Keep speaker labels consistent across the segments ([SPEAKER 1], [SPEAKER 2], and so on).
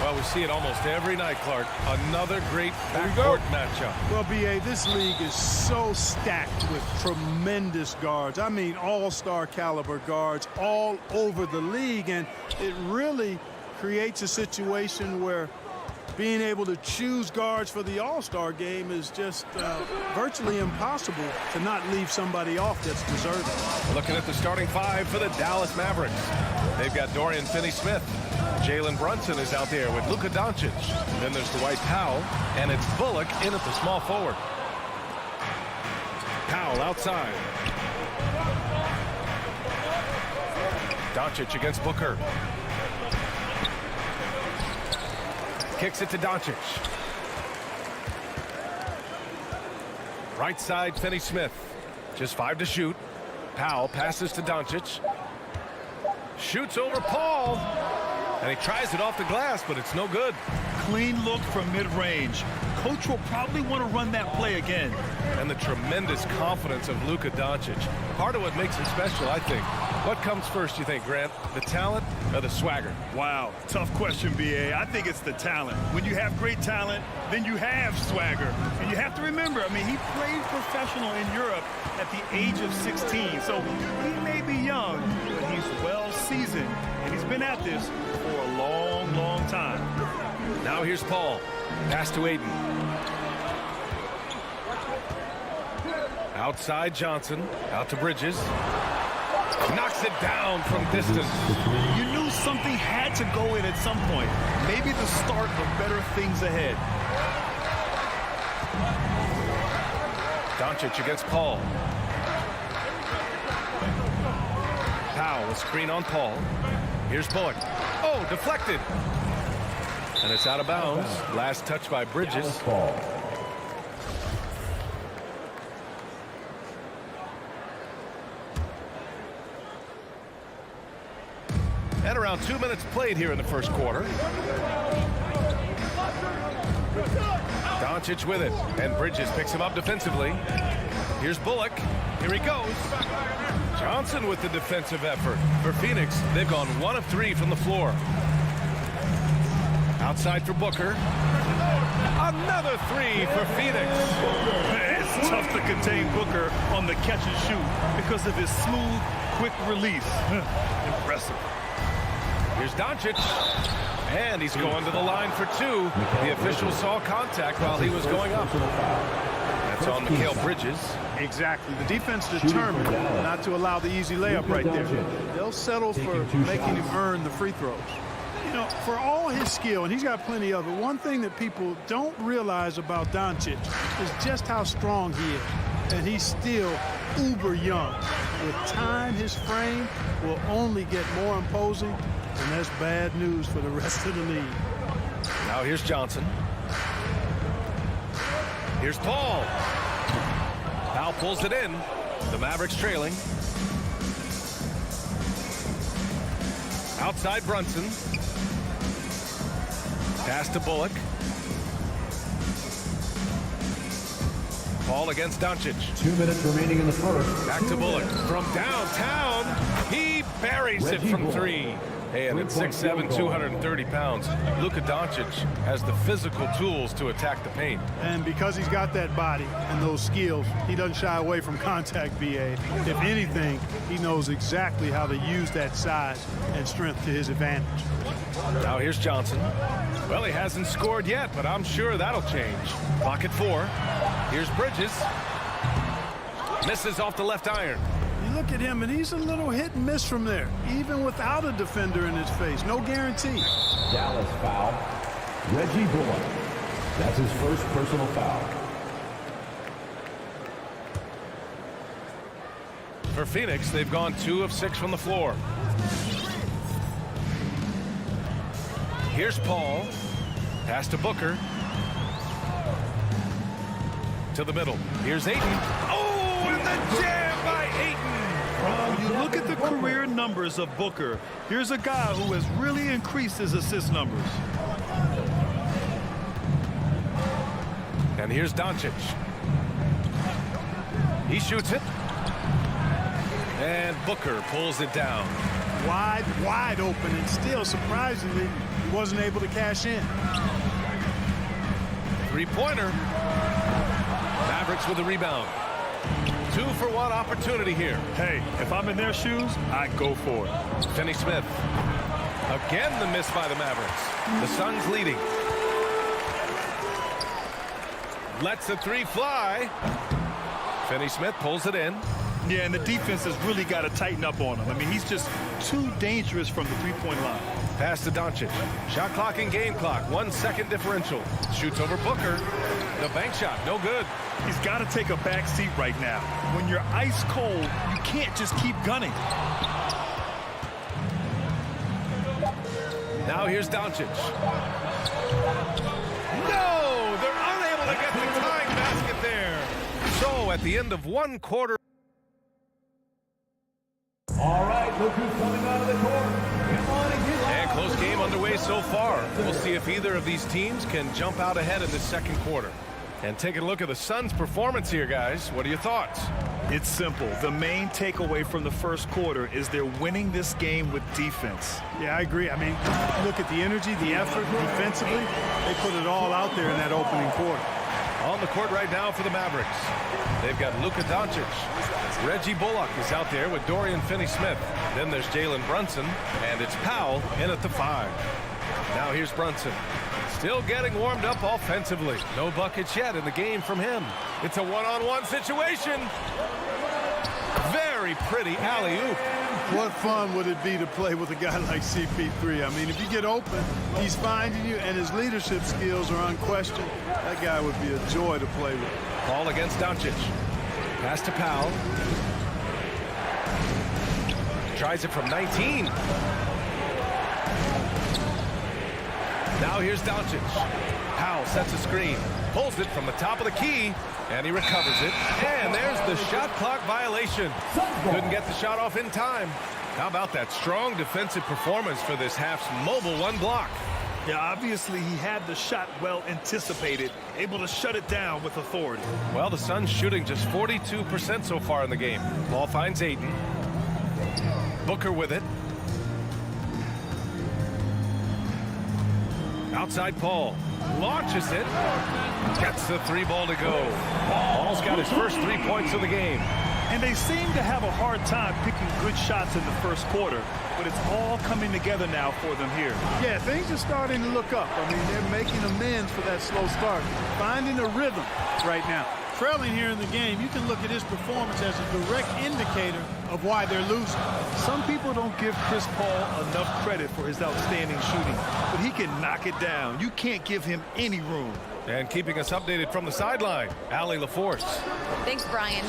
[SPEAKER 1] Well, we see it almost every night, Clark. Another great backcourt matchup.
[SPEAKER 2] Well, B.A., this league is so stacked with tremendous guards. I mean, all-star caliber guards all over the league, and it really creates a situation where being able to choose guards for the all-star game is just virtually impossible to not leave somebody off that's deserving.
[SPEAKER 1] Looking at the starting five for the Dallas Mavericks. They've got Dorian Finney-Smith. Jalen Brunson is out there with Luka Doncic. Then there's Dwight Powell, and it's Bullock in at the small forward. Powell outside. Doncic against Booker. Kicks it to Doncic. Right side, Finney-Smith. Just 5 to shoot. Powell passes to Doncic. Shoots over Paul. And he tries it off the glass, but it's no good.
[SPEAKER 3] Clean look from mid-range. Coach will probably want to run that play again.
[SPEAKER 1] And the tremendous confidence of Luka Doncic. Part of what makes him special, I think. What comes first, you think, Grant? The talent or the swagger?
[SPEAKER 3] Wow, tough question, B.A. I think it's the talent. When you have great talent, then you have swagger. And you have to remember, I mean, he played professional in Europe at the age of 16. So he may be young, but he's well-seasoned. And he's been at this for a long, long time.
[SPEAKER 1] Now here's Paul. Pass to Ayton. Outside Johnson. Out to Bridges. Knocks it down from distance.
[SPEAKER 3] You knew something had to go in at some point. Maybe the start of better things ahead.
[SPEAKER 1] Doncic against Paul. Powell, a screen on Paul. Here's Bullock. Oh, deflected. And it's out of bounds. Last touch by Bridges. And around 2 minutes played here in the first quarter. Doncic with it. And Bridges picks him up defensively. Here's Bullock. Here he goes. Johnson with the defensive effort. For Phoenix, they've gone 1 of 3 from the floor. Outside for Booker. Another 3 for Phoenix.
[SPEAKER 3] It's tough to contain Booker on the catch and shoot because of his smooth, quick release. Impressive.
[SPEAKER 1] Here's Doncic. And he's going to the line for 2. The official saw contact while he was going up. That's on Mikal Bridges.
[SPEAKER 2] Exactly. The defense determined not to allow the easy layup right there. They'll settle for making him earn the free throws. You know, for all his skill, and he's got plenty of it, one thing that people don't realize about Doncic is just how strong he is. And he's still uber young. With time, his frame will only get more imposing, and that's bad news for the rest of the league.
[SPEAKER 1] Now here's Johnson. Here's Paul. Powell pulls it in. The Mavericks trailing. Outside Brunson. Pass to Bullock. Paul against Doncic.
[SPEAKER 4] 2 minutes remaining in the first.
[SPEAKER 1] Back to Bullock. From downtown, he buries it from 3. And at 6'7", 230 pounds, Luka Doncic has the physical tools to attack the paint.
[SPEAKER 2] And because he's got that body and those skills, he doesn't shy away from contact, B.A. If anything, he knows exactly how to use that size and strength to his advantage.
[SPEAKER 1] Now here's Johnson. Well, he hasn't scored yet, but I'm sure that'll change. Clock at 4. Here's Bridges. Misses off the left iron.
[SPEAKER 2] You look at him, and he's a little hit and miss from there, even without a defender in his face. No guarantee.
[SPEAKER 4] Dallas foul. Reggie Bullock. That's his first personal foul.
[SPEAKER 1] For Phoenix, they've gone 2 of 6 from the floor. Here's Paul. Pass to Booker. To the middle. Here's Ayton. Oh, and the jam by Ayton.
[SPEAKER 3] You look at the career numbers of Booker. Here's a guy who has really increased his assist numbers.
[SPEAKER 1] And here's Doncic. He shoots it. And Booker pulls it down.
[SPEAKER 2] wide open, and still, surprisingly, he wasn't able to cash in.
[SPEAKER 1] Three-pointer. Mavericks with the rebound. 2-for-1 opportunity here.
[SPEAKER 3] Hey, if I'm in their shoes, I'd go for it.
[SPEAKER 1] Finney-Smith. Again, the miss by the Mavericks. The Suns leading. Lets the three fly. Finney-Smith pulls it in.
[SPEAKER 3] Yeah, and the defense has really got to tighten up on him. I mean, he's just too dangerous from the three-point line.
[SPEAKER 1] Pass to Doncic. Shot clock and game clock. 1 second differential. Shoots over Booker. The bank shot, no good.
[SPEAKER 3] He's got to take a back seat right now. When you're ice cold, you can't just keep gunning.
[SPEAKER 1] Now here's Doncic. No! They're unable to get the tying basket there. So at the end of one quarter.
[SPEAKER 4] All right, look who's coming out of the court. Come on and get
[SPEAKER 1] And close game underway so far. We'll see if either of these teams can jump out ahead in the second quarter. And taking a look at the Suns' performance here, guys. What are your thoughts?
[SPEAKER 3] It's simple. The main takeaway from the first quarter is they're winning this game with defense.
[SPEAKER 2] Yeah, I agree. I mean, look at the energy, the effort defensively. They put it all out there in that opening quarter.
[SPEAKER 1] On the court right now for the Mavericks. They've got Luka Doncic. Reggie Bullock is out there with Dorian Finney-Smith. Then there's Jalen Brunson, and it's Powell in at the 5. Now here's Brunson. Still getting warmed up offensively. No buckets yet in the game from him. It's a one-on-one situation. Very pretty alley-oop.
[SPEAKER 2] What fun would it be to play with a guy like CP3? I mean, if you get open, he's finding you, and his leadership skills are unquestioned. That guy would be a joy to play with.
[SPEAKER 1] Ball against Doncic. Pass to Powell. Tries it from 19. Now here's Doncic. Powell sets a screen. Pulls it from the top of the key. And he recovers it. And there's the shot clock violation. Couldn't get the shot off in time. How about that strong defensive performance for this half's mobile one block?
[SPEAKER 3] Yeah, obviously he had the shot well anticipated, able to shut it down with authority.
[SPEAKER 1] Well, the Suns shooting just 42% so far in the game. Ball finds Ayton. Booker with it. Outside Paul. Launches it. Gets the 3 ball to go. Paul's got his first 3 points of the game.
[SPEAKER 3] And they seem to have a hard time picking good shots in the first quarter, but it's all coming together now for them here.
[SPEAKER 2] Yeah, things are starting to look up. I mean, they're making amends for that slow start. Finding a rhythm right now. Trailing here in the game, you can look at his performance as a direct indicator of why they're losing.
[SPEAKER 3] Some people don't give Chris Paul enough credit for his outstanding shooting, but he can knock it down. You can't give him any room.
[SPEAKER 1] And keeping us updated from the sideline, Allie LaForce.
[SPEAKER 5] Thanks, Brian.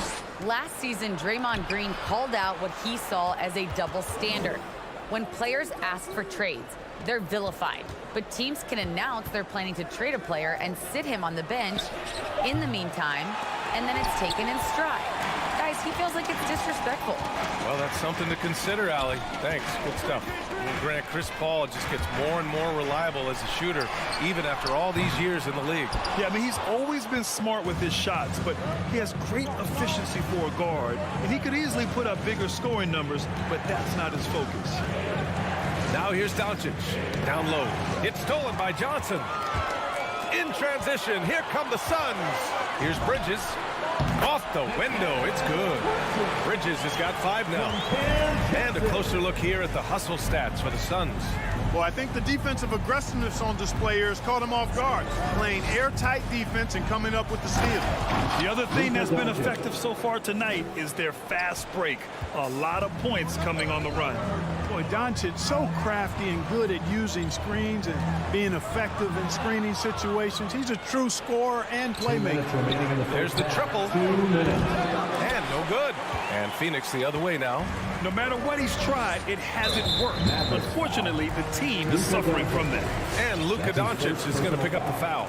[SPEAKER 5] Last season, Draymond Green called out what he saw as a double standard. When players ask for trades, they're vilified. But teams can announce they're planning to trade a player and sit him on the bench in the meantime, and then it's taken in stride. Guys, he feels like it's disrespectful.
[SPEAKER 1] Well, that's something to consider, Allie. Thanks. Good stuff. Well, Grant, Chris Paul just gets more and more reliable as a shooter, even after all these years in the league.
[SPEAKER 3] Yeah, I mean, he's always been smart with his shots, but he has great efficiency for a guard, and he could easily put up bigger scoring numbers, but that's not his focus.
[SPEAKER 1] Now here's Doncic. Down low. It's stolen by Johnson. In transition, here come the Suns. Here's Bridges. Off the window, it's good. Bridges has got 5 now. And a closer look here at the hustle stats for the Suns.
[SPEAKER 2] Well, I think the defensive aggressiveness on display here has caught him off guard. Playing airtight defense and coming up with the steal.
[SPEAKER 3] The other thing that's been effective so far tonight is their fast break. A lot of points coming on the run.
[SPEAKER 2] Boy, Doncic so crafty and good at using screens and being effective in screening situations. He's a true scorer and playmaker.
[SPEAKER 1] There's the triple. And no good. And Phoenix the other way now.
[SPEAKER 3] No matter what he's tried, it hasn't worked. Unfortunately, the team is suffering from that.
[SPEAKER 1] And Luka Doncic is going to pick up the foul.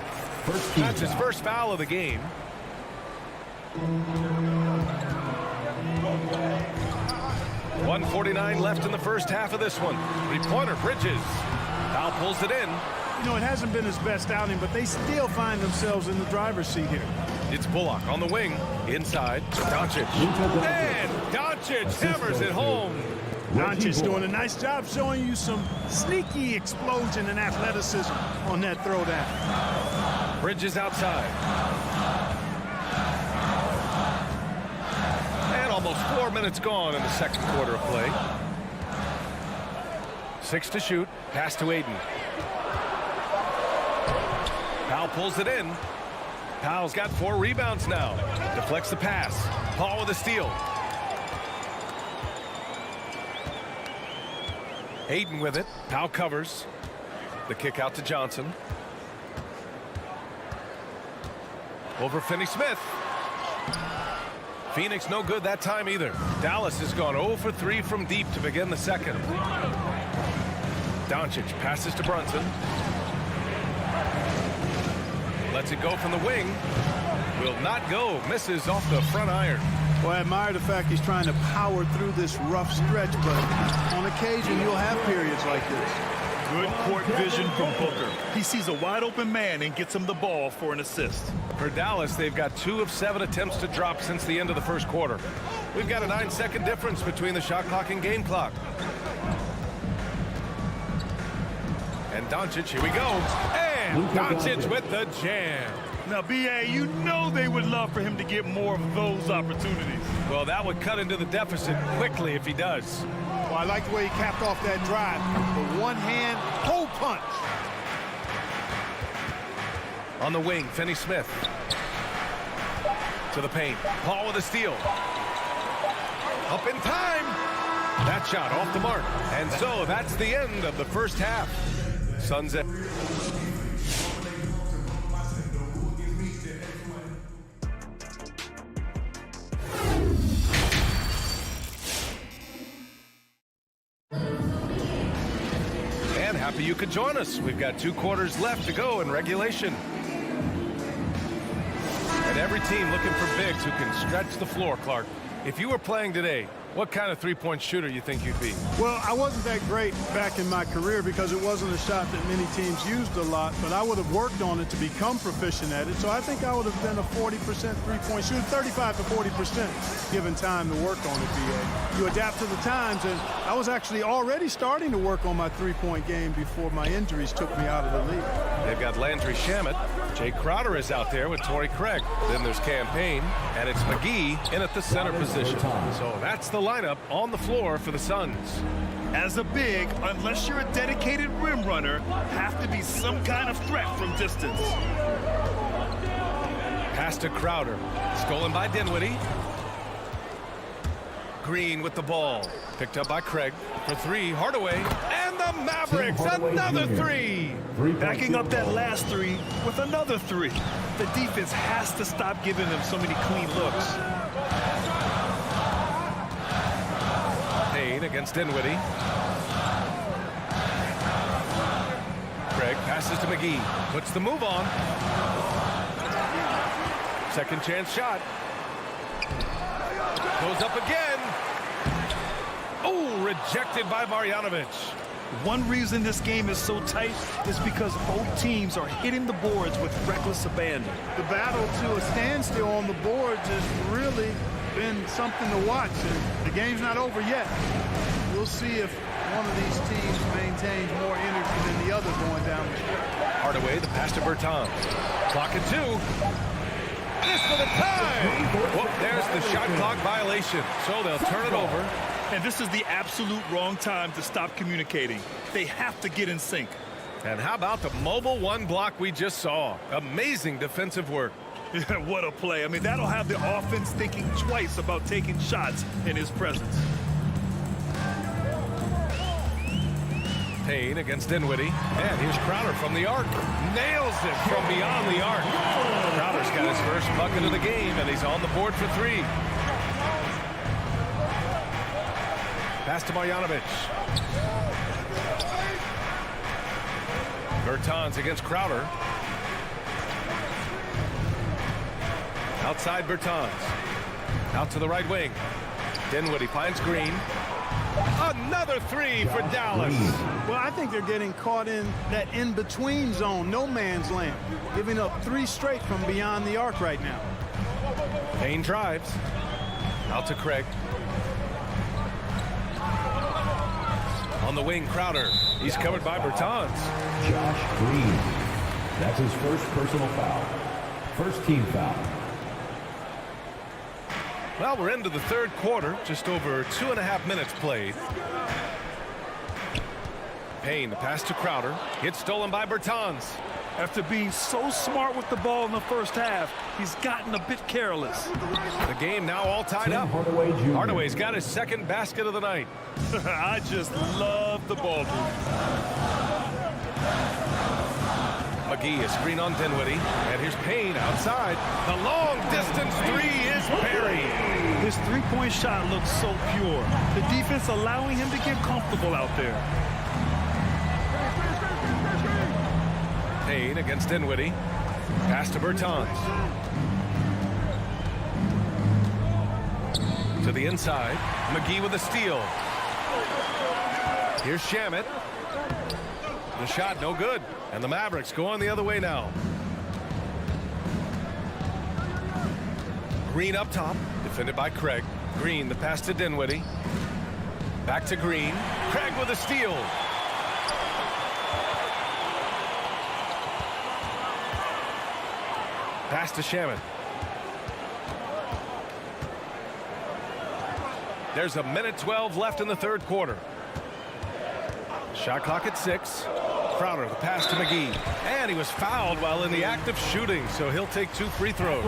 [SPEAKER 1] That's his first foul of the game. .149 left in the first half of this one. 3-pointer, Bridges. Foul pulls it in.
[SPEAKER 2] You know, it hasn't been his best outing, but they still find themselves in the driver's seat here.
[SPEAKER 1] It's Bullock on the wing. Inside, Doncic. And Doncic hammers it home.
[SPEAKER 2] Doncic doing a nice job showing you some sneaky explosion and athleticism on that throwdown.
[SPEAKER 1] Bridges outside. And almost 4 minutes gone in the second quarter of play. 6 to shoot. Pass to Aiden. Powell pulls it in. Powell's got 4 rebounds now. Deflects the pass. Paul with a steal. Aiden with it. Powell covers. The kick out to Johnson. Over Finney Smith. Phoenix no good that time either. Dallas has gone 0 for 3 from deep to begin the second. Doncic passes to Brunson. Lets it go from the wing. Will not go. Misses off the front iron.
[SPEAKER 2] Well, I admire the fact he's trying to power through this rough stretch, but on occasion you'll have periods like this.
[SPEAKER 3] Good court vision from Booker. He sees a wide open man and gets him the ball for an assist.
[SPEAKER 1] For Dallas, they've got 2 of 7 attempts to drop since the end of the first quarter. We've got a 9-second difference between the shot clock and game clock. And Doncic, here we go. And Doncic with the jam.
[SPEAKER 3] Now, B.A., you know they would love for him to get more of those opportunities.
[SPEAKER 1] Well, that would cut into the deficit quickly if he does.
[SPEAKER 2] Well, I like the way he capped off that drive. The one-hand hole punch.
[SPEAKER 1] On the wing, Finney Smith. To the paint. Paul with a steal. Up in time. That shot off the mark. And so that's the end of the first half. Suns at... And happy you could join us. We've got 2 quarters left to go in regulation. And every team looking for bigs who can stretch the floor, Clark. If you were playing today, what kind of three-point shooter you think you'd be?
[SPEAKER 2] Well, I wasn't that great back in my career because it wasn't a shot that many teams used a lot, but I would have worked on it to become proficient at it. So I think I would have been a 40% three-point shooter, 35 to 40% given time to work on it, BA. You adapt to the times, and I was actually already starting to work on my three-point game before my injuries took me out of the league.
[SPEAKER 1] They've got Landry Shamet. Jay Crowder is out there with Torrey Craig. Then there's Campaign, and it's McGee in at the center position. So that's the lineup on the floor for the Suns.
[SPEAKER 3] As a big, unless you're a dedicated rim runner, have to be some kind of threat from distance.
[SPEAKER 1] Pass to Crowder. Stolen by Dinwiddie. Green with the ball. Picked up by Craig for 3. Hardaway. And the Mavericks, another 3.
[SPEAKER 3] Backing up that last 3 with another 3. The defense has to stop giving them so many clean looks.
[SPEAKER 1] Payne against Dinwiddie. Craig passes to McGee. Puts the move on. Second chance shot. Goes up again. Oh, rejected by Marjanovic.
[SPEAKER 3] One reason this game is so tight is because both teams are hitting the boards with reckless abandon.
[SPEAKER 2] The battle to a standstill on the boards has really been something to watch, and the game's not over yet. We'll see if one of these teams maintains more energy than the other going down the stretch.
[SPEAKER 1] Hardaway, the pass to Bertans. Clock at 2. This for the time. Well, there's the shot clock violation. So they'll turn it over.
[SPEAKER 3] And this is the absolute wrong time to stop communicating. They have to get in sync.
[SPEAKER 1] And how about the mobile 1 block we just saw? Amazing defensive work.
[SPEAKER 3] What a play. I mean, that'll have the offense thinking twice about taking shots in his presence.
[SPEAKER 1] Payne against Dinwiddie. And here's Crowder from the arc. Nails it from beyond the arc. Crowder's got his first bucket of the game, and he's on the board for 3. Pass to Marjanovic. Bertans against Crowder. Outside Bertans. Out to the right wing. Dinwiddie finds Green. Another 3 for Dallas.
[SPEAKER 2] Well, I think they're getting caught in that in-between zone, no man's land, giving up 3 straight from beyond the arc right now.
[SPEAKER 1] Payne drives. Out to Craig. On the wing, Crowder. He's covered by Bertans.
[SPEAKER 4] Josh Green. That's his first personal foul. First team foul.
[SPEAKER 1] Well, we're into the third quarter. Just over 2.5 minutes played. Payne, the pass to Crowder. Gets stolen by Bertans.
[SPEAKER 3] After being so smart with the ball in the first half, he's gotten a bit careless.
[SPEAKER 1] The game now all tied up. Hardaway's got his second basket of the night.
[SPEAKER 3] I just love the ball move.
[SPEAKER 1] McGee is screen on Dinwiddie. And here's Payne outside. The long distance three is buried.
[SPEAKER 3] His three-point shot looks so pure. The defense allowing him to get comfortable out there.
[SPEAKER 1] Payne against Dinwiddie. Pass to Bertans. To the inside. McGee with a steal. Here's Shamet. The shot no good. And the Mavericks going the other way now. Green up top. Defended by Craig. Green, the pass to Dinwiddie. Back to Green. Craig with a steal. Pass to Shamet. There's a minute 12 left in the third quarter. Shot clock at 6. Crowder, the pass to McGee. And he was fouled while in the act of shooting, so he'll take 2 free throws.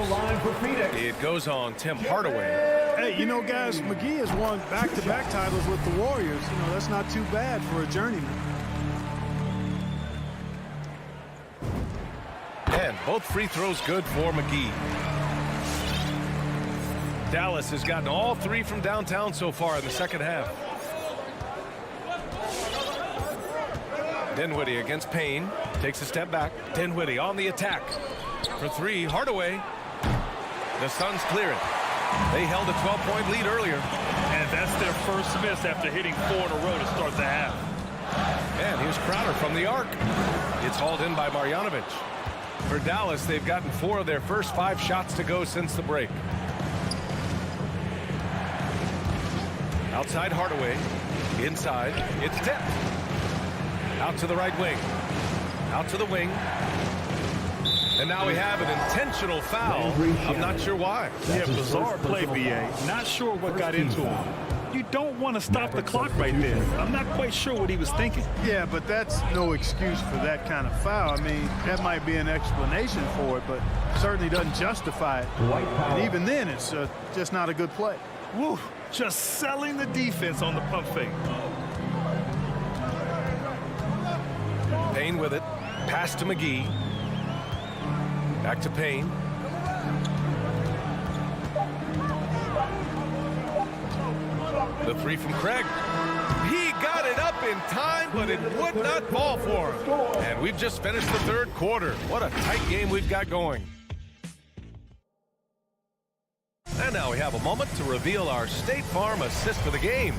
[SPEAKER 1] It goes on Tim Hardaway.
[SPEAKER 2] Hey, you know, guys, McGee has won back-to-back titles with the Warriors. You know, that's not too bad for a journeyman.
[SPEAKER 1] And both free throws good for McGee. Dallas has gotten all 3 from downtown so far in the second half. Dinwiddie against Payne. Takes a step back. Dinwiddie on the attack. For 3, Hardaway. The Suns clear it. They held a 12-point lead earlier.
[SPEAKER 3] And that's their first miss after hitting 4 in a row to start the half.
[SPEAKER 1] And here's Crowder from the arc. It's hauled in by Marjanovic. For Dallas, they've gotten 4 of their first 5 shots to go since the break. Outside Hardaway. Inside. It's tipped. Out to the right wing. Out to the wing. And now we have an intentional foul. I'm not sure why.
[SPEAKER 3] Yeah, bizarre play, B.A. Not sure what got into him. You don't want to stop the clock right there. I'm not quite sure what he was thinking.
[SPEAKER 2] Yeah, but that's no excuse for that kind of foul. I mean, that might be an explanation for it, but certainly doesn't justify it. And even then, it's just not a good play.
[SPEAKER 3] Woo, just selling the defense on the pump fake.
[SPEAKER 1] Payne with it. Pass to McGee. Back to Payne. The 3 from Craig. He got it up in time, but it would not fall for him. And we've just finished the third quarter. What a tight game we've got going. And now we have a moment to reveal our State Farm assist for the game.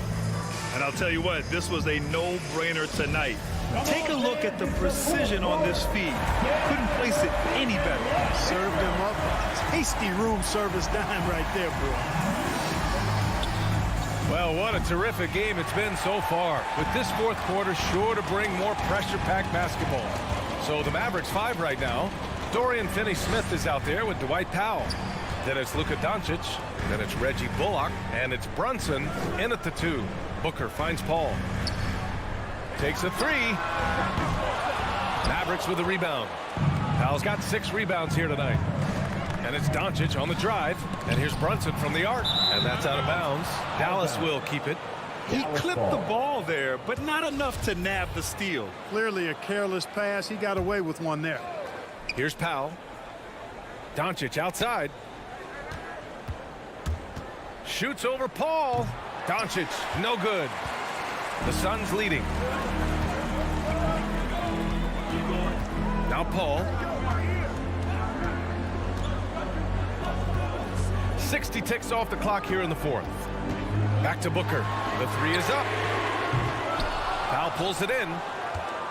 [SPEAKER 3] And I'll tell you what, this was a no-brainer tonight. Take a look at the precision on this feed. Couldn't place it any better.
[SPEAKER 2] Served him up. Tasty room service dime right there, bro.
[SPEAKER 1] Well, what a terrific game it's been so far. With this fourth quarter sure to bring more pressure-packed basketball. So the Mavericks 5 right now. Dorian Finney-Smith is out there with Dwight Powell. Then it's Luka Doncic. Then it's Reggie Bullock. And it's Brunson in at the 2. Booker finds Paul. Takes a 3. Mavericks with the rebound. Powell's got 6 rebounds here tonight. And it's Doncic on the drive. And here's Brunson from the arc. And that's out of bounds. Dallas will keep it.
[SPEAKER 3] He clipped the ball there, but not enough to nab the steal.
[SPEAKER 2] Clearly a careless pass. He got away with one there.
[SPEAKER 1] Here's Powell. Doncic outside. Shoots over Paul. Doncic, no good. The Suns leading. Now Paul. 60 ticks off the clock here in the fourth. Back to Booker. The 3 is up. Powell pulls it in.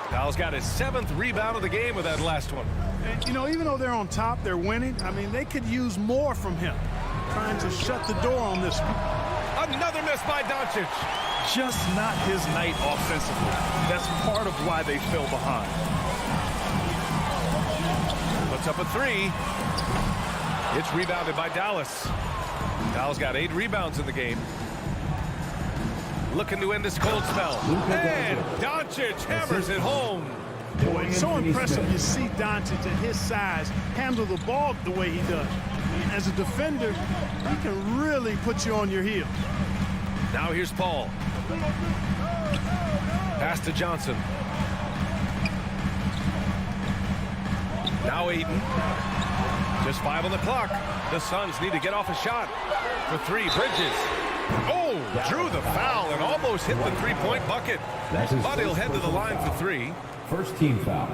[SPEAKER 1] Powell's got his 7th rebound of the game with that last one.
[SPEAKER 2] And, you know, even though they're on top, they're winning. I mean, they could use more from him. Trying to shut the door on this.
[SPEAKER 1] Another miss by Doncic.
[SPEAKER 3] just not his night offensively. That's part of why they fell behind.
[SPEAKER 1] Puts up a three. It's rebounded by Dallas. Dallas got 8 rebounds in the game. Looking to end this cold spell. And Doncic hammers it home.
[SPEAKER 2] Boy, it's so impressive you see Doncic at his size handle the ball the way he does. As a defender, he can really put you on your heels.
[SPEAKER 1] Now here's Paul. Pass to Johnson. Now Ayton. Just 5 on the clock. The Suns need to get off a shot. For 3, Bridges. Oh, drew the foul and almost hit the three-point bucket. But he'll head to the line for 3.
[SPEAKER 4] First team foul.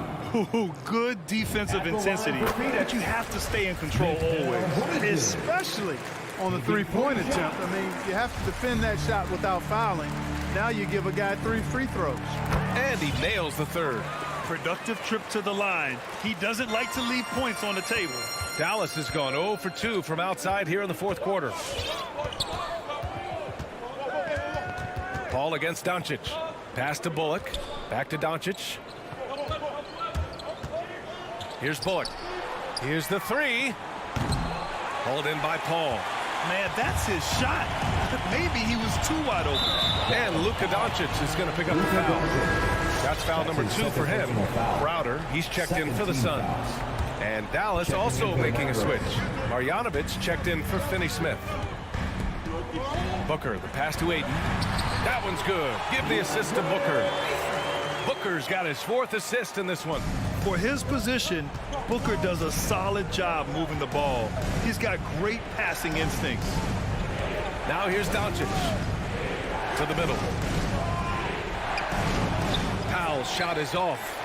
[SPEAKER 3] Ooh, good defensive intensity, but you have to stay in control always.
[SPEAKER 2] Especially on the three-point attempt. I mean, you have to defend that shot without fouling. Now you give a guy 3 free throws.
[SPEAKER 1] And he nails the 3rd.
[SPEAKER 3] Productive trip to the line. He doesn't like to leave points on the table.
[SPEAKER 1] Dallas has gone 0 for 2 from outside here in the 4th quarter. Paul against Doncic. Pass to Bullock. Back to Doncic. Here's Bullock. Here's the 3. Hauled in by Paul.
[SPEAKER 3] Man, that's his shot. Maybe he was too wide open.
[SPEAKER 1] And Luka Doncic is going to pick up the foul. That's foul number 2 for him. Crowder, he's checked in for the Suns. And Dallas also making a switch. Marjanovic checked in for Finney Smith. Booker, the pass to Ayton. That one's good. Give the assist to Booker. Booker's got his 4th assist in this one.
[SPEAKER 3] For his position, Booker does a solid job moving the ball. He's got great passing instincts.
[SPEAKER 1] Now here's Doncic. To the middle. Powell's shot is off.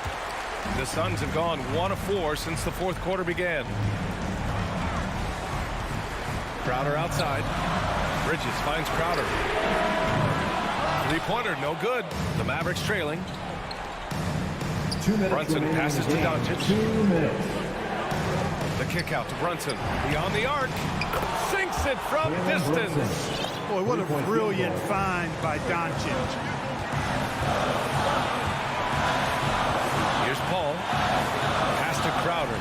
[SPEAKER 1] The Suns have gone 1 of 4 since the 4th quarter began. Crowder outside. Bridges finds Crowder. Three-pointer, no good. The Mavericks trailing.
[SPEAKER 4] 2 minutes.
[SPEAKER 1] Brunson passes to Doncic.
[SPEAKER 4] 2 minutes.
[SPEAKER 1] The kick out to Brunson. Beyond the arc. Sinks it from distance.
[SPEAKER 2] Boy, what a brilliant find by Doncic.
[SPEAKER 1] Here's Paul. Pass to Crowder.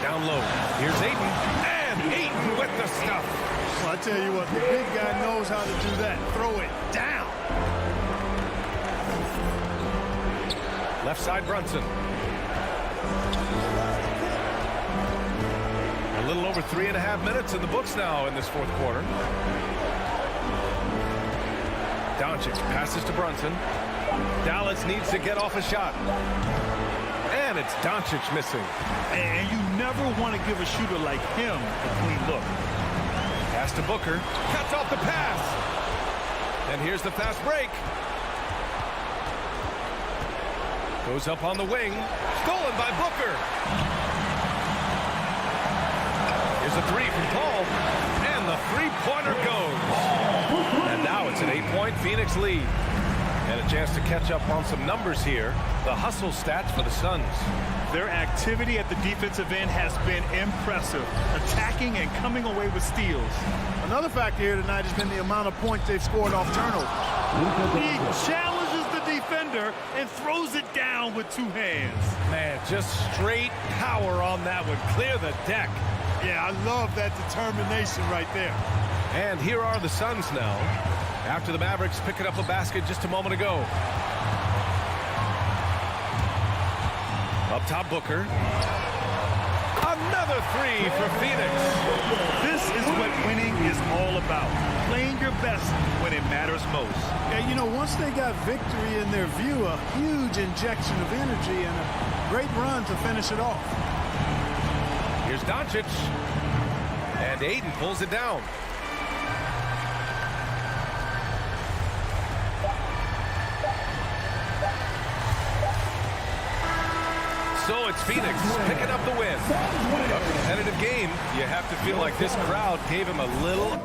[SPEAKER 1] Down low. Here's Ayton. And Ayton with the stuff.
[SPEAKER 2] Well, I tell you what, the big guy knows how to do that. Throw it down.
[SPEAKER 1] Left side Brunson. A little over 3.5 minutes in the books now in this 4th quarter. Doncic passes to Brunson. Dallas needs to get off a shot. And it's Doncic missing.
[SPEAKER 3] And you never want to give a shooter like him a clean look.
[SPEAKER 1] Pass to Booker. Cuts off the pass. And here's the fast break. Goes up on the wing. Stolen by Booker. Here's a 3 from Paul. And the three-pointer goes. And now it's an 8-point Phoenix lead. And a chance to catch up on some numbers here. The hustle stats for the Suns.
[SPEAKER 3] Their activity at the defensive end has been impressive. Attacking and coming away with steals.
[SPEAKER 2] Another factor here tonight has been the amount of points they've scored off turnover.
[SPEAKER 3] He challenges the defender and throws it down with 2 hands.
[SPEAKER 1] Man, just straight power on that one. Clear the deck.
[SPEAKER 2] Yeah, I love that determination right there.
[SPEAKER 1] And here are the Suns now, after the Mavericks picking up a basket just a moment ago. Up top, Booker. Another 3 for Phoenix.
[SPEAKER 3] This is what winning is all about. Playing your best when it matters most.
[SPEAKER 2] Yeah, you know, once they got victory in their view, a huge injection of energy and a great run to finish it off.
[SPEAKER 1] Here's Doncic. And Ayton pulls it down. So it's Phoenix picking up the win. A competitive game. You have to feel like this crowd gave him a little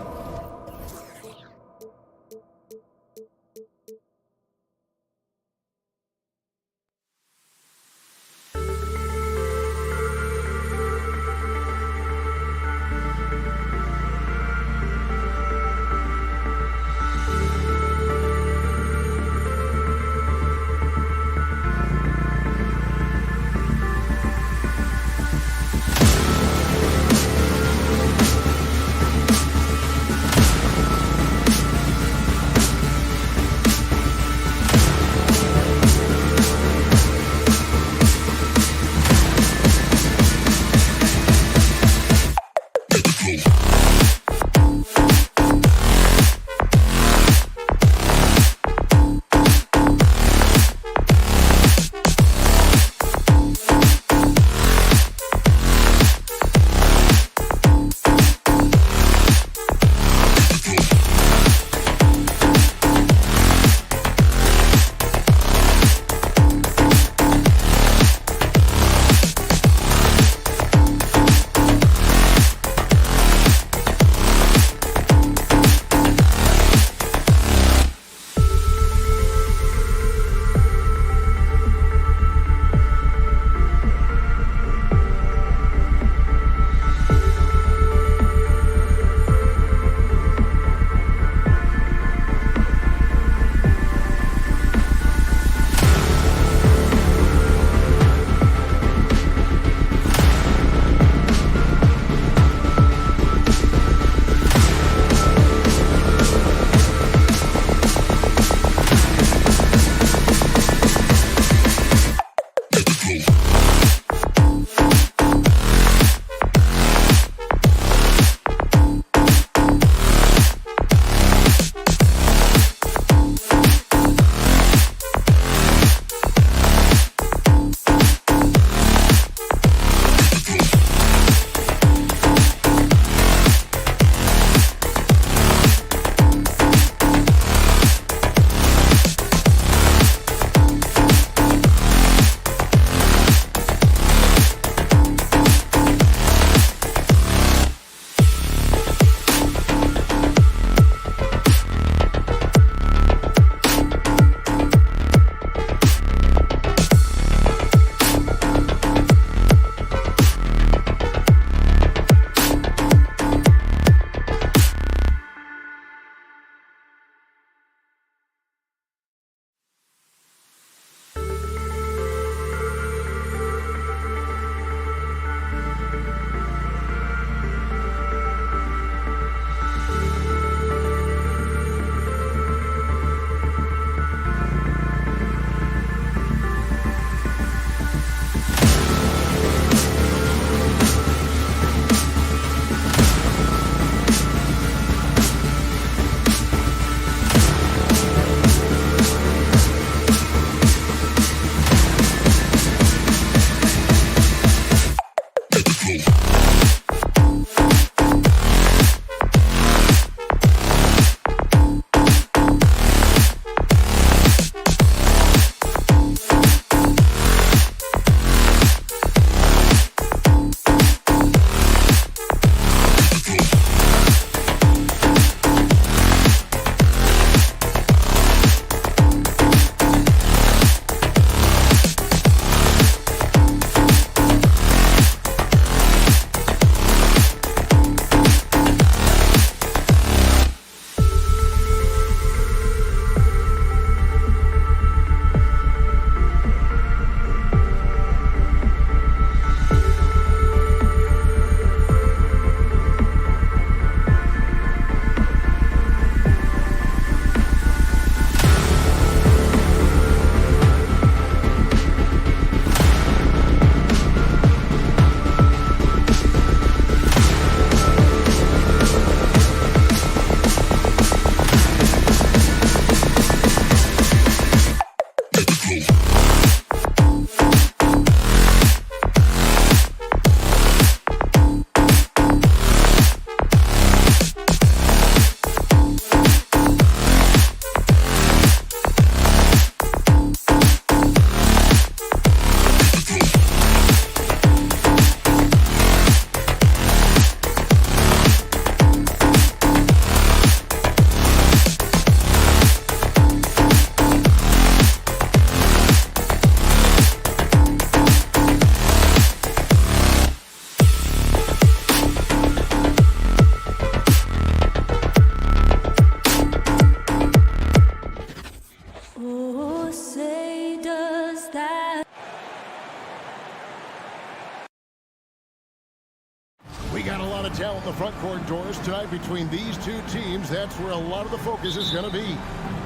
[SPEAKER 6] We got a lot of talent in the front court, Doris. Tonight between these two teams, that's where a lot of the focus is going to be.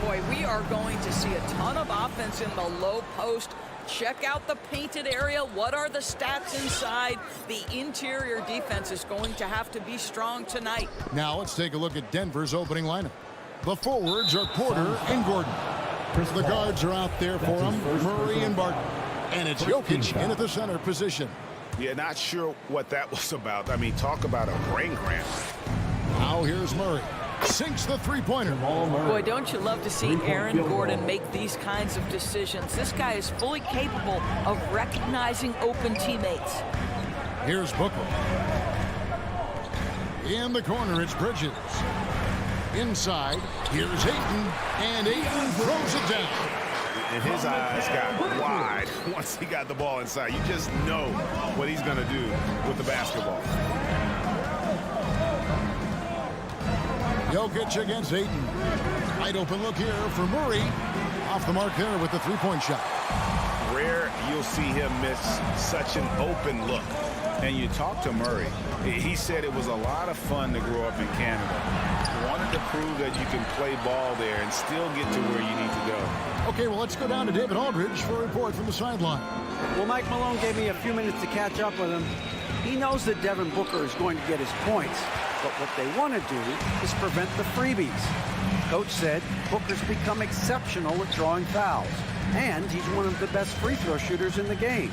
[SPEAKER 7] Boy, we are going to see a ton of offense in the low post. Check out the painted area. What are the stats inside? The interior defense is going to have to be strong tonight.
[SPEAKER 6] Now let's take a look at Denver's opening lineup. The forwards are Porter and Gordon. The guards are out there for them, Murray and Barton. And it's Jokic in at the center position.
[SPEAKER 8] Yeah, not sure what that was about. I mean, talk about a brain cramp.
[SPEAKER 6] Now here's Murray. Sinks the three-pointer.
[SPEAKER 7] Boy, don't you love to see Aaron Gordon make these kinds of decisions. This guy is fully capable of recognizing open teammates.
[SPEAKER 6] Here's Booker. In the corner, it's Bridges. Inside, here's Ayton. And Ayton throws it down.
[SPEAKER 8] And his eyes got wide once he got the ball inside. You just know what he's going to do with the basketball.
[SPEAKER 6] Jokic against Ayton. Wide open look here for Murray. Off the mark there with the three-point shot.
[SPEAKER 8] Rare you'll see him miss such an open look. And you talk to Murray. He said it was a lot of fun to grow up in Canada. Wanted to prove that you can play ball there and still get to where you need to go.
[SPEAKER 6] Okay, well, let's go down to David Aldridge for a report from the sideline.
[SPEAKER 9] Well, Mike Malone gave me a few minutes to catch up with him. He knows that Devin Booker is going to get his points, but what they want to do is prevent the freebies. Coach said Booker's become exceptional at drawing fouls, and he's one of the best free throw shooters in the game.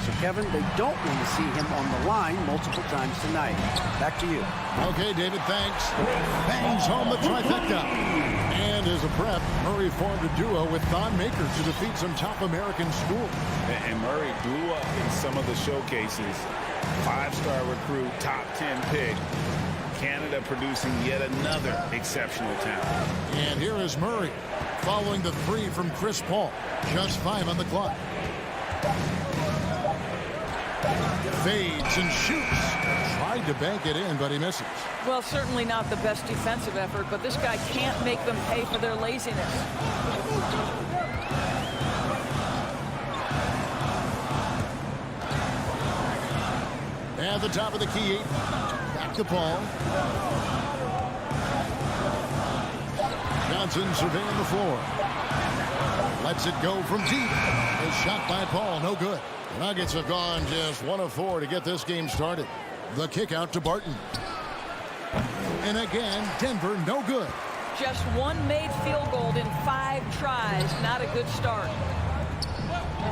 [SPEAKER 9] So, Kevin, they don't want to see him on the line multiple times tonight. Back to you.
[SPEAKER 6] Okay, David, thanks. Bangs home the trifecta. And as a prep, Murray formed a duo with Thon Maker to defeat some top American schools.
[SPEAKER 8] And Murray blew up in some of the showcases. Five-star recruit, top 10 pick. Canada producing yet another exceptional talent.
[SPEAKER 6] And here is Murray following the three from Chris Paul. Just 5 on the clock. Fades and shoots. Tried to bank it in, but he misses.
[SPEAKER 7] Well, certainly not the best defensive effort, but this guy can't make them pay for their laziness.
[SPEAKER 6] At the top of the key, back to Paul. Johnson surveying the floor. Lets it go from deep. A shot by Paul, no good. The Nuggets have gone just 1 of 4 to get this game started. The kick out to Barton. And again, Denver, no good.
[SPEAKER 7] Just one made field goal in 5 tries. Not a good start.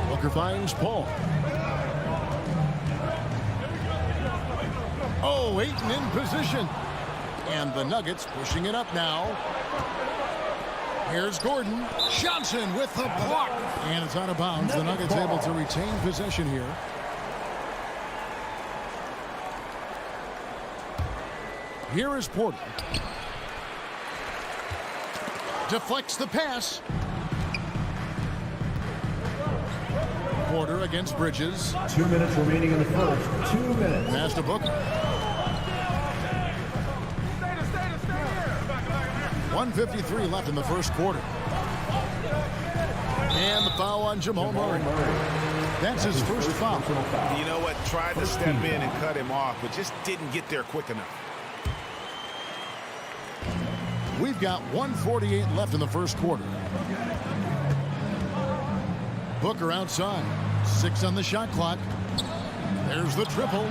[SPEAKER 6] Booker finds Paul. Oh, Ayton in position. And the Nuggets pushing it up now. Here's Gordon. Johnson with the block. And it's out of bounds. The Nuggets able to retain possession here. Here is Porter. Deflects the pass. Porter against Bridges.
[SPEAKER 4] 2 minutes remaining in the first. 2 minutes.
[SPEAKER 6] Pass to Booker. 1:53 left in the first quarter. And the foul on Jamal Murray. That's his first foul.
[SPEAKER 8] You know what? Tried to step in and cut him off, but just didn't get there quick enough.
[SPEAKER 6] We've got 1:48 left in the first quarter. Booker outside. 6 on the shot clock. There's the triple.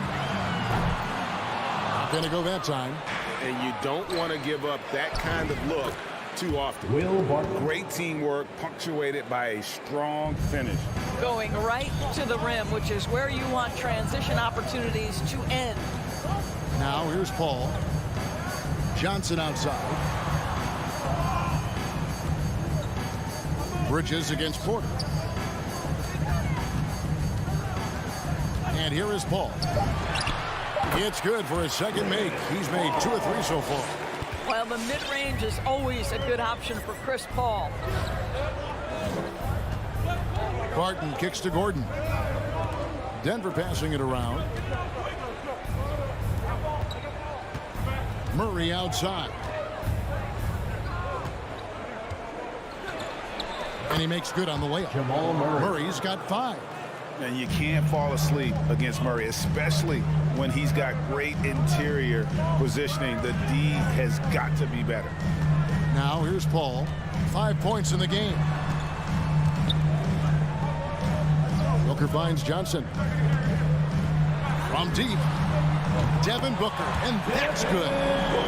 [SPEAKER 6] Not going to go that time.
[SPEAKER 8] And you don't want to give up that kind of look too often.
[SPEAKER 4] Will Barton.
[SPEAKER 8] Great teamwork punctuated by a strong finish.
[SPEAKER 7] Going right to the rim, which is where you want transition opportunities to end.
[SPEAKER 6] Now here's Paul. Johnson outside. Bridges against Porter. And here is Paul. It's good for his second make. He's made 2 or 3 so far.
[SPEAKER 7] Well, the mid-range is always a good option for Chris Paul.
[SPEAKER 6] Barton kicks to Gordon. Denver passing it around. Murray outside. And he makes good on the layup.
[SPEAKER 4] Jamal Murray.
[SPEAKER 6] Murray's got 5.
[SPEAKER 8] And you can't fall asleep against Murray, especially when he's got great interior positioning. The D has got to be better.
[SPEAKER 6] Now here's Paul. 5 points in the game. Booker finds Johnson. From deep. Devin Booker, and that's good.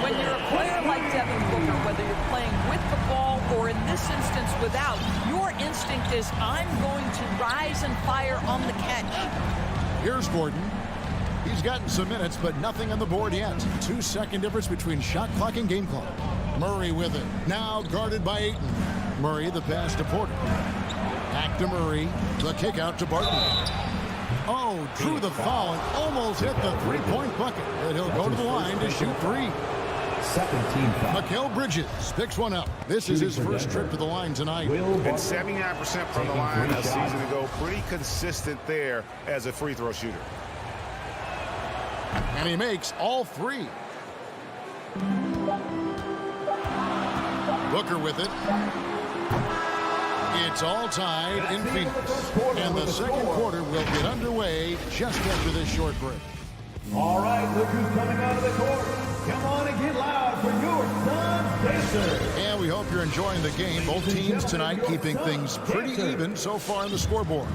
[SPEAKER 7] When you're a player like Devin Booker, whether you're playing with the ball or in this instance without, your instinct is, I'm going to rise and fire on the catch.
[SPEAKER 6] Here's Gordon. He's gotten some minutes, but nothing on the board yet. 2-second difference between shot clock and game clock. Murray with it. Now guarded by Ayton. Murray the pass to Porter. Back to Murray. The kick out to Barton. Oh, drew the foul and almost hit the 3-point bucket. And he'll go to the line to shoot 3.
[SPEAKER 4] Second team foul.
[SPEAKER 6] Mikal Bridges picks one up. This is his first trip to the line tonight.
[SPEAKER 8] And 79% from the line a season ago. Pretty consistent there as a free throw shooter.
[SPEAKER 6] And he makes all 3. Booker with it. It's all tied in Phoenix. And the second quarter will get underway just after this short break.
[SPEAKER 4] All right, look who's coming out of the court. Come on and get loud for your Sun Pacers.
[SPEAKER 6] And we hope you're enjoying the game. Both teams tonight keeping things pretty even so far on the scoreboard.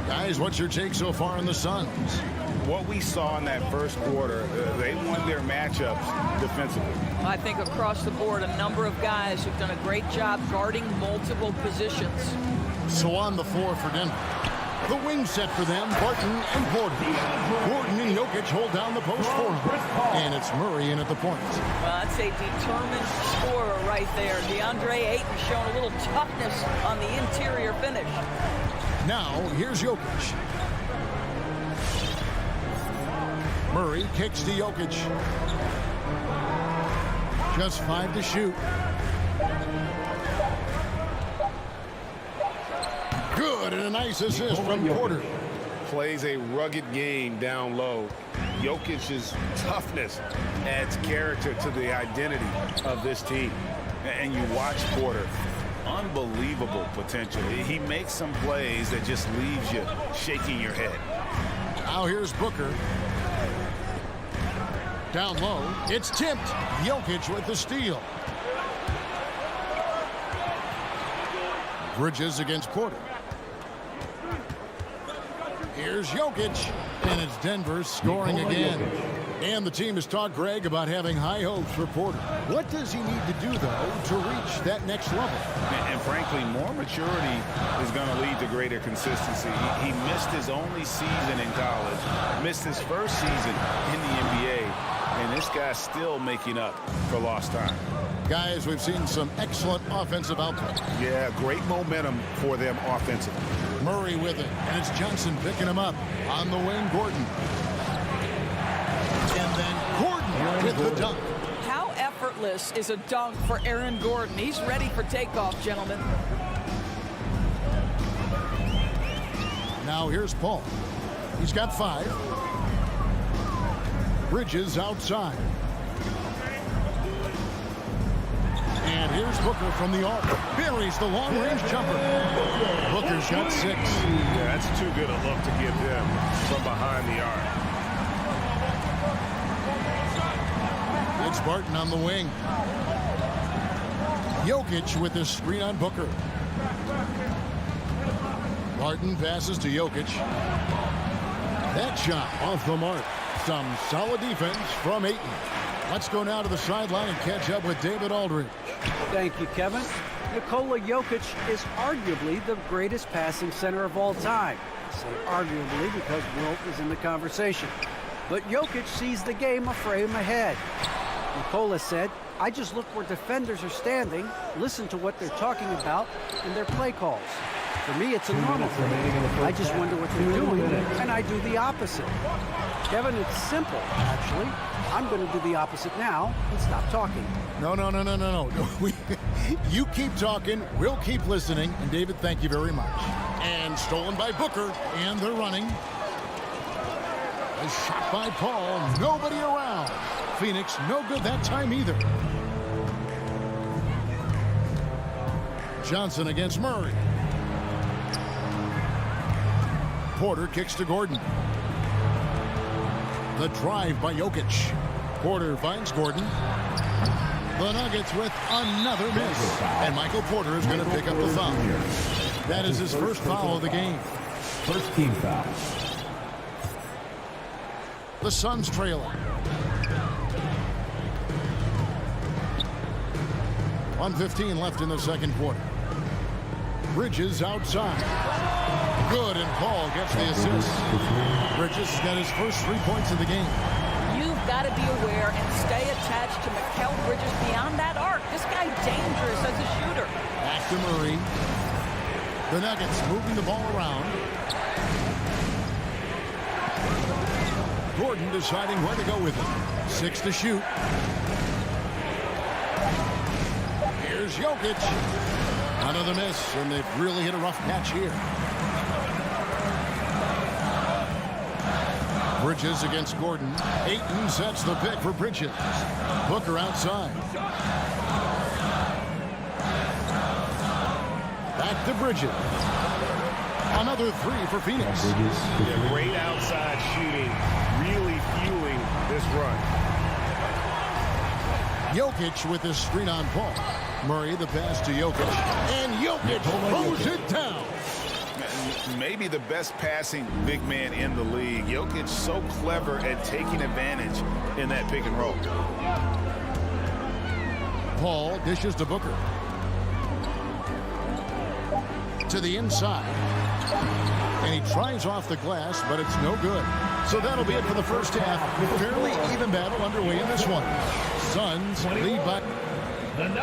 [SPEAKER 6] Guys, what's your take so far on the Suns?
[SPEAKER 8] What we saw in that first quarter, they won their matchups defensively.
[SPEAKER 7] I think across the board, a number of guys who've done a great job guarding multiple positions.
[SPEAKER 6] So on the floor for Denver. The wing set for them, Barton and Porter. Gordon and Jokic hold down the post for him. And it's Murray in at the point.
[SPEAKER 7] Well, that's a determined scorer right there. DeAndre Ayton showing a little toughness on the interior finish.
[SPEAKER 6] Now, here's Jokic. Murray kicks to Jokic. Just 5 to shoot. Good, and a nice assist from Porter.
[SPEAKER 8] Plays a rugged game down low. Jokic's toughness adds character to the identity of this team. And you watch Porter. Unbelievable potential. He makes some plays that just leaves you shaking your head.
[SPEAKER 6] Now here's Booker. Down low, it's tipped. Jokic with the steal. Bridges against Porter. Here's Jokic, and it's Denver scoring again. And the team has talked, Greg, about having high hopes for Porter. What does he need to do, though, to reach that next level?
[SPEAKER 8] And frankly, more maturity is going to lead to greater consistency. He missed his only season in college, missed his first season in the NBA, and this guy's still making up for lost time.
[SPEAKER 6] Guys, we've seen some excellent offensive output.
[SPEAKER 8] Yeah, great momentum for them offensively.
[SPEAKER 6] Murray with it, and it's Johnson picking him up. On the wing, Gordon. And then Gordon with the dunk.
[SPEAKER 7] How effortless is a dunk for Aaron Gordon? He's ready for takeoff, gentlemen.
[SPEAKER 6] Now here's Paul. He's got 5. Bridges outside. And here's Booker from the arc. Buries the long-range jumper. Booker's got 6.
[SPEAKER 1] Yeah, that's too good a look to give them from behind the arc.
[SPEAKER 6] It's Barton on the wing. Jokic with his screen on Booker. Barton passes to Jokic. That shot off the mark. Some solid defense from Ayton. Let's go now to the sideline and catch up with David Aldridge.
[SPEAKER 9] Thank you, Kevin. Nikola Jokic is arguably the greatest passing center of all time. I say arguably because Wilt is in the conversation. But Jokic sees the game a frame ahead. Nikola said, I just look where defenders are standing, listen to what they're talking about in their play calls. For me, it's a normal thing. I just wonder what they're doing, and I do the opposite. Kevin, it's simple, actually. I'm going to do the opposite now and stop talking.
[SPEAKER 6] No. You keep talking, we'll keep listening. And David, thank you very much. And stolen by Booker, and they're running. A shot by Paul, nobody around. Phoenix, no good that time either. Johnson against Murray. Porter kicks to Gordon. The drive by Jokic. Porter finds Gordon. The Nuggets with another miss. And Michael Porter is going to pick up the foul. That is his first foul of the game.
[SPEAKER 4] First team foul.
[SPEAKER 6] The Suns trailing. 1:15 left in the second quarter. Bridges outside. Good, and Paul gets the assist. Bridges got his first 3 points of the game.
[SPEAKER 7] You've got to be aware and stay attached to Mikal Bridges beyond that arc. This guy's dangerous as a shooter.
[SPEAKER 6] Back to Murray. The Nuggets moving the ball around. Gordon deciding where to go with it. 6 to shoot. Here's Jokic. Another miss, and they've really hit a rough patch here. Bridges against Gordon. Ayton sets the pick for Bridges. Booker outside. Back to Bridges. Another 3 for Phoenix.
[SPEAKER 8] Yeah, great outside shooting, really fueling this run.
[SPEAKER 6] Jokic with his screen on Paul. Murray the pass to Jokic. And Jokic throws it down.
[SPEAKER 8] Maybe the best passing big man in the league. Jokic so clever at taking advantage in that pick and roll.
[SPEAKER 6] Paul dishes to Booker. To the inside. And he tries off the glass, but it's no good. So that'll be it for the first half. Fairly even battle underway in this one. Suns lead by...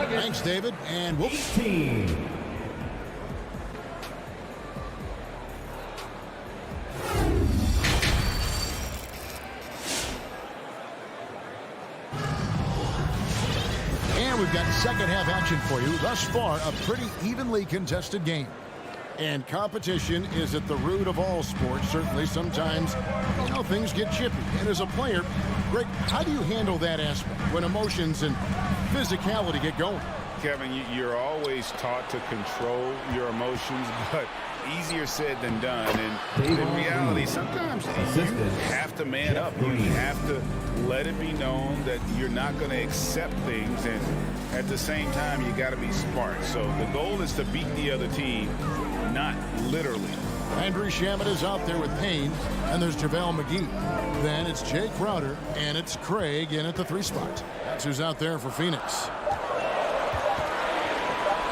[SPEAKER 6] Thanks, David. And we'll... And we've got second half action for you. Thus far, a pretty evenly contested game. And competition is at the root of all sports. Certainly, sometimes, things get chippy. And as a player, Greg, how do you handle that aspect when emotions and physicality get going?
[SPEAKER 8] Kevin, you're always taught to control your emotions, but easier said than done. And in reality, sometimes you have to man up. You have to let it be known that you're not going to accept things. And at the same time, you got to be smart. So the goal is to beat the other team, not literally.
[SPEAKER 6] Andrew Shamet is out there with pain, and there's JaVale McGee. Then it's Jay Crowder, and it's Craig in at the 3 spot. That's who's out there for Phoenix.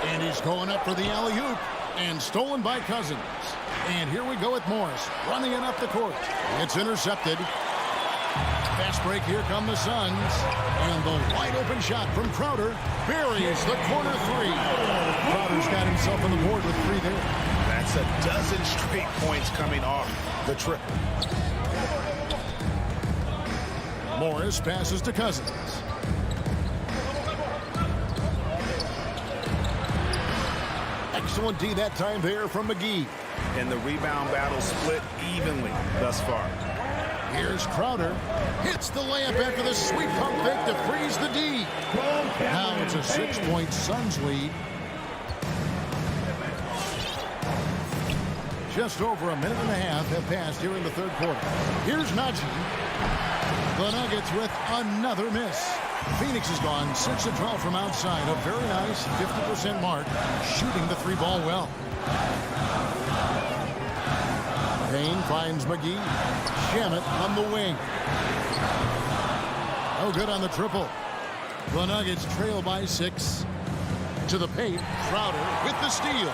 [SPEAKER 6] And he's going up for the alley-oop, and stolen by Cousins. And here we go with Morris, running it up the court. It's intercepted. Fast break, here come the Suns. And the wide-open shot from Crowder buries the corner 3. Crowder's got himself on the board with 3 there.
[SPEAKER 8] That's a dozen straight points coming off the trip.
[SPEAKER 6] Morris passes to Cousins. Excellent D that time there from McGee.
[SPEAKER 8] And the rebound battle split evenly thus far.
[SPEAKER 6] Here's Crowder. Hits the layup after the sweep pump fake to freeze the D. Now it's a 6-point Suns lead. Just over a minute and a half have passed here in the third quarter. Here's Najee. The Nuggets with another miss. Phoenix has gone 6 of 12 from outside. A very nice 50% mark, shooting the 3-ball well. Payne finds McGee. Shamet on the wing. No good on the triple. The Nuggets trail by 6. To the paint, Crowder with the steal.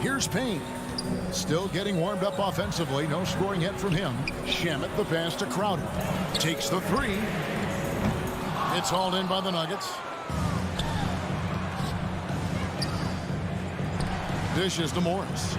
[SPEAKER 6] Here's Payne. Still getting warmed up offensively. No scoring yet from him. Shamet the pass to Crowder. Takes the 3. It's hauled in by the Nuggets. Dishes to Morris.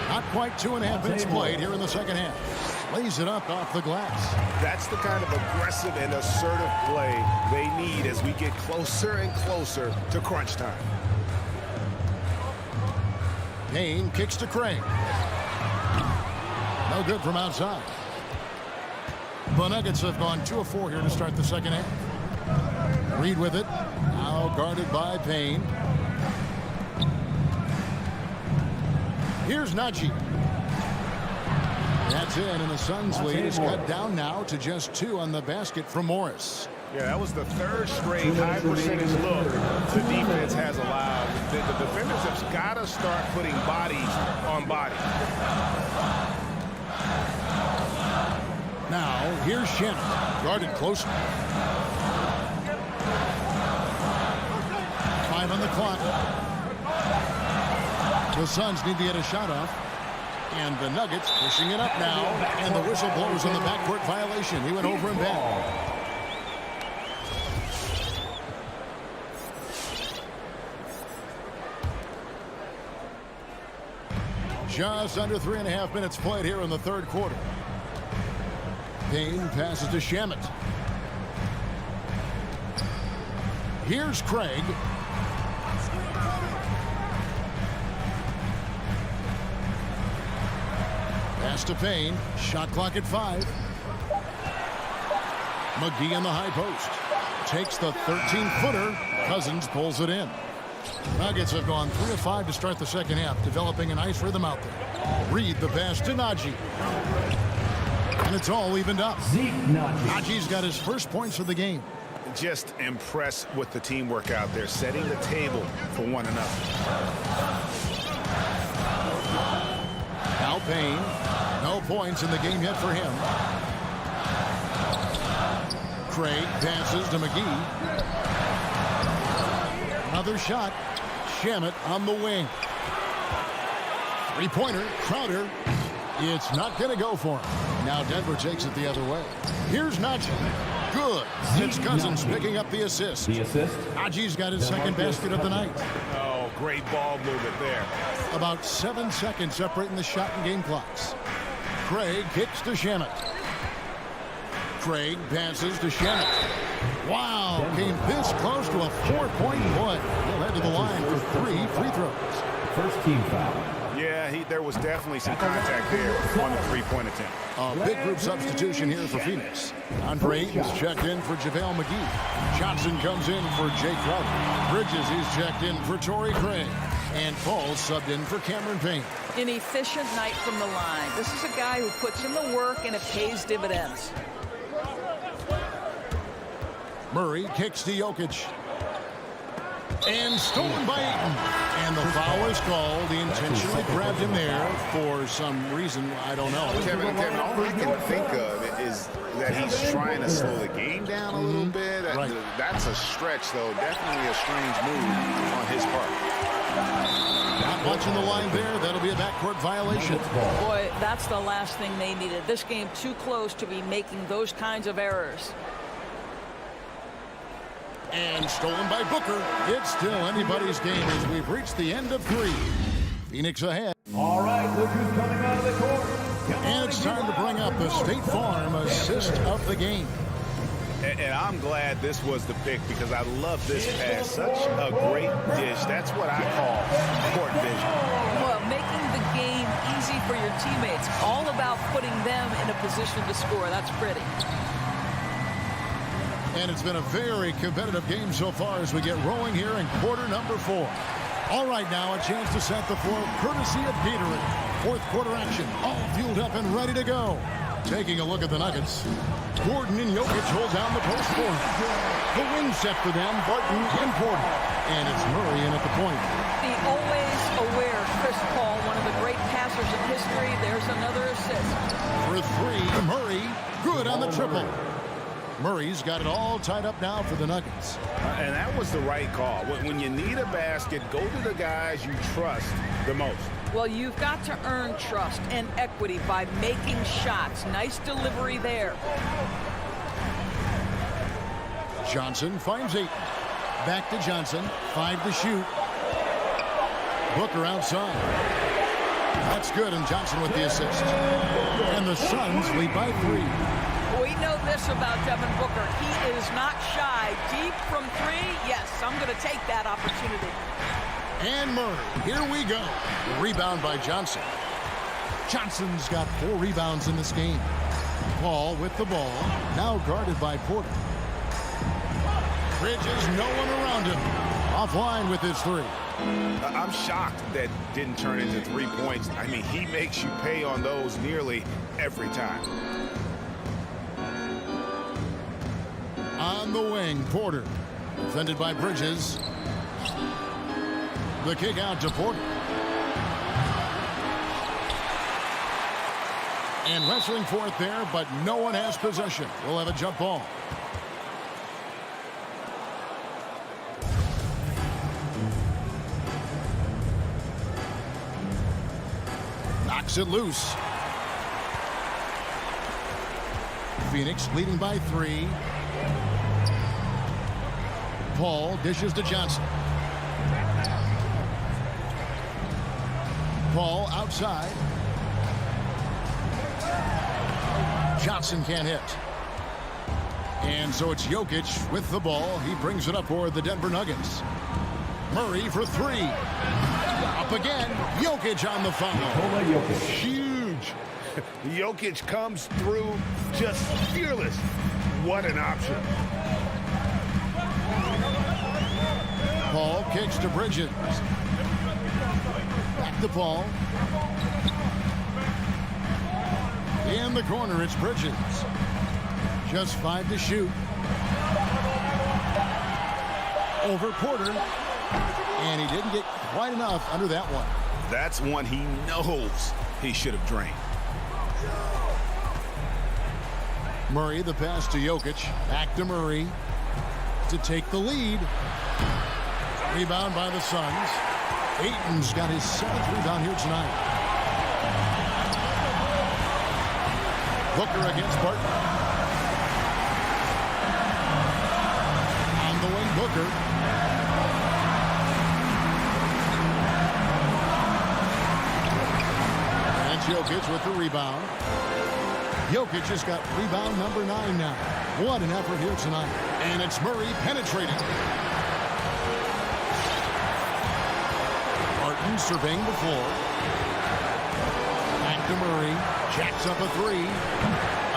[SPEAKER 6] Not quite 2.5 minutes played here in the second half. Lays it up off the glass.
[SPEAKER 8] That's the kind of aggressive and assertive play they need as we get closer and closer to crunch time.
[SPEAKER 6] Payne kicks to Craig. No good from outside. The Nuggets have gone 2 of 4 here to start the second half. Reed with it. Now guarded by Payne. Here's Najee. That's in, and the Suns' lead is cut down now to just 2 on the basket from Morris.
[SPEAKER 8] Yeah, that was the 3rd straight high percentage look the defense has allowed. The defenders have got to start putting bodies on bodies.
[SPEAKER 6] Now, here's Shamet, guarded closely. 5 on the clock. The Suns need to get a shot off. And the Nuggets pushing it up now. And the whistle blows on the backcourt violation. He went over and back. Just under 3.5 minutes played here in the third quarter. Payne passes to Shamet. Here's Craig. Pass to Payne. Shot clock at 5. McGee in the high post. Takes the 13-footer. Cousins pulls it in. Nuggets have gone 3 of 5 to start the second half, developing a nice rhythm out there. Reed the pass to Najee. And it's all evened up. Najee's got his first points of the game.
[SPEAKER 8] Just impressed with the teamwork out there, setting the table for one another.
[SPEAKER 6] Now Payne. No points in the game yet for him. Craig passes to McGee. Another shot. Shamet on the wing. 3-pointer. Crowder. It's not going to go for him. Now Denver takes it the other way. Here's Najee. Good. It's Cousins picking up the assist. Najee's got his second basket of the night.
[SPEAKER 8] Oh, great ball movement there.
[SPEAKER 6] About 7 seconds separating the shot and game clocks. Craig kicks to Shamet. Craig passes to Shamet. Wow, came this close to a 4-point play. He'll head to the line for 3 free throws.
[SPEAKER 4] First team foul.
[SPEAKER 8] Yeah, there was definitely some contact there on the 3-point attempt.
[SPEAKER 6] A big group substitution here for Phoenix. Andre Ayton's checked in for JaVale McGee. Johnson comes in for Jay Crowder. Bridges is checked in for Torrey Craig. And Paul subbed in for Cameron Payne.
[SPEAKER 7] An efficient night from the line. This is a guy who puts in the work and it pays dividends.
[SPEAKER 6] Murray kicks to Jokic. And stolen by Ayton. And the foul is called. He intentionally grabbed him there for some reason. I don't know.
[SPEAKER 8] Kevin, all I can think of is that he's trying to slow the game down a little bit.
[SPEAKER 6] Right.
[SPEAKER 8] That's a stretch, though. Definitely a strange move on his part.
[SPEAKER 6] Not watching the line there. That'll be a backcourt violation.
[SPEAKER 7] Boy, that's the last thing they needed. This game too close to be making those kinds of errors.
[SPEAKER 6] And stolen by Booker. It's still anybody's game as we've reached the end of 3. Phoenix ahead.
[SPEAKER 4] All right, look who's coming out of the court.
[SPEAKER 6] And it's time to bring up the State Farm assist of the game.
[SPEAKER 8] And I'm glad this was the pick because I love this pass. Such a great dish. That's what I call court vision.
[SPEAKER 7] Well, making the game easy for your teammates. All about putting them in a position to score. That's pretty.
[SPEAKER 6] And it's been a very competitive game so far as we get rolling here in quarter number 4. All right, now a chance to set the floor courtesy of Gatorade. Fourth quarter action, all fueled up and ready to go. Taking a look at the Nuggets. Gordon and Jokic hold down the post for him. The wing set for them, Barton and Porter. And it's Murray in at the point.
[SPEAKER 7] The always aware Chris Paul, one of the great passers in history. There's another assist.
[SPEAKER 6] For three, Murray, good on the triple. Murray's got it all tied up now for the Nuggets.
[SPEAKER 8] And that was the right call. When you need a basket, go to the guys you trust the most.
[SPEAKER 7] Well, you've got to earn trust and equity by making shots. Nice delivery there.
[SPEAKER 6] Johnson finds 8. Back to Johnson. 5 to shoot. Booker outside. That's good, and Johnson with the assist. And the Suns lead by 3.
[SPEAKER 7] We know this about Devin Booker. He is not shy. Deep from 3, yes, I'm going to take that opportunity.
[SPEAKER 6] And Murray, here we go. Rebound by Johnson. Johnson's got 4 rebounds in this game. Paul with the ball, now guarded by Porter. Bridges, no one around him. Offline with his 3.
[SPEAKER 8] I'm shocked that didn't turn into 3 points. I mean, he makes you pay on those nearly every time.
[SPEAKER 6] On the wing, Porter. Defended by Bridges. The kick out to Porter. And wrestling for it there, but no one has possession. We'll have a jump ball. Knocks it loose. Phoenix leading by 3. Paul dishes to Johnson. Paul outside. Johnson can't hit. And so it's Jokic with the ball. He brings it up for the Denver Nuggets. Murray for 3. Up again. Jokic on the foul.
[SPEAKER 8] Huge. Jokic comes through just fearless. What an option.
[SPEAKER 6] Paul kicks to Bridges. Back to Paul. In the corner, it's Bridges. Just 5 to shoot. Over Porter. And he didn't get quite enough under that one.
[SPEAKER 8] That's one he knows he should have drained.
[SPEAKER 6] Murray, the pass to Jokic. Back to Murray to take the lead. Rebound by the Suns. Ayton's got his 7th rebound here tonight. Booker against Barton. On the wing, Booker. And Jokic with the rebound. Jokic has got rebound number 9 now. What an effort here tonight. And it's Murray penetrating. Barton surveying the floor. Back to Murray. Jacks up a 3.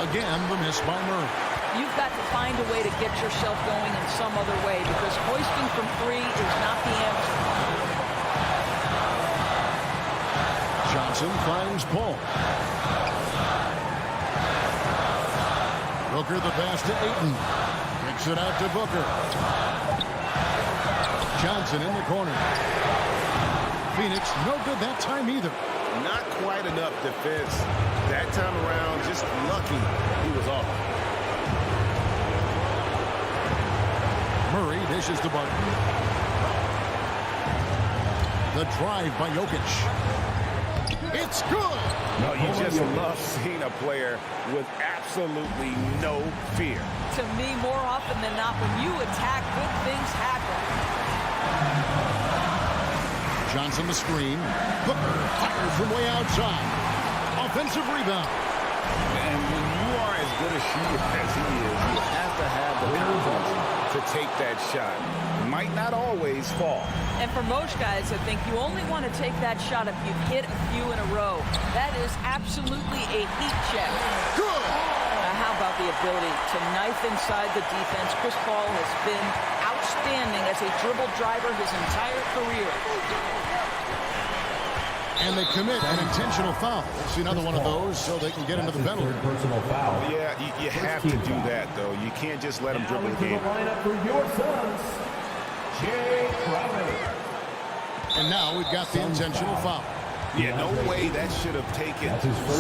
[SPEAKER 6] Again, the miss by Murray.
[SPEAKER 7] You've got to find a way to get yourself going in some other way because hoisting from 3 is not the answer.
[SPEAKER 6] Johnson finds Paul. Booker the pass to Ayton. Kicks it out to Booker. Johnson in the corner. Phoenix no good that time either.
[SPEAKER 8] Not quite enough defense. That time around, just lucky he was off.
[SPEAKER 6] Murray dishes to Barton. The drive by Jokic. It's good.
[SPEAKER 8] No, you just love seeing a player with absolutely no fear.
[SPEAKER 7] To me, more often than not, when you attack, good things happen.
[SPEAKER 6] Johnson the screen. Booker fires from way outside. Offensive rebound.
[SPEAKER 8] And when you are as good a shooter as he is, you have to have the confidence to take that shot. It might not always fall.
[SPEAKER 7] And for most guys, I think you only want to take that shot if you've hit a few in a row. That is absolutely a heat check.
[SPEAKER 6] Good.
[SPEAKER 7] Now, how about the ability to knife inside the defense? Chris Paul has been outstanding as a dribble driver his entire career.
[SPEAKER 6] And they commit an intentional foul. Let's see another one of those so they can get into the penalty.
[SPEAKER 4] Personal foul.
[SPEAKER 8] Yeah, you have to do that, though. You can't just let them dribble the game.
[SPEAKER 4] Lineup for your Suns, Jay Crowder.
[SPEAKER 6] And now we've got the intentional foul.
[SPEAKER 8] Yeah, no way that should have taken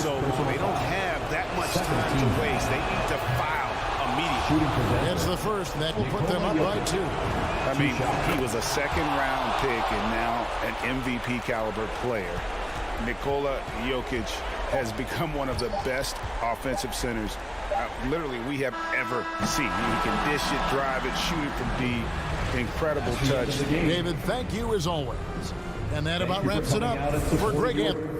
[SPEAKER 8] so long. They don't have that much time to waste. They need to foul immediately.
[SPEAKER 6] It's the first, and that will put them up by 2.
[SPEAKER 8] I mean, he was a second-round pick and now an MVP caliber player. Nikola Jokic has become one of the best offensive centers literally we have ever seen. He can dish it, drive it, shoot it from deep. Incredible touch.
[SPEAKER 6] David, thank you as always. And that about wraps it up for Greg Anthony.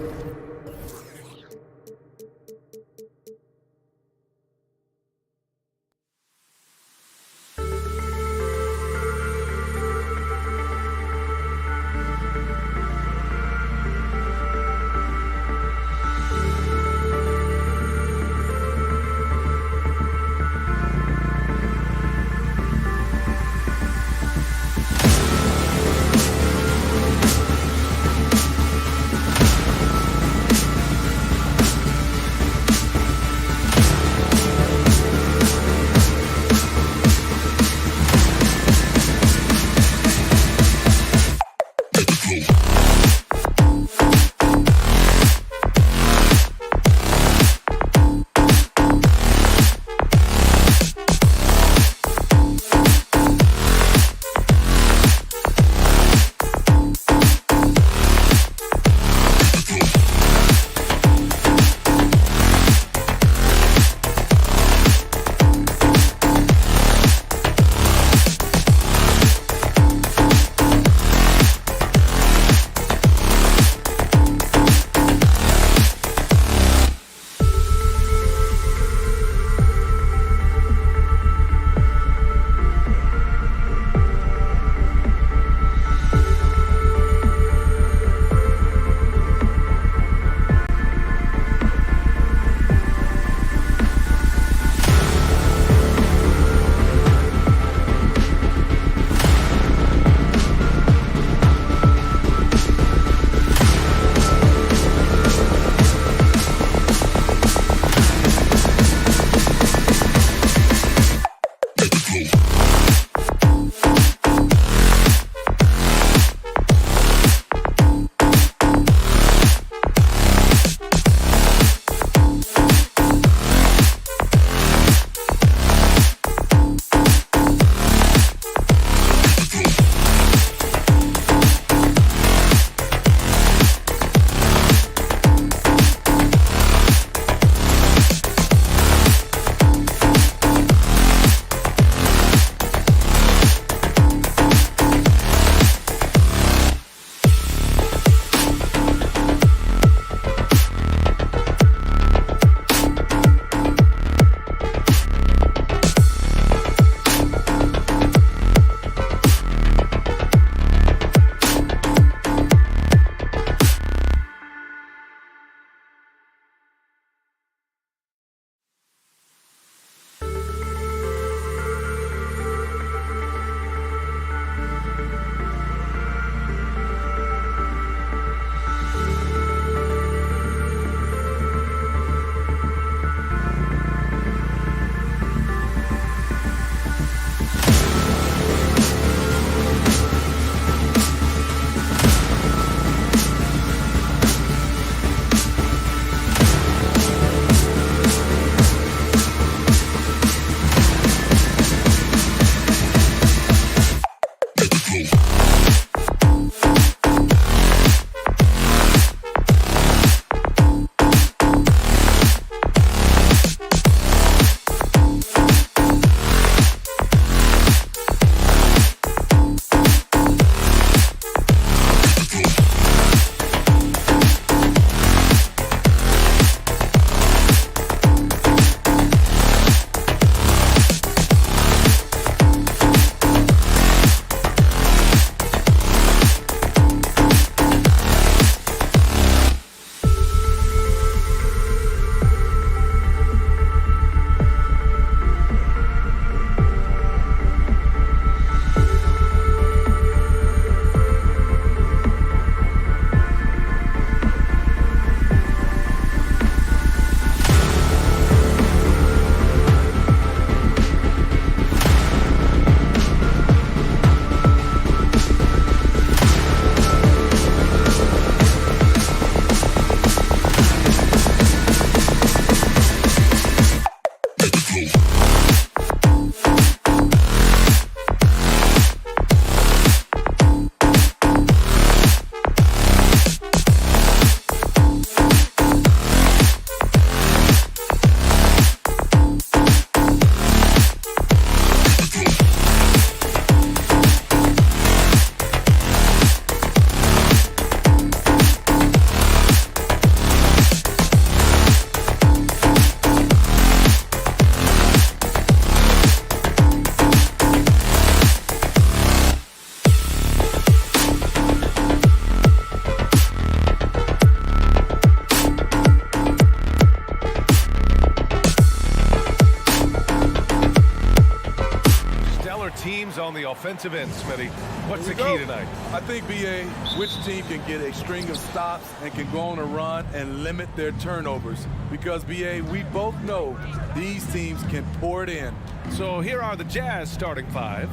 [SPEAKER 1] on the offensive end, Smitty. What's the key tonight?
[SPEAKER 10] I think, B.A., which team can get a string of stops and can go on a run and limit their turnovers. Because, B.A., we both know these teams can pour it in.
[SPEAKER 1] So here are the Jazz starting five.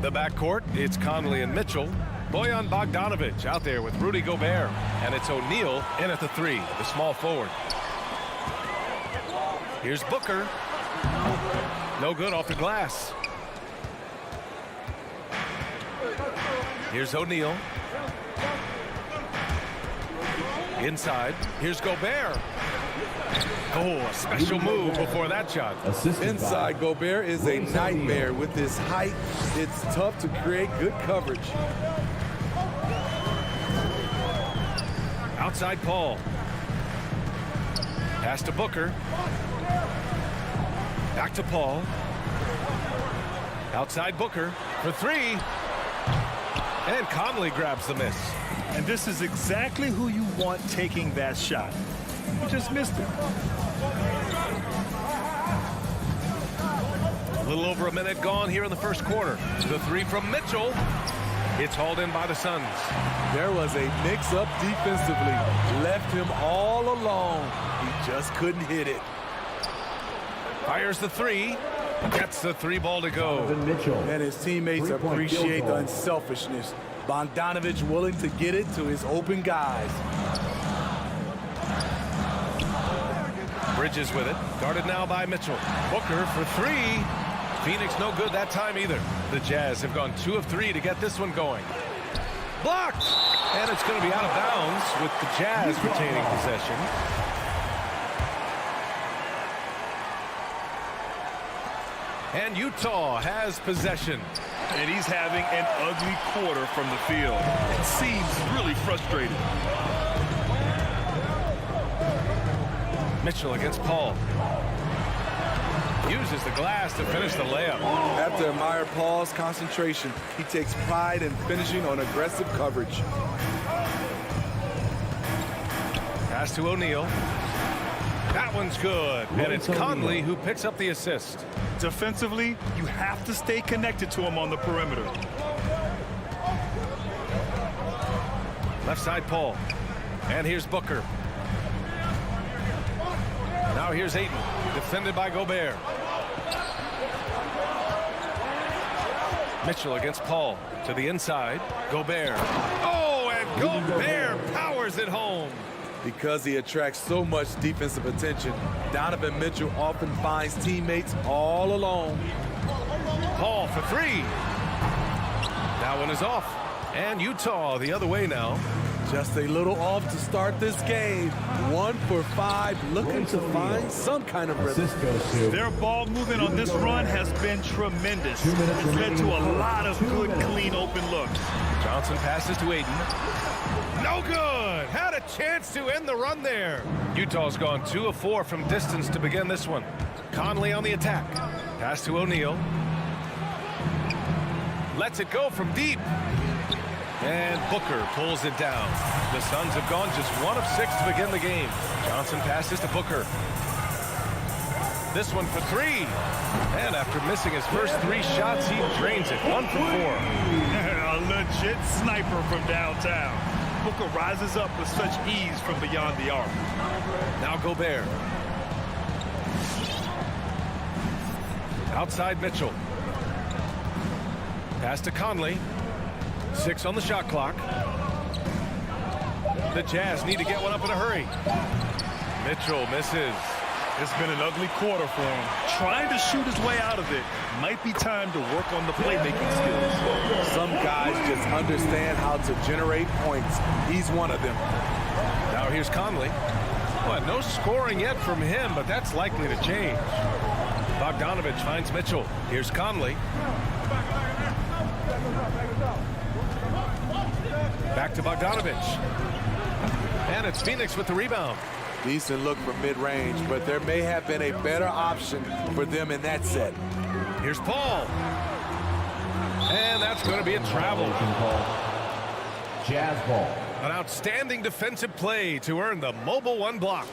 [SPEAKER 1] The backcourt, it's Conley and Mitchell. Bojan Bogdanovic out there with Rudy Gobert. And it's O'Neal in at the three, the small forward. Here's Booker. No good off the glass. Here's O'Neal. Inside. Here's Gobert. Oh, a special move before that shot.
[SPEAKER 10] Inside, Gobert is a nightmare. With his height, it's tough to create good coverage.
[SPEAKER 1] Outside Paul. Pass to Booker. Back to Paul. Outside Booker for three. And Conley grabs the miss.
[SPEAKER 3] And this is exactly who you want taking that shot. You just missed it.
[SPEAKER 1] A little over a minute gone here in the first quarter. The three from Mitchell. It's hauled in by the Suns.
[SPEAKER 10] There was a mix-up defensively. Left him all alone. He just couldn't hit it.
[SPEAKER 1] Fires the three. Gets the three ball to go.
[SPEAKER 10] And his teammates appreciate the unselfishness. Bogdanovic willing to get it to his open guys.
[SPEAKER 1] Bridges with it. Guarded now by Mitchell. Booker for three. Phoenix no good that time either. The Jazz have gone 2 of 3 to get this one going. Blocked! And it's going to be out of bounds with the Jazz retaining possession. And Utah has possession.
[SPEAKER 3] And he's having an ugly quarter from the field. It seems really frustrated.
[SPEAKER 1] Mitchell against Paul. Uses the glass to finish the layup.
[SPEAKER 10] I have to admire Paul's concentration. He takes pride in finishing on aggressive coverage.
[SPEAKER 1] Pass to O'Neal. That one's good. And it's Conley who picks up the assist.
[SPEAKER 3] Defensively, you have to stay connected to him on the perimeter.
[SPEAKER 1] Left side Paul. And here's Booker. Now here's Ayton. Defended by Gobert. Mitchell against Paul. To the inside. Gobert. Oh, and Gobert powers it home.
[SPEAKER 10] Because he attracts so much defensive attention, Donovan Mitchell often finds teammates all alone.
[SPEAKER 1] Paul for three. That one is off. And Utah the other way now.
[SPEAKER 10] Just a little off to start this game. 1 for 5, looking to find some kind of rhythm.
[SPEAKER 3] Their ball movement on this run has been tremendous. It's led to a lot of good, clean, open looks.
[SPEAKER 1] Johnson passes to Ayton. No good. Had a chance to end the run there. Utah's gone 2 of 4 from distance to begin this one. Conley on the attack. Pass to O'Neal. Lets it go from deep. And Booker pulls it down. The Suns have gone just 1 of 6 to begin the game. Johnson passes to Booker. This one for three. And after missing his first 3 shots, he drains it. 1 for 4.
[SPEAKER 3] A legit sniper from downtown. Booker rises up with such ease from beyond the arc.
[SPEAKER 1] Now Gobert. Outside Mitchell. Pass to Conley. 6 on the shot clock. The Jazz need to get one up in a hurry. Mitchell misses.
[SPEAKER 3] It's been an ugly quarter for him. Trying to shoot his way out of it. Might be time to work on the playmaking skills.
[SPEAKER 10] Some guys just understand how to generate points. He's one of them.
[SPEAKER 1] Now here's Conley. Well, no scoring yet from him, but that's likely to change. Bogdanovic finds Mitchell. Here's Conley. Back to Bogdanovic. And it's Phoenix with the rebound.
[SPEAKER 10] Decent look from mid-range, but there may have been a better option for them in that set.
[SPEAKER 1] Here's Paul. And that's going to be a travel.
[SPEAKER 4] Jazz ball.
[SPEAKER 1] An outstanding defensive play to earn the mobile 1 block.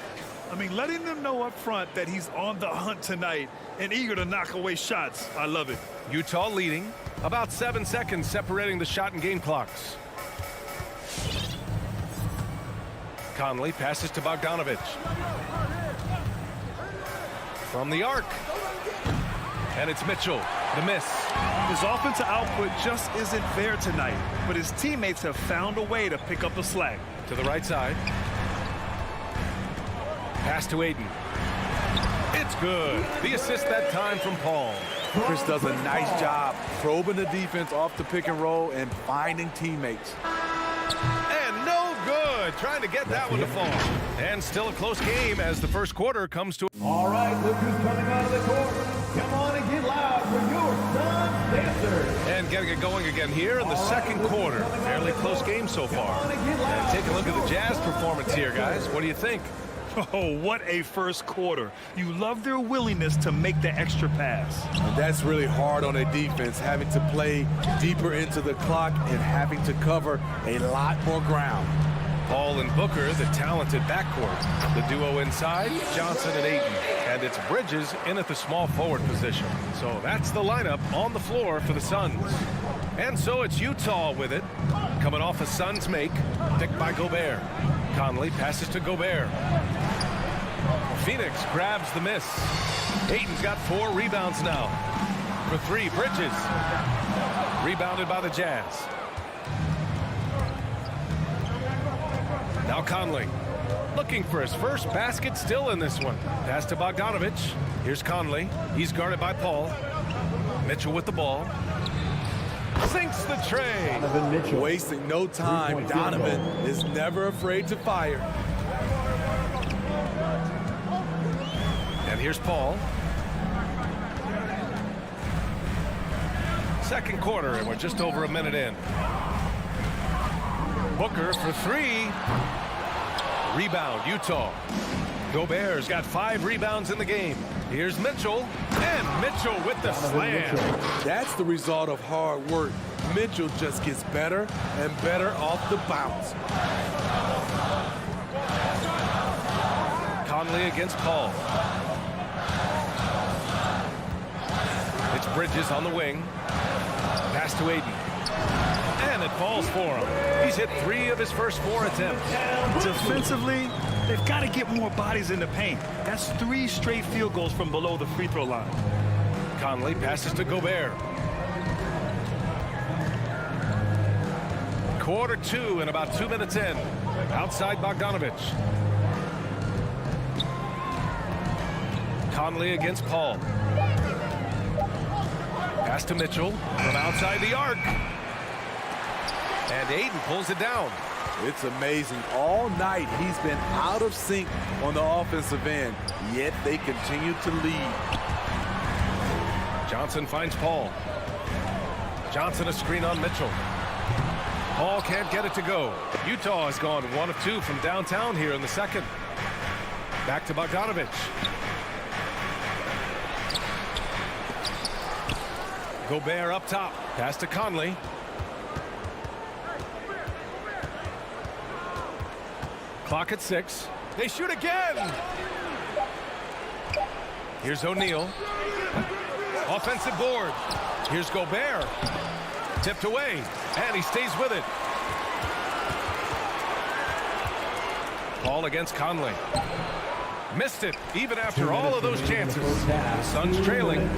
[SPEAKER 3] I mean, letting them know up front that he's on the hunt tonight and eager to knock away shots. I love it.
[SPEAKER 1] Utah leading. About 7 seconds separating the shot and game clocks. Conley passes to Bogdanovich. From the arc. And it's Mitchell. The miss.
[SPEAKER 3] His offensive output just isn't there tonight, but his teammates have found a way to pick up the slack.
[SPEAKER 1] To the right side. Pass to Ayton. It's good. The assist that time from Paul.
[SPEAKER 10] Chris does a nice job probing the defense off the pick and roll and finding teammates.
[SPEAKER 1] And no good. Trying to get that one to fall. And still a close game as the first quarter comes to.
[SPEAKER 4] All right, look who's coming out of the court. Come on and get loud for your Sun Dancers.
[SPEAKER 1] And getting it going again here in the second quarter. Fairly close game so far. And take a look at the Jazz performance here, guys. What do you think?
[SPEAKER 3] Oh, what a first quarter. You love their willingness to make the extra pass.
[SPEAKER 10] And that's really hard on a defense, having to play deeper into the clock and having to cover a lot more ground.
[SPEAKER 1] Paul and Booker, the talented backcourt. The duo inside, Johnson and Ayton. And it's Bridges in at the small forward position. So that's the lineup on the floor for the Suns. And so it's Utah with it. Coming off a Suns make, picked by Gobert. Conley passes to Gobert. Phoenix grabs the miss. Ayton's got 4 rebounds now. For 3, Bridges. Rebounded by the Jazz. Now Conley. Looking for his first basket still in this one. Pass to Bogdanovich. Here's Conley. He's guarded by Paul. Mitchell with the ball. Sinks the tray.
[SPEAKER 10] Donovan Mitchell. Wasting no time. Donovan is never afraid to fire.
[SPEAKER 1] And here's Paul. Second quarter, and we're just over a minute in. Booker for 3. Rebound, Utah. Gobert's got 5 rebounds in the game. Here's Mitchell, and Mitchell with the slam.
[SPEAKER 10] That's the result of hard work. Mitchell just gets better and better off the bounce.
[SPEAKER 1] Conley against Paul. It's Bridges on the wing. Pass to Ayton. And it falls for him. He's hit 3 of his first 4 attempts.
[SPEAKER 3] Defensively, they've got to get more bodies in the paint. That's 3 straight field goals from below the free throw line.
[SPEAKER 1] Conley passes to Gobert. Quarter 2 and about 2 minutes in. Outside Bogdanovich. Conley against Paul. Pass to Mitchell from outside the arc. And Ayton pulls it down.
[SPEAKER 10] It's amazing. All night he's been out of sync on the offensive end, yet they continue to lead.
[SPEAKER 1] Johnson finds Paul. Johnson a screen on Mitchell. Paul can't get it to go. Utah has gone 1 of 2 from downtown here in the second. Back to Bogdanovich. Gobert up top. Pass to Conley. Clock at 6. They shoot again. Here's O'Neal. Offensive board. Here's Gobert. Tipped away. And he stays with it. Paul against Conley. Missed it, even after all of those chances. The Suns trailing.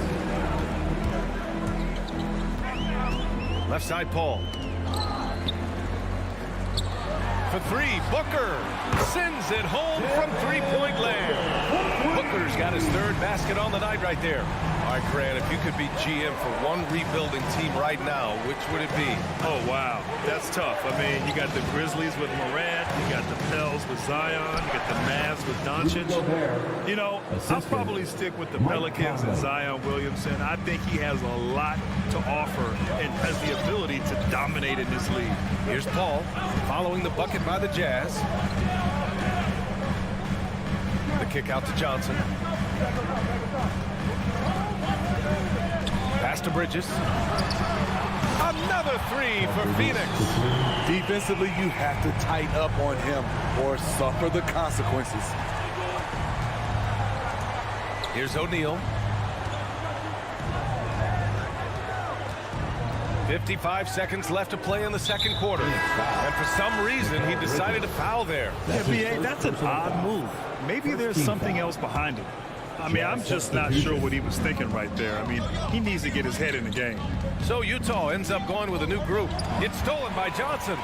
[SPEAKER 1] Left side, Paul. For 3, Booker sends it home from 3-point land. Booker's got his 3rd basket on the night right there. All right, Grant, if you could be GM for one rebuilding team right now, which would it be?
[SPEAKER 3] Oh, wow. That's tough. I mean, you got the Grizzlies with Morant. You got the Pels with Zion. You got the Mavs with Doncic. You know, I'll probably stick with the Pelicans and Zion Williamson. I think he has a lot to offer and has the ability to dominate in this league.
[SPEAKER 1] Here's Paul following the bucket by the Jazz. The kick out to Johnson. Pass to Bridges. Another 3 for Phoenix.
[SPEAKER 10] Defensively, you have to tighten up on him or suffer the consequences.
[SPEAKER 1] Here's O'Neal. 55 seconds left to play in the second quarter. And for some reason, he decided to foul there.
[SPEAKER 3] Yeah, B.A., that's an odd move. Maybe there's something else behind it. I mean, I'm just not sure what he was thinking right there. I mean, he needs to get his head in the game.
[SPEAKER 1] So Utah ends up going with a new group. It's stolen by Johnson.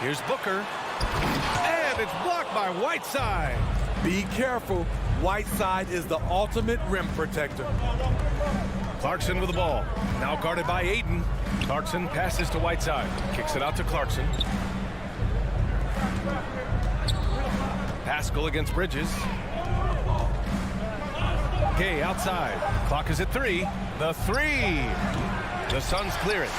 [SPEAKER 1] Here's Booker. And it's blocked by Whiteside.
[SPEAKER 10] Be careful. Whiteside is the ultimate rim protector.
[SPEAKER 1] Clarkson with the ball. Now guarded by Ayton. Clarkson passes to Whiteside. Kicks it out to Clarkson. Pascal against Bridges. Gay outside. Clock is at 3. The 3. The Suns clear it.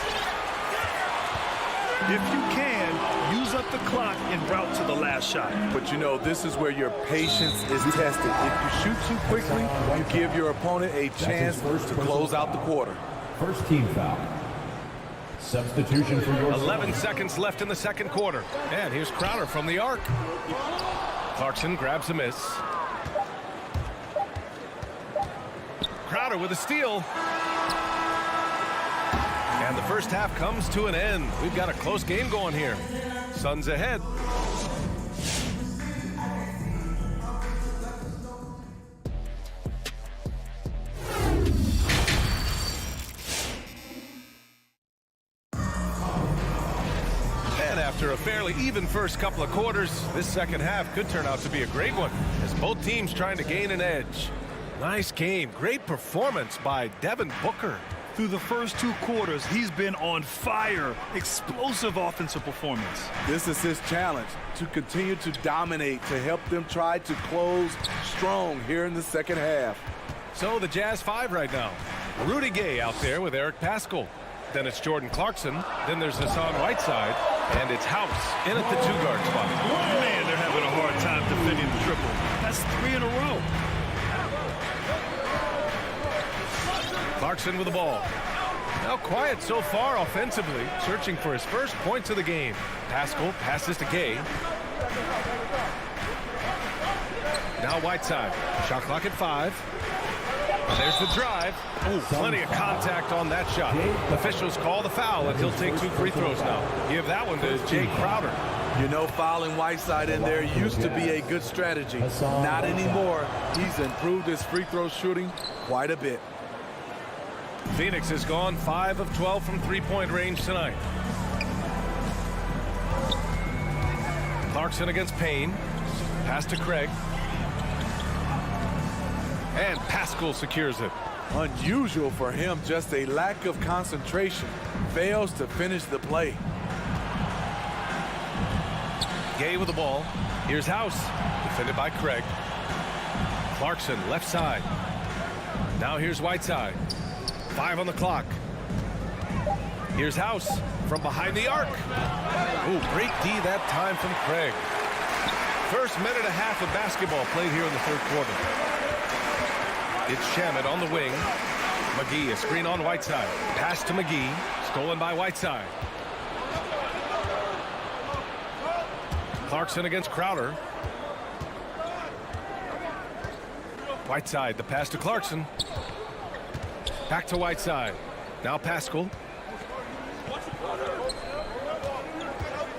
[SPEAKER 3] If you can, use up the clock en route to the last shot.
[SPEAKER 10] But you know, this is where your patience is tested. If you shoot too quickly, you give your opponent a chance to close out the quarter.
[SPEAKER 4] First team foul. Substitution for your
[SPEAKER 1] 11 seconds left in the second quarter. And here's Crowder from the arc. Clarkson grabs a miss. Crowder with a steal. And the first half comes to an end. We've got a close game going here. Suns ahead. And after a fairly even first couple of quarters, this second half could turn out to be a great one as both teams trying to gain an edge. Nice game. Great performance by Devin Booker.
[SPEAKER 3] Through the first 2 quarters, he's been on fire. Explosive offensive performance.
[SPEAKER 10] This is his challenge, to continue to dominate, to help them try to close strong here in the second half.
[SPEAKER 1] So the Jazz 5 right now. Rudy Gay out there with Eric Pascal. Then it's Jordan Clarkson. Then there's Hassan Whiteside. And it's House in at the 2-guard spot.
[SPEAKER 3] Man, they're having a hard time defending the triple. That's 3 in a row.
[SPEAKER 1] Clarkson with the ball. Now quiet so far offensively, searching for his first points of the game. Pascal passes to Gay. Now Whiteside. Shot clock at 5. And there's the drive. Ooh, plenty of contact on that shot. Officials call the foul, and he'll take 2 free throws now. Give that one to Jay Crowder.
[SPEAKER 10] You know, fouling Whiteside in there used to be a good strategy. Not anymore. He's improved his free throw shooting quite a bit.
[SPEAKER 1] Phoenix has gone 5 of 12 from three-point range tonight. Clarkson against Payne. Pass to Craig. And Pascal secures it.
[SPEAKER 10] Unusual for him, just a lack of concentration. Fails to finish the play.
[SPEAKER 1] Gay with the ball. Here's House. Defended by Craig. Clarkson left side. Now here's Whiteside. 5 on the clock. Here's House from behind the arc. Ooh, great D that time from Craig. First minute and a half of basketball played here in the third quarter. It's Shamet on the wing. McGee, a screen on Whiteside. Pass to McGee. Stolen by Whiteside. Clarkson against Crowder. Whiteside, the pass to Clarkson. Back to Whiteside. Now Pascal.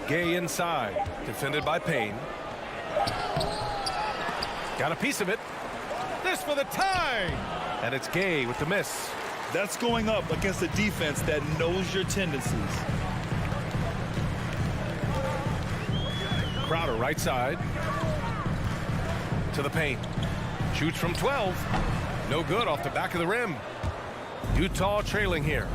[SPEAKER 1] Gay inside. Defended by Payne. Got a piece of it. This for the tie. And it's Gay with the miss.
[SPEAKER 3] That's going up against a defense that knows your tendencies.
[SPEAKER 1] Crowder right side. To the paint. Shoots from 12. No good off the back of the rim. Utah trailing here.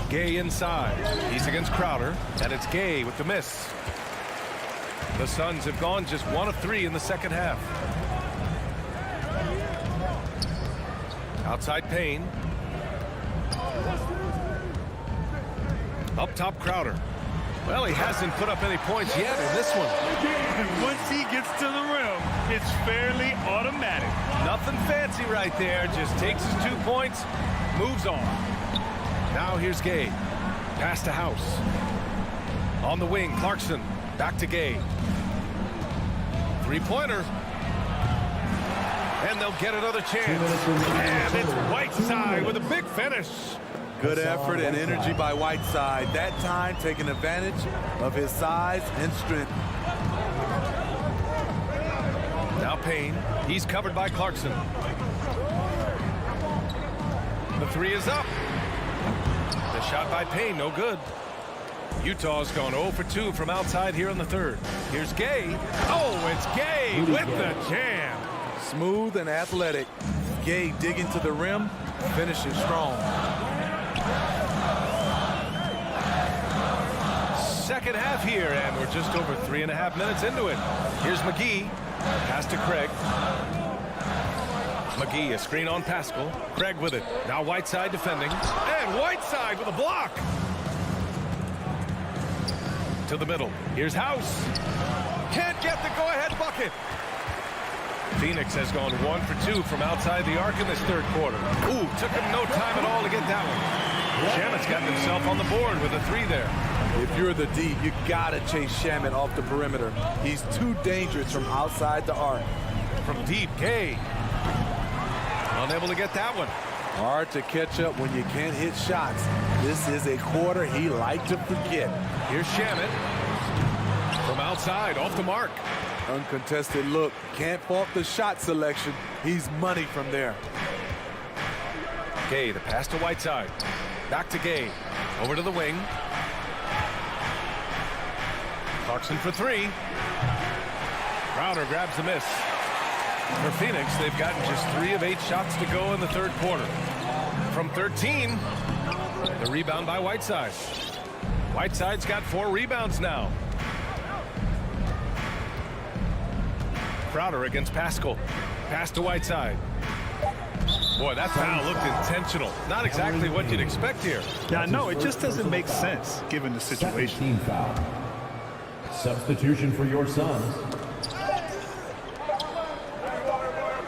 [SPEAKER 1] Gay inside. He's against Crowder. And it's Gay with the miss. The Suns have gone just 1 of 3 in the second half. Outside Payne. Up top Crowder. Well, he hasn't put up any points yet in this one.
[SPEAKER 3] And once he gets to the rim, it's fairly automatic.
[SPEAKER 1] Nothing fancy right there. Just takes his 2 points, moves on. Now here's Gay. Pass to House. On the wing, Clarkson. Back to Gay. Three-pointer. And they'll get another chance. And it's Whiteside with a big finish.
[SPEAKER 10] Good effort and energy by Whiteside. That time taking advantage of his size and strength.
[SPEAKER 1] Now Payne. He's covered by Clarkson. The three is up. The shot by Payne, no good. Utah's gone 0 for 2 from outside here in the third. Here's Gay. Oh, it's Gay with the jam.
[SPEAKER 10] Smooth and athletic. Gay digging to the rim, finishing strong.
[SPEAKER 1] Second half here, and we're just over 3.5 minutes into it. Here's McGee. Pass to Craig. McGee, a screen on Pascal. Craig with it. Now Whiteside defending. And Whiteside with a block. To the middle. Here's House. Can't get the go-ahead bucket. Phoenix has gone 1 for 2 from outside the arc in this third quarter. Ooh, took him no time at all to get that one. Shamet's got himself on the board with a 3 there.
[SPEAKER 10] If you're the D, you gotta chase Shamet off the perimeter. He's too dangerous from outside the arc.
[SPEAKER 1] From deep, Gay. Unable to get that one.
[SPEAKER 10] Hard to catch up when you can't hit shots. This is a quarter he liked to forget.
[SPEAKER 1] Here's Shamet. From outside, off the mark.
[SPEAKER 10] Uncontested look. Can't fault the shot selection. He's money from there.
[SPEAKER 1] Gay, the pass to Whiteside. Back to Gay. Over to the wing. Clarkson for 3. Crowder grabs the miss. For Phoenix, they've gotten just 3 of 8 shots to go in the third quarter. From 13, the rebound by Whiteside. Whiteside's got 4 rebounds now. Crowder against Pascal. Pass to Whiteside. Boy, that foul looked intentional. Not exactly what you'd expect here.
[SPEAKER 3] Yeah, no, it just doesn't make sense given the situation.
[SPEAKER 4] Team foul. Substitution for your Suns.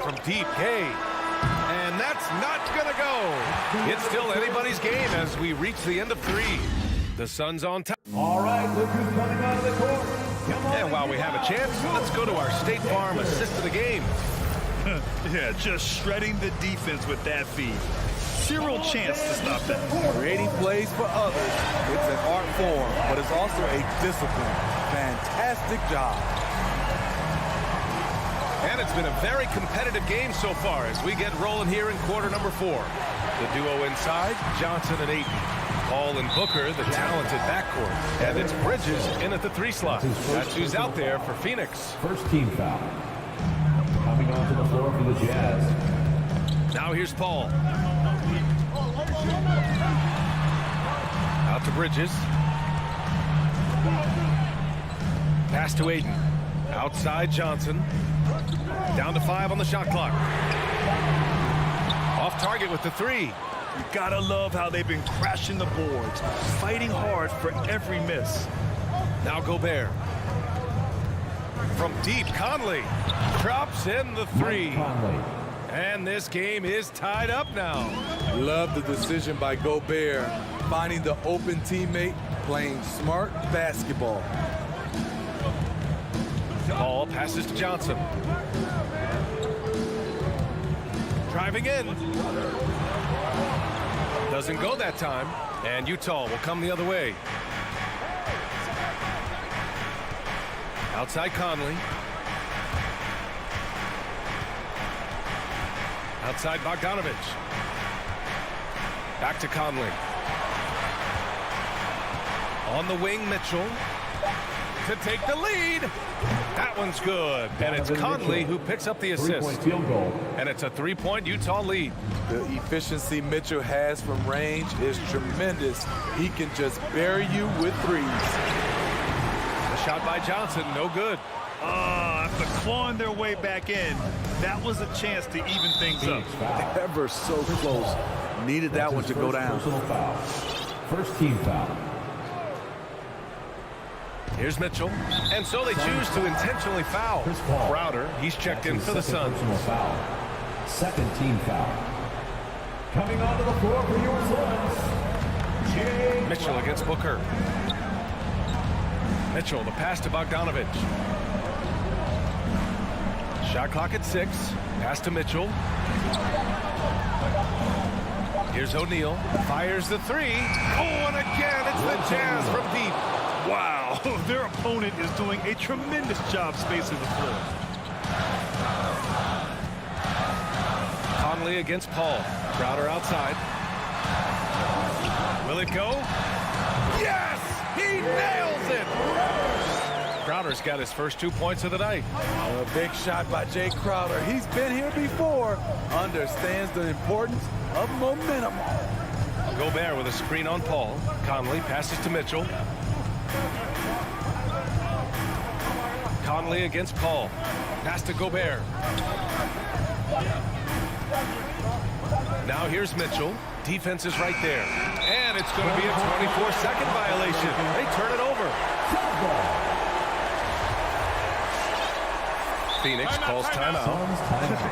[SPEAKER 1] From deep, Gay. And that's not going to go. It's still anybody's game as we reach the end of 3. The Suns on top.
[SPEAKER 4] All right, look who's coming out of the court.
[SPEAKER 1] And while we have a chance, let's go to our State Farm assist of the game.
[SPEAKER 3] Yeah, just shredding the defense with that feed. Zero chance to stop that.
[SPEAKER 10] Creating plays for others. It's an art form, but it's also a discipline. Fantastic job.
[SPEAKER 1] And it's been a very competitive game so far as we get rolling here in quarter number 4. The duo inside, Johnson and Ayton. Paul and Booker, the talented backcourt. And it's Bridges in at the 3 slot. That's who's out there for Phoenix.
[SPEAKER 4] First team foul. Coming onto the floor for the Jazz.
[SPEAKER 1] Now here's Paul. Out to Bridges. Pass to Ayton. Outside Johnson. Down to 5 on the shot clock. Off target with the 3.
[SPEAKER 3] You gotta love how they've been crashing the boards, fighting hard for every miss.
[SPEAKER 1] Now Gobert. From deep, Conley drops in the 3. And this game is tied up now.
[SPEAKER 10] Love the decision by Gobert, finding the open teammate, playing smart basketball.
[SPEAKER 1] Ball passes to Johnson. Driving in. Doesn't go that time. And Utah will come the other way. Outside Conley. Outside Bogdanovich. Back to Conley. On the wing, Mitchell. To take the lead. That one's good. And it's Conley who picks up the assist.
[SPEAKER 4] Field goal.
[SPEAKER 1] And it's a 3-point Utah lead.
[SPEAKER 10] The efficiency Mitchell has from range is tremendous. He can just bury you with 3s.
[SPEAKER 1] The shot by Johnson, no good.
[SPEAKER 3] After clawing their way back in, that was a chance to even things up.
[SPEAKER 10] Ever so close. Needed that one to go down.
[SPEAKER 4] Foul. First team foul.
[SPEAKER 1] Here's Mitchell. And so they choose to intentionally foul. Crowder, he's checked in for the Suns.
[SPEAKER 4] Foul. Second team foul. Coming onto the floor for your Suns.
[SPEAKER 1] Mitchell against Booker. Mitchell, the pass to Bogdanovich. Shot clock at 6. Pass to Mitchell. Here's O'Neal. Fires the three. Oh, and again, it's the Jazz from deep.
[SPEAKER 3] Wow, their opponent is doing a tremendous job spacing the floor.
[SPEAKER 1] Conley against Paul. Crowder outside. Will it go? Yes! He nails it! Crowder's got his first 2 points of the night.
[SPEAKER 10] A big shot by Jay Crowder. He's been here before. Understands the importance of momentum.
[SPEAKER 1] Gobert with a screen on Paul. Conley passes to Mitchell. Conley against Paul. Pass to Gobert. Now here's Mitchell. Defense is right there. And it's going to be a 24-second violation. They turn it over. Phoenix calls timeout.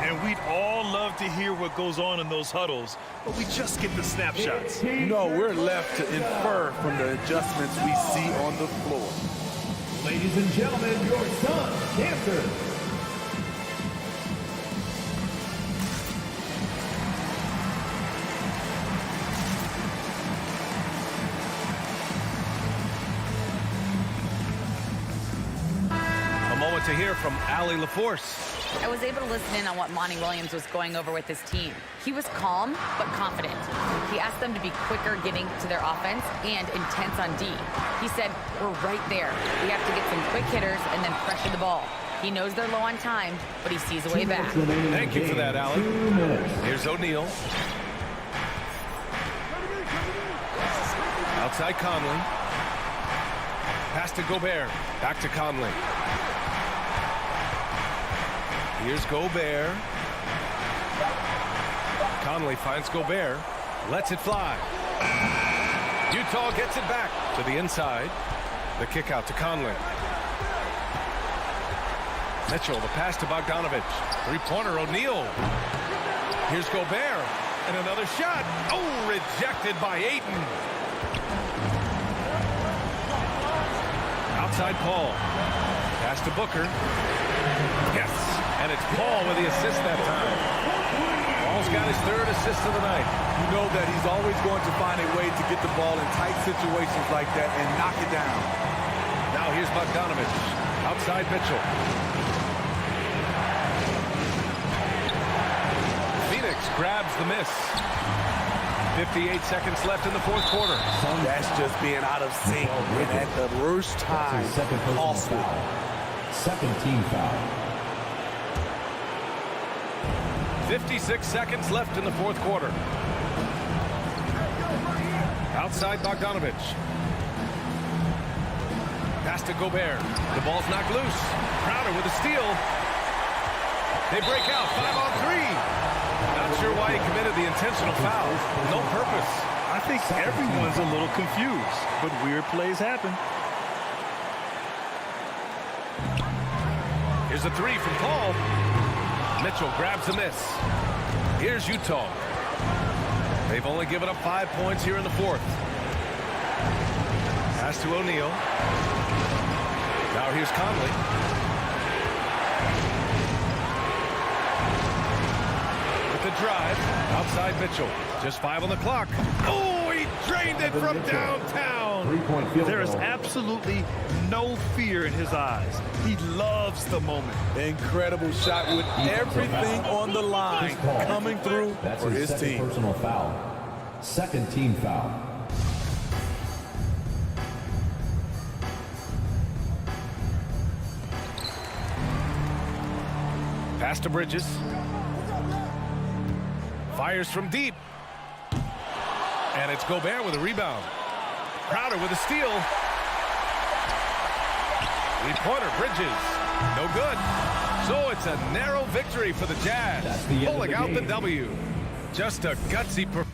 [SPEAKER 3] And we'd all love to hear what goes on in those huddles, but we just get the snapshots.
[SPEAKER 10] No, we're left to infer from the adjustments we see on the floor.
[SPEAKER 4] Ladies and gentlemen, your Sun Dancer.
[SPEAKER 1] To hear from Allie LaForce.
[SPEAKER 5] I was able to listen in on what Monty Williams was going over with his team. He was calm but confident. He asked them to be quicker getting to their offense and intense on D. He said, we're right there. We have to get some quick hitters and then pressure the ball. He knows they're low on time, but he sees a way back.
[SPEAKER 1] Thank you for that, Allie. Here's O'Neal. Outside Conley. Pass to Gobert. Back to Conley. Here's Gobert. Conley finds Gobert. Lets it fly. Utah gets it back to the inside. The kick out to Conley. Mitchell, the pass to Bogdanovich. Three-pointer, O'Neal. Here's Gobert. And another shot. Oh, rejected by Ayton. Outside Paul. Pass to Booker. Yes. And it's Paul with the assist that time. Paul's got his third assist of the night.
[SPEAKER 10] You know that he's always going to find a way to get the ball in tight situations like that and knock it down.
[SPEAKER 1] Now here's Bogdanovich. Outside Mitchell. Phoenix grabs the miss. 58 seconds left in the fourth quarter.
[SPEAKER 10] That's just being out of sync and at the worst time.
[SPEAKER 4] Second personal foul. Second team foul.
[SPEAKER 1] 56 seconds left in the fourth quarter. Outside Bogdanovich. Pass to Gobert. The ball's knocked loose. Crowder with a steal. They break out 5-on-3. Not sure why he committed the intentional foul. No purpose.
[SPEAKER 3] I think everyone's a little confused, but weird plays happen.
[SPEAKER 1] Here's a three from Paul. Mitchell grabs the miss. Here's Utah. They've only given up 5 points here in the fourth. Pass to O'Neal. Now here's Conley. With the drive. Outside Mitchell. Just 5 on the clock. Oh, he drained it from downtown.
[SPEAKER 4] Three-point field
[SPEAKER 3] There is
[SPEAKER 4] goal.
[SPEAKER 3] absolutely no fear in his eyes. He loves the moment.
[SPEAKER 10] Incredible shot with everything on the line coming through
[SPEAKER 4] That's
[SPEAKER 10] for
[SPEAKER 4] his
[SPEAKER 10] his
[SPEAKER 4] second
[SPEAKER 10] team.
[SPEAKER 4] personal foul. Second team foul.
[SPEAKER 1] Pass to Bridges. Fires from deep. And it's Gobert with a rebound. Crowder with a steal. Three-pointer, Bridges. No good. So it's a narrow victory for the Jazz.
[SPEAKER 4] That's the end of
[SPEAKER 1] Pulling
[SPEAKER 4] the
[SPEAKER 1] out the
[SPEAKER 4] game.
[SPEAKER 1] W. Just a gutsy performance.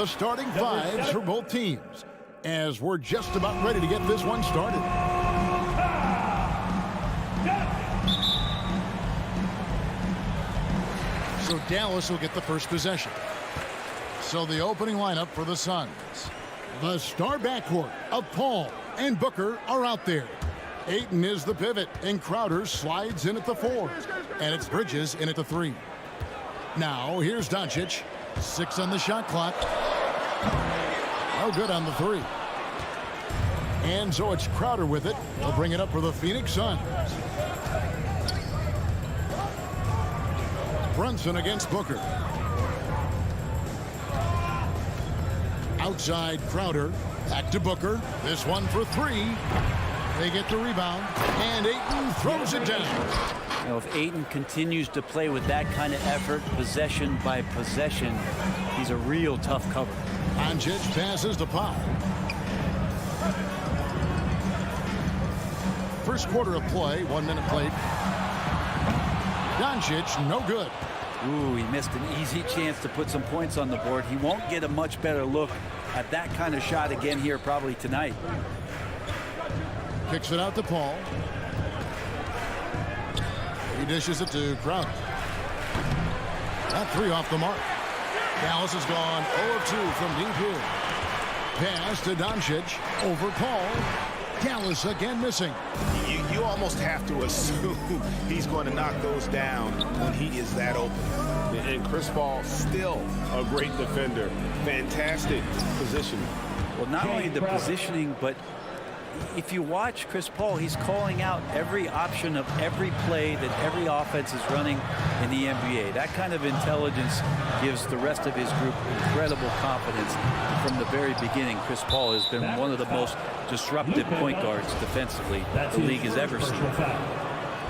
[SPEAKER 6] the starting fives for both teams as we're just about ready to get this one started. So Dallas will get the first possession. So the opening lineup for the Suns. The star backcourt of Paul and Booker are out there. Ayton is the pivot, and Crowder slides in at the 4. And it's Bridges in at the 3. Now, here's Doncic. 6 on the shot clock. No good on the 3. And so it's Crowder with it. He'll bring it up for the Phoenix Suns. Brunson against Booker. Outside Crowder. Back to Booker. This one for 3. They get the rebound. And Ayton throws it down.
[SPEAKER 11] You know, if Ayton continues to play with that kind of effort, possession by possession, he's a real tough cover.
[SPEAKER 6] Doncic passes to Powell. First quarter of play, 1 minute played. Doncic, no good.
[SPEAKER 11] Ooh, he missed an easy chance to put some points on the board. He won't get a much better look at that kind of shot again here probably tonight.
[SPEAKER 6] Kicks it out to Paul. He dishes it to Crowder. That 3 off the mark. Dallas has gone 0 of 2 from deep here. Pass to Doncic over Paul. Dallas again missing.
[SPEAKER 8] You almost have to assume he's going to knock those down when he is that open. And Chris Paul, still a great defender. Fantastic positioning.
[SPEAKER 11] Well, not only the positioning, but if you watch Chris Paul, he's calling out every option of every play that every offense is running in the NBA. That kind of intelligence gives the rest of his group incredible confidence. From the very beginning, Chris Paul has been one of the most disruptive point guards defensively the league has ever seen.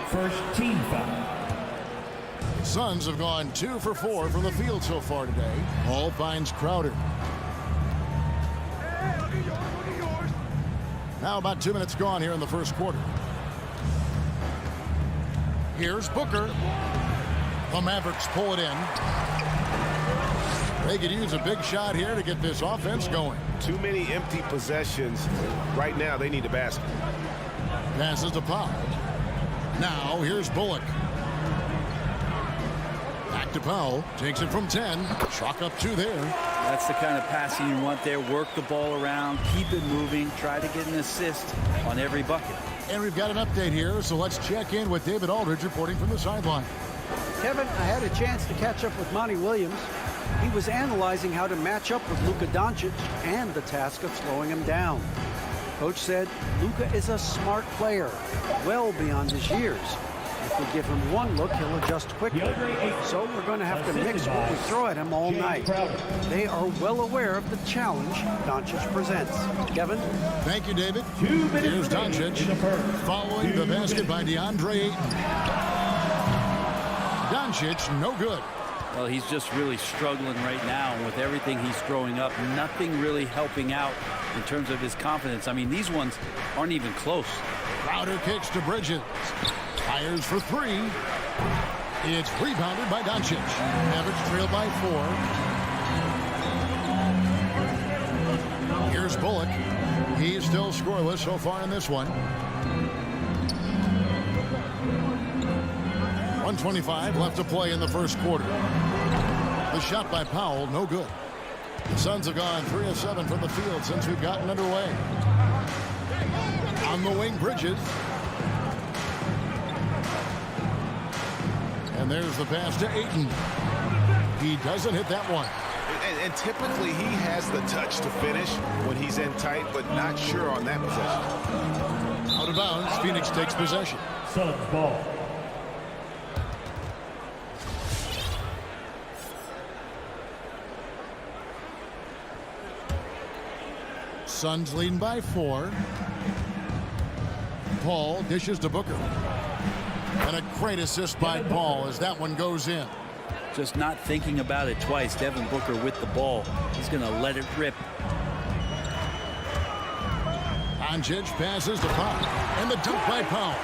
[SPEAKER 4] First team foul.
[SPEAKER 6] Suns have gone 2 for 4 from the field so far today. Paul finds Crowder. Now about 2 minutes gone here in the first quarter. Here's Booker. The Mavericks pull it in. They could use a big shot here to get this offense going.
[SPEAKER 8] Too many empty possessions. Right now, they need a basket.
[SPEAKER 6] Passes to Powell. Now, here's Bullock. Back to Powell. Takes it from 10. Chalk up 2 there.
[SPEAKER 11] That's the kind of passing you want there. Work the ball around. Keep it moving. Try to get an assist on every bucket.
[SPEAKER 6] And we've got an update here, so let's check in with David Aldridge reporting from the sideline.
[SPEAKER 9] Kevin, I had a chance to catch up with Monty Williams. He was analyzing how to match up with Luka Doncic and the task of slowing him down. Coach said Luka is a smart player, well beyond his years. If we give him one look, he'll adjust quickly. So we're going to have to mix what we throw at him all night. They are well aware of the challenge Doncic presents. Kevin?
[SPEAKER 6] Thank you, David. Here's Doncic following the basket by DeAndre Ayton. Doncic, no good.
[SPEAKER 11] Well, he's just really struggling right now. And with everything he's throwing up, nothing really helping out in terms of his confidence. I mean, these ones aren't even close.
[SPEAKER 6] Crowder kicks to Bridges. Fires for 3. It's rebounded by Doncic. Mavericks trail by 4. Here's Bullock. He is still scoreless so far in this one. 1:25 left to play in the first quarter. The shot by Powell, no good. The Suns have gone 3 of 7 from the field since we've gotten underway. On the wing, Bridges. And there's the pass to Ayton. He doesn't hit that one.
[SPEAKER 8] And typically he has the touch to finish when he's in tight, but not sure on that possession.
[SPEAKER 6] Out of bounds, Phoenix takes possession.
[SPEAKER 4] Suns ball.
[SPEAKER 6] Suns leading by 4. Paul dishes to Booker. And a great assist by Paul as that one goes in.
[SPEAKER 11] Just not thinking about it twice. Devin Booker with the ball. He's going to let it rip.
[SPEAKER 6] Doncic passes to Powell. And the dunk by Powell.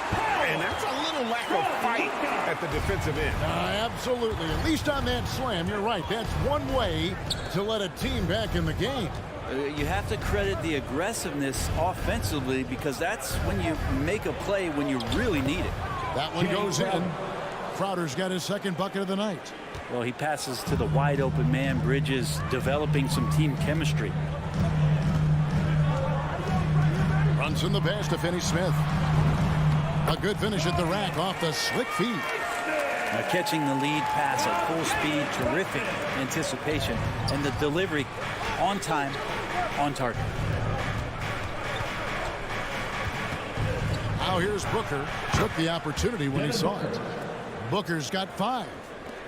[SPEAKER 8] And that's a little lack of fight at the defensive end.
[SPEAKER 6] Absolutely. At least on that slam, you're right. That's one way to let a team back in the game.
[SPEAKER 11] You have to credit the aggressiveness offensively because that's when you make a play when you really need it.
[SPEAKER 6] That one goes in. Crowder's got his second bucket of the night.
[SPEAKER 11] Well, he passes to the wide open man. Bridges developing some team chemistry.
[SPEAKER 6] Brunson the pass to Finney Smith. A good finish at the rack off the slick feed.
[SPEAKER 11] Catching the lead pass at full speed, terrific anticipation, and the delivery on time, on target.
[SPEAKER 6] Now here's Booker. Took the opportunity when he saw it. Booker's got 5.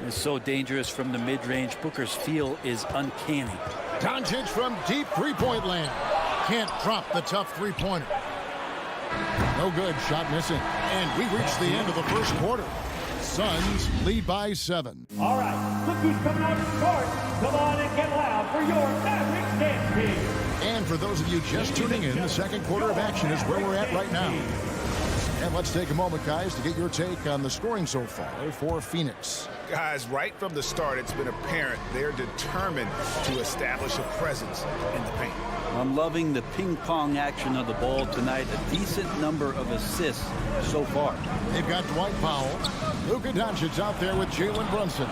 [SPEAKER 11] It's so dangerous from the mid-range. Booker's feel is uncanny.
[SPEAKER 6] Doncic from deep three-point land. Can't drop the tough three-pointer. No good. Shot missing. And we reached the end of the first quarter. Suns lead by 7.
[SPEAKER 4] All right, look who's coming out of the court. Come on and get loud for your Mavericks dance team.
[SPEAKER 6] And for those of you just tuning in, the second quarter of action is where we're at right now. And let's take a moment, guys, to get your take on the scoring so far for Phoenix.
[SPEAKER 8] Guys, right from the start, it's been apparent they're determined to establish a presence in the paint.
[SPEAKER 11] I'm loving the ping-pong action of the ball tonight. A decent number of assists so far.
[SPEAKER 6] They've got Dwight Powell. Luka Doncic out there with Jalen Brunson.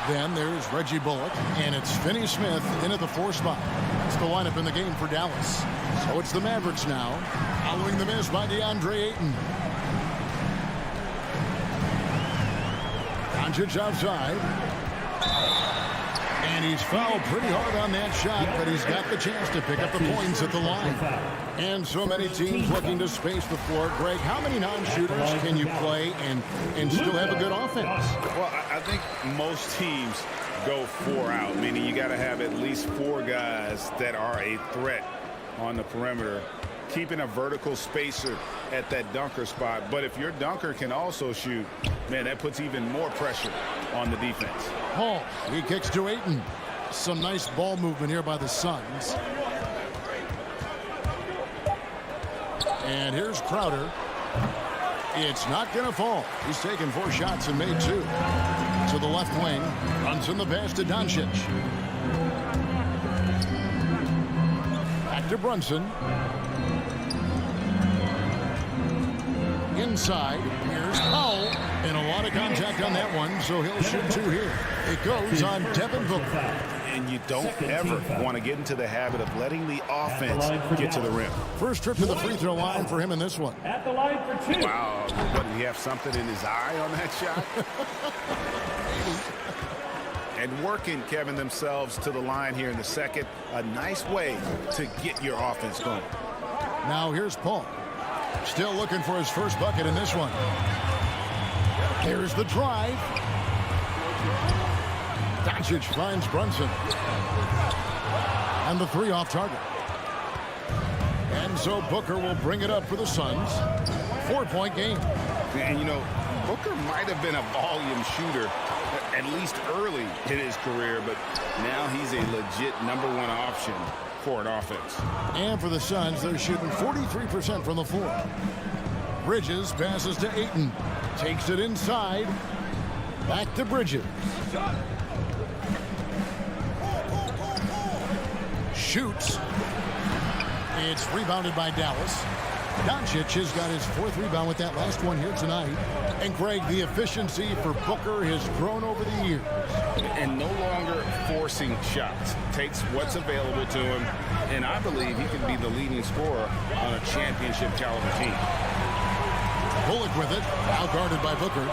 [SPEAKER 6] Then there's Reggie Bullock, and it's Finney Smith in at the 4 spot. That's the lineup in the game for Dallas. So it's the Mavericks now, following the miss by DeAndre Ayton. Doncic outside. And he's fouled pretty hard on that shot, but he's got the chance to pick up the points at the line. And so many teams looking to space the floor. Greg, how many non-shooters can you play and still have a good offense?
[SPEAKER 8] Well, I think most teams go 4 out, meaning you got to have at least 4 guys that are a threat on the perimeter, keeping a vertical spacer at that dunker spot. But if your dunker can also shoot, man, that puts even more pressure on the defense.
[SPEAKER 6] Hall, he kicks to Ayton. Some nice ball movement here by the Suns. And here's Crowder. It's not going to fall. He's taken 4 shots and made 2. To the left wing. Runs in the pass to Doncic. Back to Brunson. Inside. Here's Powell. And a lot of contact on that one, so he'll shoot 2 here. It goes on Devin Booker.
[SPEAKER 8] And you don't ever want to get into the habit of letting the offense get to the rim.
[SPEAKER 6] First trip to the free throw line for him in this one.
[SPEAKER 4] At the line for 2.
[SPEAKER 8] Wow, what, did he have something in his eye on that shot? And working, Kevin, themselves to the line here in the second. A nice way to get your offense going.
[SPEAKER 6] Now here's Paul. Still looking for his first bucket in this one. Here's the drive. Doncic finds Brunson. And the 3 off target. And so Booker will bring it up for the Suns. 4-point game.
[SPEAKER 8] And, you know, Booker might have been a volume shooter, at least early in his career, but now he's a legit #1 option for an offense.
[SPEAKER 6] And for the Suns, they're shooting 43% from the floor. Bridges passes to Ayton. Takes it inside. Back to Bridges. Shoots. It's rebounded by Dallas. Doncic has got his 4th rebound with that last one here tonight. And Greg, the efficiency for Booker has grown over the years.
[SPEAKER 8] And no longer forcing shots. Takes what's available to him. And I believe he can be the leading scorer on a championship caliber team.
[SPEAKER 6] Bullock with it. Out guarded by Booker.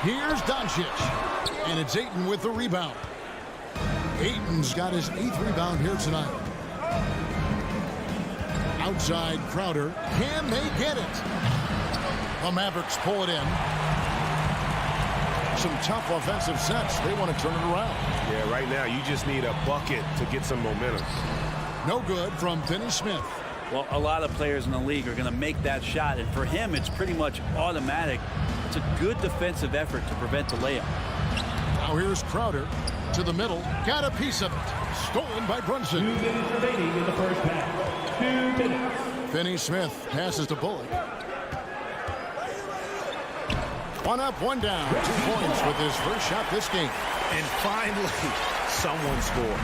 [SPEAKER 6] Here's Doncic. And it's Ayton with the rebound. Ayton's got his 8th rebound here tonight. Outside Crowder. Can they get it? The Mavericks pull it in. Some tough offensive sets. They want to turn it around.
[SPEAKER 1] Yeah, right now you just need a bucket to get some momentum.
[SPEAKER 6] No good from Finney Smith.
[SPEAKER 11] Well, a lot of players in the league are going to make that shot, and for him, it's pretty much automatic. It's a good defensive effort to prevent the layup.
[SPEAKER 6] Now here's Crowder to the middle. Got a piece of it. Stolen by Brunson.
[SPEAKER 4] 2 minutes remaining in the first half. 2 minutes.
[SPEAKER 6] Finney Smith passes to Bullock. 1 up, 1 down. 2 points with his first shot this game.
[SPEAKER 1] And finally, someone scored.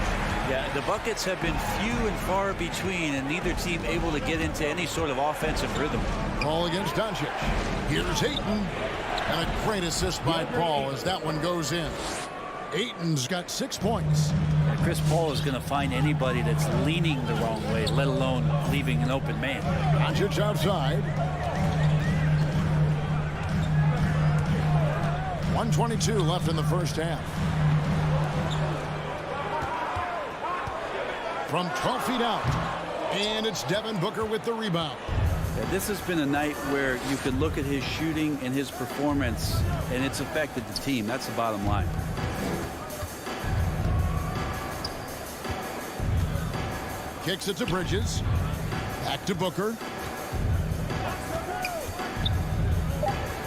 [SPEAKER 11] Yeah, the buckets have been few and far between, and neither team able to get into any sort of offensive rhythm.
[SPEAKER 6] Ball against Doncic. Here's Ayton. And a great assist by Paul as that one goes in. Ayton's got 6 points.
[SPEAKER 11] And Chris Paul is going to find anybody that's leaning the wrong way, let alone leaving an open man.
[SPEAKER 6] Doncic outside. 1:22 left in the first half. From 12 feet out. And it's Devin Booker with the rebound.
[SPEAKER 11] Yeah, this has been a night where you can look at his shooting and his performance, and it's affected the team. That's the bottom line.
[SPEAKER 6] Kicks it to Bridges. Back to Booker.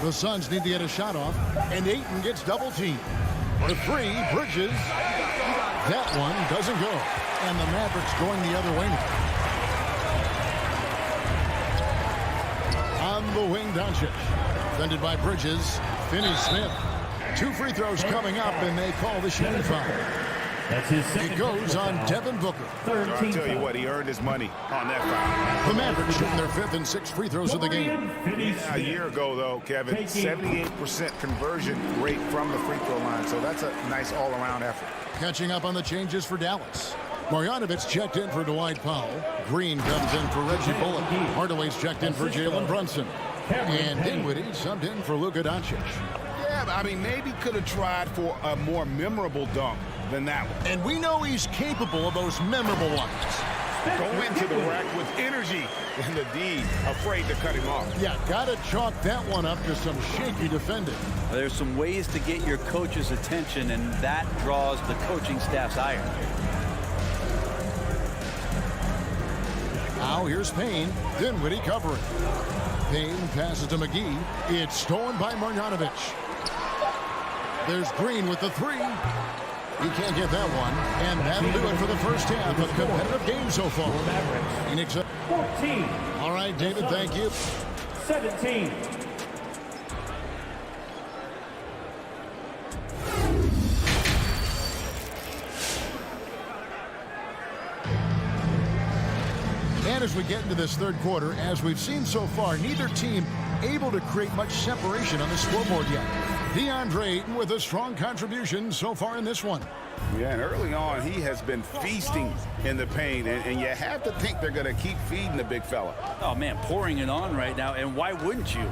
[SPEAKER 6] The Suns need to get a shot off, and Ayton gets double teamed. For 3, Bridges. That one doesn't go. And the Mavericks going the other way now. On the wing, Doncic. Defended by Bridges. Finney-Smith. 2 free throws coming up, and they call the shooting foul.
[SPEAKER 4] That's his
[SPEAKER 6] It goes on Devin Booker.
[SPEAKER 8] I'll tell you what, he earned his money on that foul.
[SPEAKER 6] The Mavericks shooting their 5th and 6th free throws of the game.
[SPEAKER 8] A year ago, though, Kevin, 78% conversion rate from the free throw line. So that's a nice all-around effort.
[SPEAKER 6] Catching up on the changes for Dallas. Marjanovic checked in for Dwight Powell. Green comes in for Reggie Bullock. Hardaway's checked in for Jalen Brunson. And Dinwiddie subbed in for Luka Doncic.
[SPEAKER 8] Yeah, I mean, maybe could have tried for a more memorable dunk than that one.
[SPEAKER 6] And we know he's capable of those memorable ones.
[SPEAKER 8] Go into the rack with energy, and the D afraid to cut him off.
[SPEAKER 6] Yeah, gotta chalk that one up to some shaky defending.
[SPEAKER 11] There's some ways to get your coach's attention, and that draws the coaching staff's ire.
[SPEAKER 6] Now here's Payne. Dinwiddie covering. Payne passes to McGee. It's stolen by Marjanovic. There's Green with the 3. He can't get that one. And that'll do it for the first half of competitive game so far. Phoenix
[SPEAKER 4] 14.
[SPEAKER 6] All right, David, thank you.
[SPEAKER 4] 17.
[SPEAKER 6] And as we get into this third quarter, as we've seen so far, neither team able to create much separation on the scoreboard yet. DeAndre Ayton with a strong contribution so far in this one.
[SPEAKER 8] Yeah, and early on, he has been feasting in the paint, and you have to think they're going to keep feeding the big fella.
[SPEAKER 11] Oh, man, pouring it on right now, and why wouldn't you?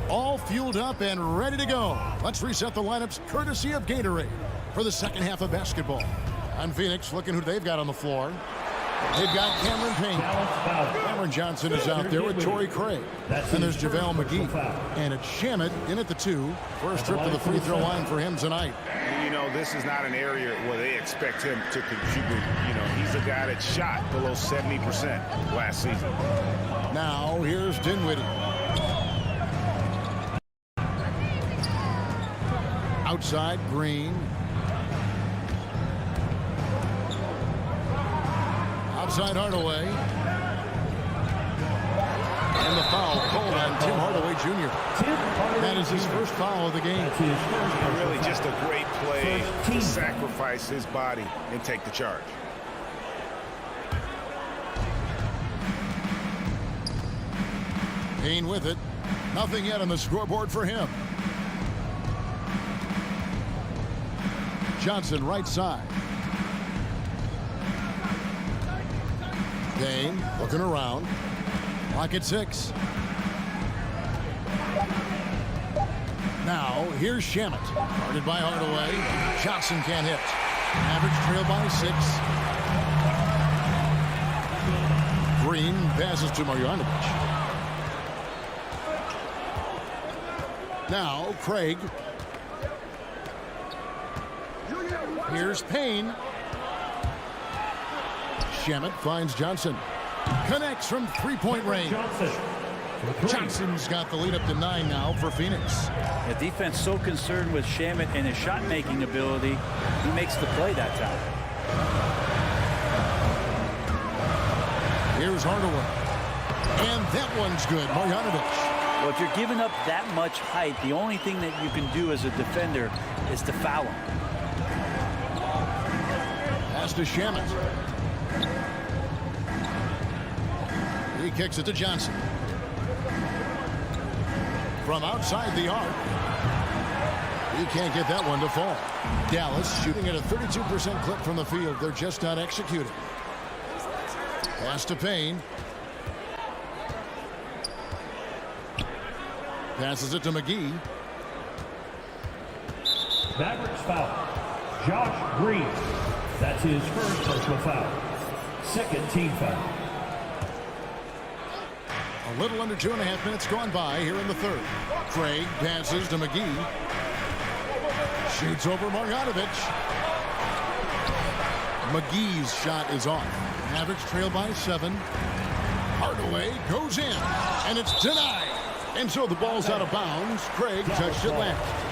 [SPEAKER 6] All fueled up and ready to go. Let's reset the lineups courtesy of Gatorade for the second half of basketball. On Phoenix, looking who they've got on the floor. They've got Cameron Payne. Cameron Johnson is out there with Torrey Craig. And there's JaVale McGee. And it's Shamet in at the 2. First trip to the free throw line for him tonight.
[SPEAKER 8] You know, this is not an area where they expect him to contribute. You know, he's a guy that shot below 70% last season.
[SPEAKER 6] Now, here's Dinwiddie. Outside, Green. Outside Hardaway. And the foul called on Tim Hardaway Jr. That is his first foul of the game.
[SPEAKER 8] Really just a great play to sacrifice his body and take the charge.
[SPEAKER 6] Payne with it. Nothing yet on the scoreboard for him. Johnson right side. Payne looking around. Clock at 6. Now here's Shamet. Guarded by Hardaway. Johnson can't hit. Mavericks trail by 6. Green passes to Marjanovic. Now Craig. Here's Payne. Shamet finds Johnson. Connects from three-point range. Johnson's got the lead up to 9 now for Phoenix.
[SPEAKER 11] The defense so concerned with Shamet and his shot-making ability, he makes the play that time.
[SPEAKER 6] Here's Hardaway. And that one's good. Marjanovic.
[SPEAKER 11] Well, if you're giving up that much height, the only thing that you can do as a defender is to foul him.
[SPEAKER 6] Pass to Shamet. He kicks it to Johnson. From outside the arc. He can't get that one to fall. Dallas shooting at a 32% clip from the field. They're just not executing. Pass to Payne. Passes it to McGee.
[SPEAKER 4] Mavericks foul. Josh Green. That's his first personal foul. Second team foul.
[SPEAKER 6] A little under 2.5 minutes gone by here in the third. Craig passes to McGee. Shoots over Marjanovic. McGee's shot is off. Mavericks trail by 7. Hardaway goes in, and it's denied. And so the ball's out of bounds. Craig touched it last.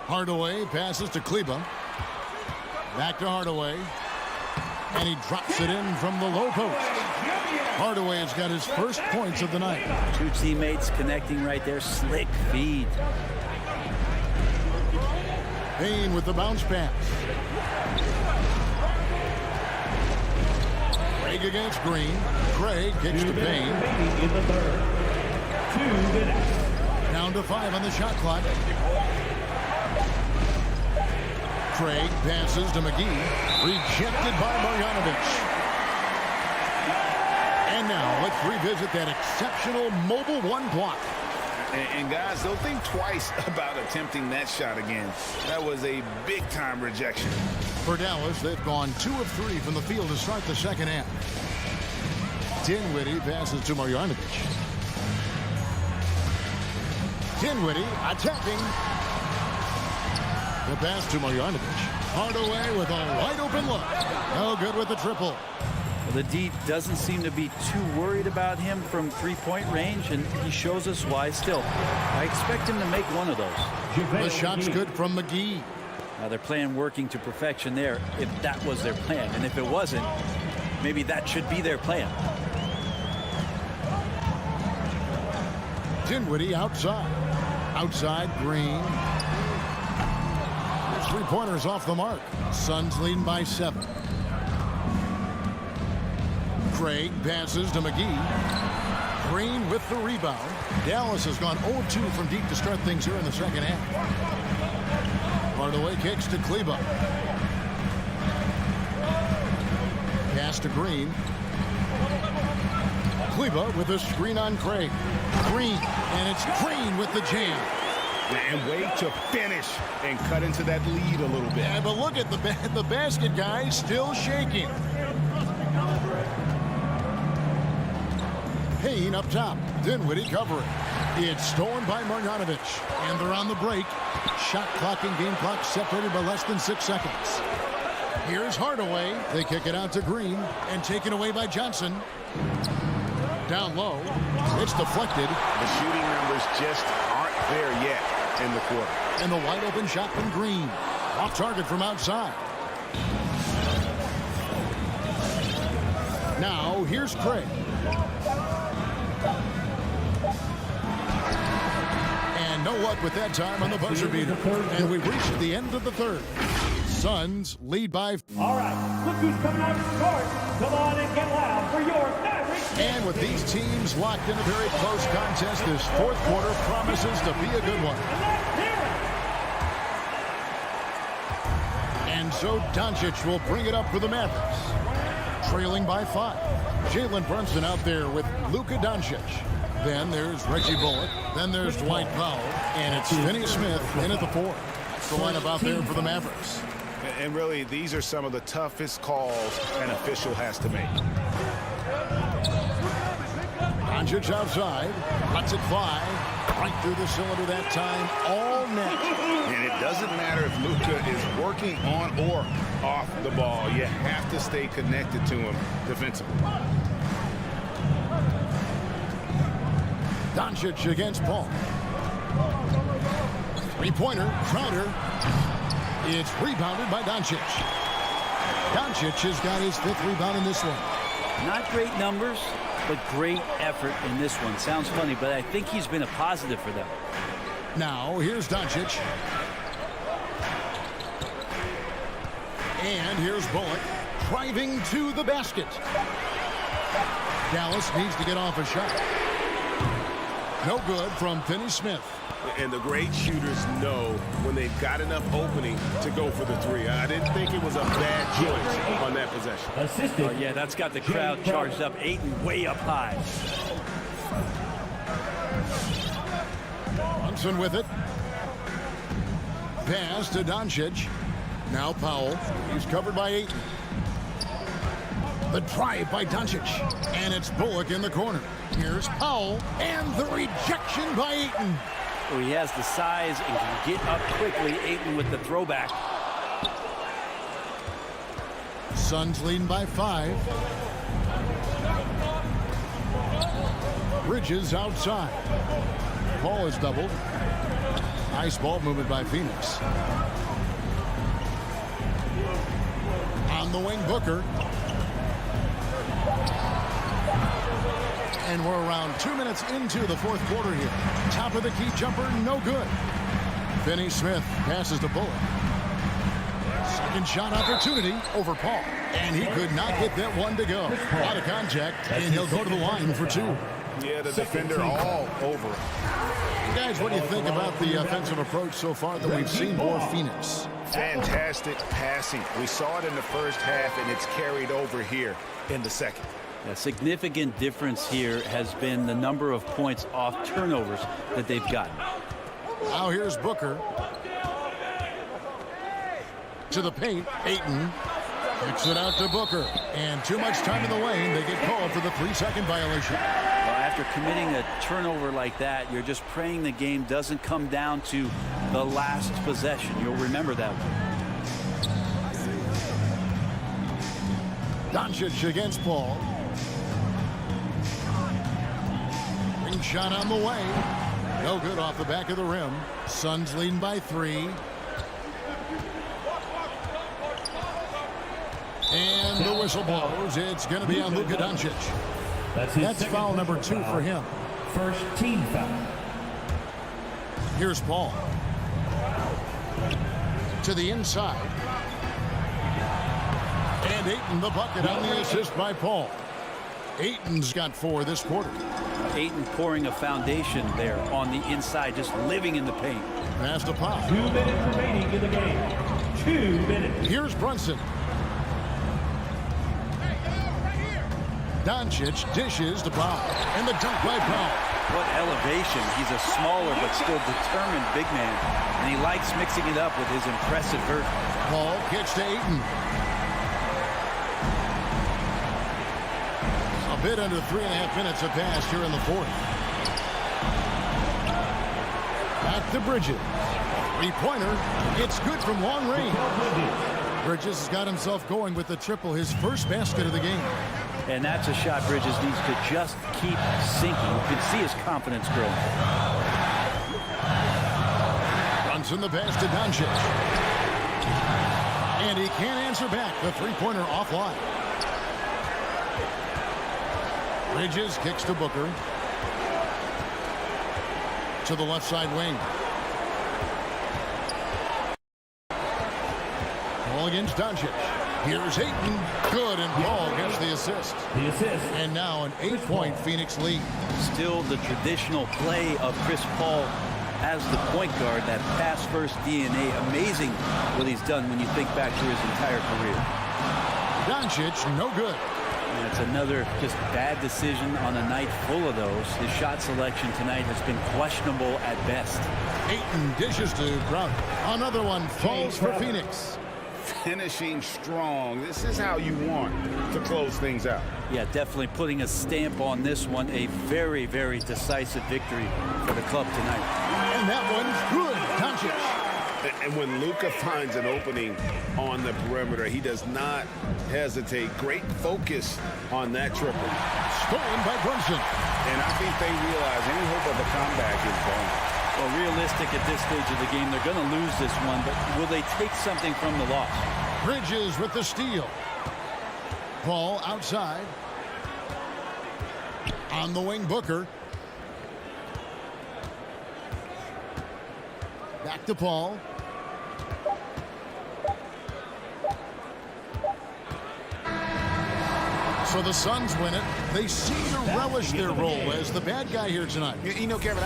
[SPEAKER 6] Hardaway passes to Kleba. Back to Hardaway. And he drops it in from the low post. Hardaway has got his first points of the night.
[SPEAKER 11] Two teammates connecting right there. Slick feed.
[SPEAKER 6] Payne with the bounce pass. Craig against Green. Craig kicks to Payne.
[SPEAKER 4] In the third. 2 minutes.
[SPEAKER 6] Down to 5 on the shot clock. Craig passes to McGee. Rejected by Marjanovic. And now let's revisit that exceptional mobile 1 block.
[SPEAKER 8] And guys, don't think twice about attempting that shot again. That was a big-time rejection.
[SPEAKER 6] For Dallas, they've gone 2 of 3 from the field to start the second half. Dinwiddie passes to Marjanovic. Dinwiddie attacking. The pass to Marjanovic. Hardaway with a wide-open look. No good with the triple.
[SPEAKER 11] Well, the D doesn't seem to be too worried about him from three-point range, and he shows us why still. I expect him to make one of those.
[SPEAKER 6] The shot's good from McGee.
[SPEAKER 11] Now they're playing working to perfection there, if that was their plan. And if it wasn't, maybe that should be their plan.
[SPEAKER 6] Dinwiddie outside. Outside, Green. 3-pointers off the mark. Suns leading by 7. Craig passes to McGee. Green with the rebound. Dallas has gone 0-2 from deep to start things here in the second half. Hardaway kicks to Kleba. Pass to Green. Kleba with a screen on Craig. Green, and it's Green with the jam.
[SPEAKER 8] And wait to finish and cut into that lead a little bit.
[SPEAKER 6] Yeah, but look at the basket, guys, still shaking. Payne up top. Dinwiddie covering. It's stolen by Marjanovic. And they're on the break. Shot clock and game clock separated by less than 6 seconds. Here's Hardaway. They kick it out to Green and taken away by Johnson. Down low. It's deflected.
[SPEAKER 8] The shooting numbers just aren't there yet in the quarter.
[SPEAKER 6] And the wide open shot from Green. Off target from outside. Now here's Craig. And no luck with that time on the buzzer beater. And we've reached the end of the third. Suns lead by...
[SPEAKER 4] All right, look who's coming out to court. Come on and get loud for your Mavericks.
[SPEAKER 6] And with these teams locked in a very close contest, this fourth quarter promises to be a good one. And so Doncic will bring it up for the Mavericks. Trailing by 5. Jalen Brunson out there with Luka Doncic. Then there's Reggie Bullock. Then there's Dwight Powell. And it's Finney Smith in at the 4. That's the lineup out there for the Mavericks.
[SPEAKER 8] And really, these are some of the toughest calls an official has to make.
[SPEAKER 6] Doncic outside. Lets it fly. Right through the cylinder that time. All net.
[SPEAKER 8] And it doesn't matter if Luka is working on or off the ball. You have to stay connected to him defensively.
[SPEAKER 6] Doncic against Paul. Three-pointer. Crowder. It's rebounded by Doncic. Doncic has got his 5th rebound in this one.
[SPEAKER 11] Not great numbers, but great effort in this one. Sounds funny, but I think he's been a positive for them.
[SPEAKER 6] Now, here's Doncic. And here's Bullock driving to the basket. Dallas needs to get off a shot. No good from Finney Smith.
[SPEAKER 8] And the great shooters know when they've got enough opening to go for the three. I didn't think it was a bad choice on that possession.
[SPEAKER 11] Oh, yeah, that's got the crowd charged up. Ayton way up high.
[SPEAKER 6] Brunson with it. Pass to Doncic. Now Powell. He's covered by Ayton. The drive by Doncic. And it's Bullock in the corner. Here's Powell. And the rejection by Ayton.
[SPEAKER 11] Oh, he has the size and can get up quickly. Ayton with the throwback.
[SPEAKER 6] Suns leading by 5. Bridges outside. Paul is doubled. Nice ball movement by Phoenix. On the wing, Booker. And we're around 2 minutes into the fourth quarter here. Top of the key jumper, no good. Finney Smith passes to Bullock. Second shot opportunity over Paul. And he could not get that one to go. A lot of contact, and he'll go to the line for 2.
[SPEAKER 8] Yeah, the defender all over it.
[SPEAKER 6] Guys, what do you think about the offensive approach so far that we've seen for Phoenix?
[SPEAKER 8] Fantastic passing. We saw it in the first half, and it's carried over here in the second.
[SPEAKER 11] A significant difference here has been the number of points off turnovers that they've gotten.
[SPEAKER 6] Now here's Booker. To the paint, Ayton kicks it out to Booker. And too much time in the lane. They get called for the 3-second violation.
[SPEAKER 11] Well, after committing a turnover like that, you're just praying the game doesn't come down to the last possession. You'll remember that one.
[SPEAKER 6] Doncic against Paul. Ring shot on the way. No good off the back of the rim. Suns leading by 3. And the whistle blows. It's going to be on Luka Doncic. That's foul number 2 for him.
[SPEAKER 4] First team foul.
[SPEAKER 6] Here's Paul. To the inside. And Ayton the bucket on the assist by Paul. Ayton's got 4 this quarter.
[SPEAKER 11] Ayton pouring a foundation there on the inside, just living in the paint.
[SPEAKER 6] Pass to Paul.
[SPEAKER 4] 2 minutes remaining in the game. 2 minutes.
[SPEAKER 6] Here's Brunson. Doncic dishes to Powell. And the dunk by Powell.
[SPEAKER 11] What elevation. He's a smaller but still determined big man. And he likes mixing it up with his impressive vert.
[SPEAKER 6] Paul kicks to Ayton. A bit under 3.5 minutes have passed here in the fourth. Back to Bridges. 3-pointer. It's good from long range. Bridges has got himself going with the triple, his first basket of the game.
[SPEAKER 11] And that's a shot Bridges needs to just keep sinking. You can see his confidence growing.
[SPEAKER 6] Brunson the pass to Doncic. And he can't answer back. The 3-pointer offline. Bridges kicks to Booker. To the left side wing. Ball against Doncic. Here's Ayton. Good, and Paul gets the assist. And now an 8-point Phoenix lead.
[SPEAKER 11] Still the traditional play of Chris Paul as the point guard, that pass-first DNA. Amazing what he's done when you think back to his entire career.
[SPEAKER 6] Doncic, no good.
[SPEAKER 11] And it's another just bad decision on a night full of those. His shot selection tonight has been questionable at best.
[SPEAKER 6] Ayton dishes to Crowder. Another one falls for Phoenix.
[SPEAKER 8] Finishing strong. This is how you want to close things out.
[SPEAKER 11] Yeah, definitely putting a stamp on this one. A very, very decisive victory for the club tonight.
[SPEAKER 6] And that one's good. Doncic.
[SPEAKER 8] And when Luka finds an opening on the perimeter, he does not hesitate. Great focus on that triple.
[SPEAKER 6] Stolen by Brunson.
[SPEAKER 8] And I think they realize any hope of a comeback is gone.
[SPEAKER 11] Well, realistic at this stage of the game, they're going to lose this one, but will they take something from the loss?
[SPEAKER 6] Bridges with the steal. Paul outside. On the wing, Booker. Back to Paul. So So the Suns win it. They seem to relish their role as the bad guy here tonight.
[SPEAKER 8] You know, Kevin,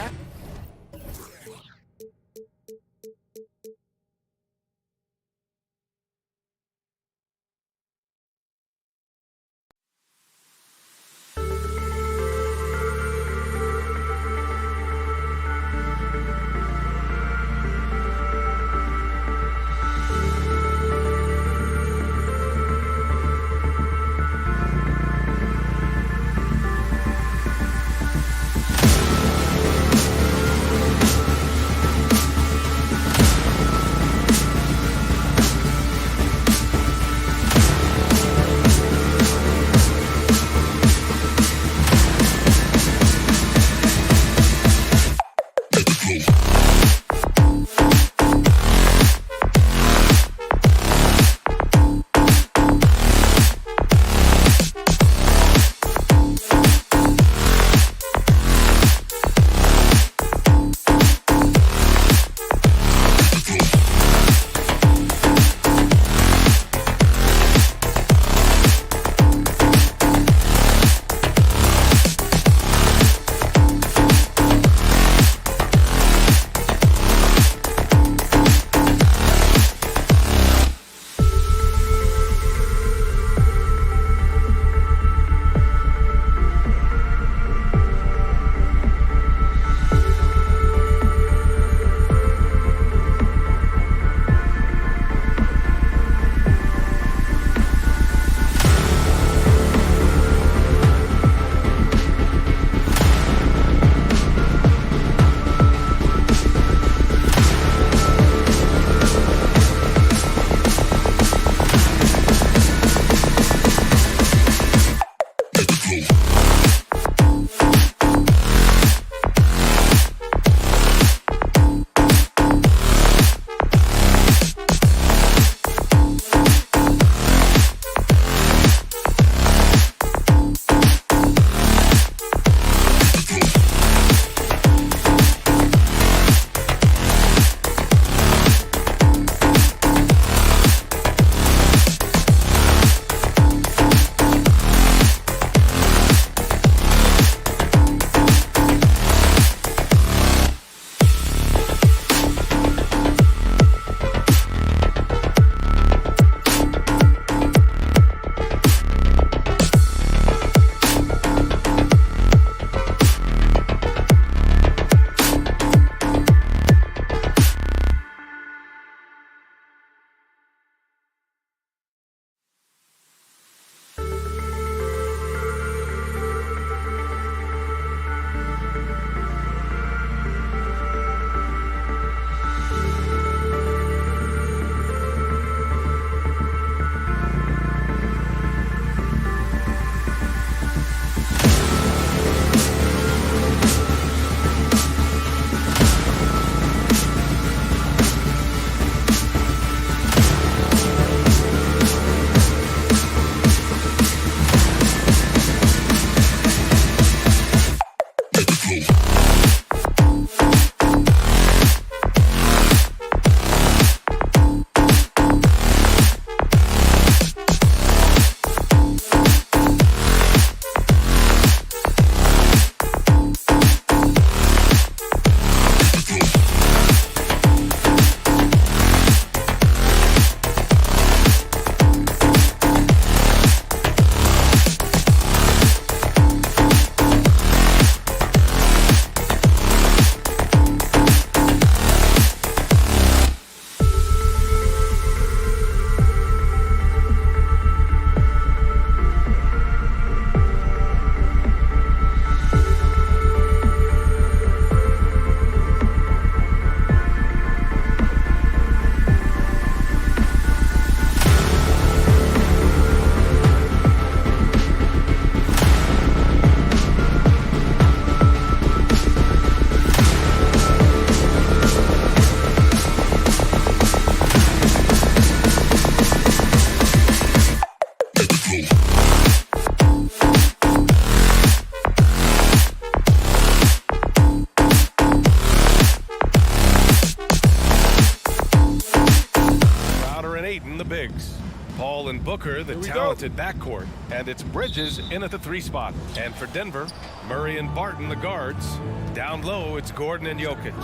[SPEAKER 1] Paul and Booker, the talented backcourt. And it's Bridges in at the 3 spot. And for Denver, Murray and Barton, the guards. Down low, it's Gordon and Jokic.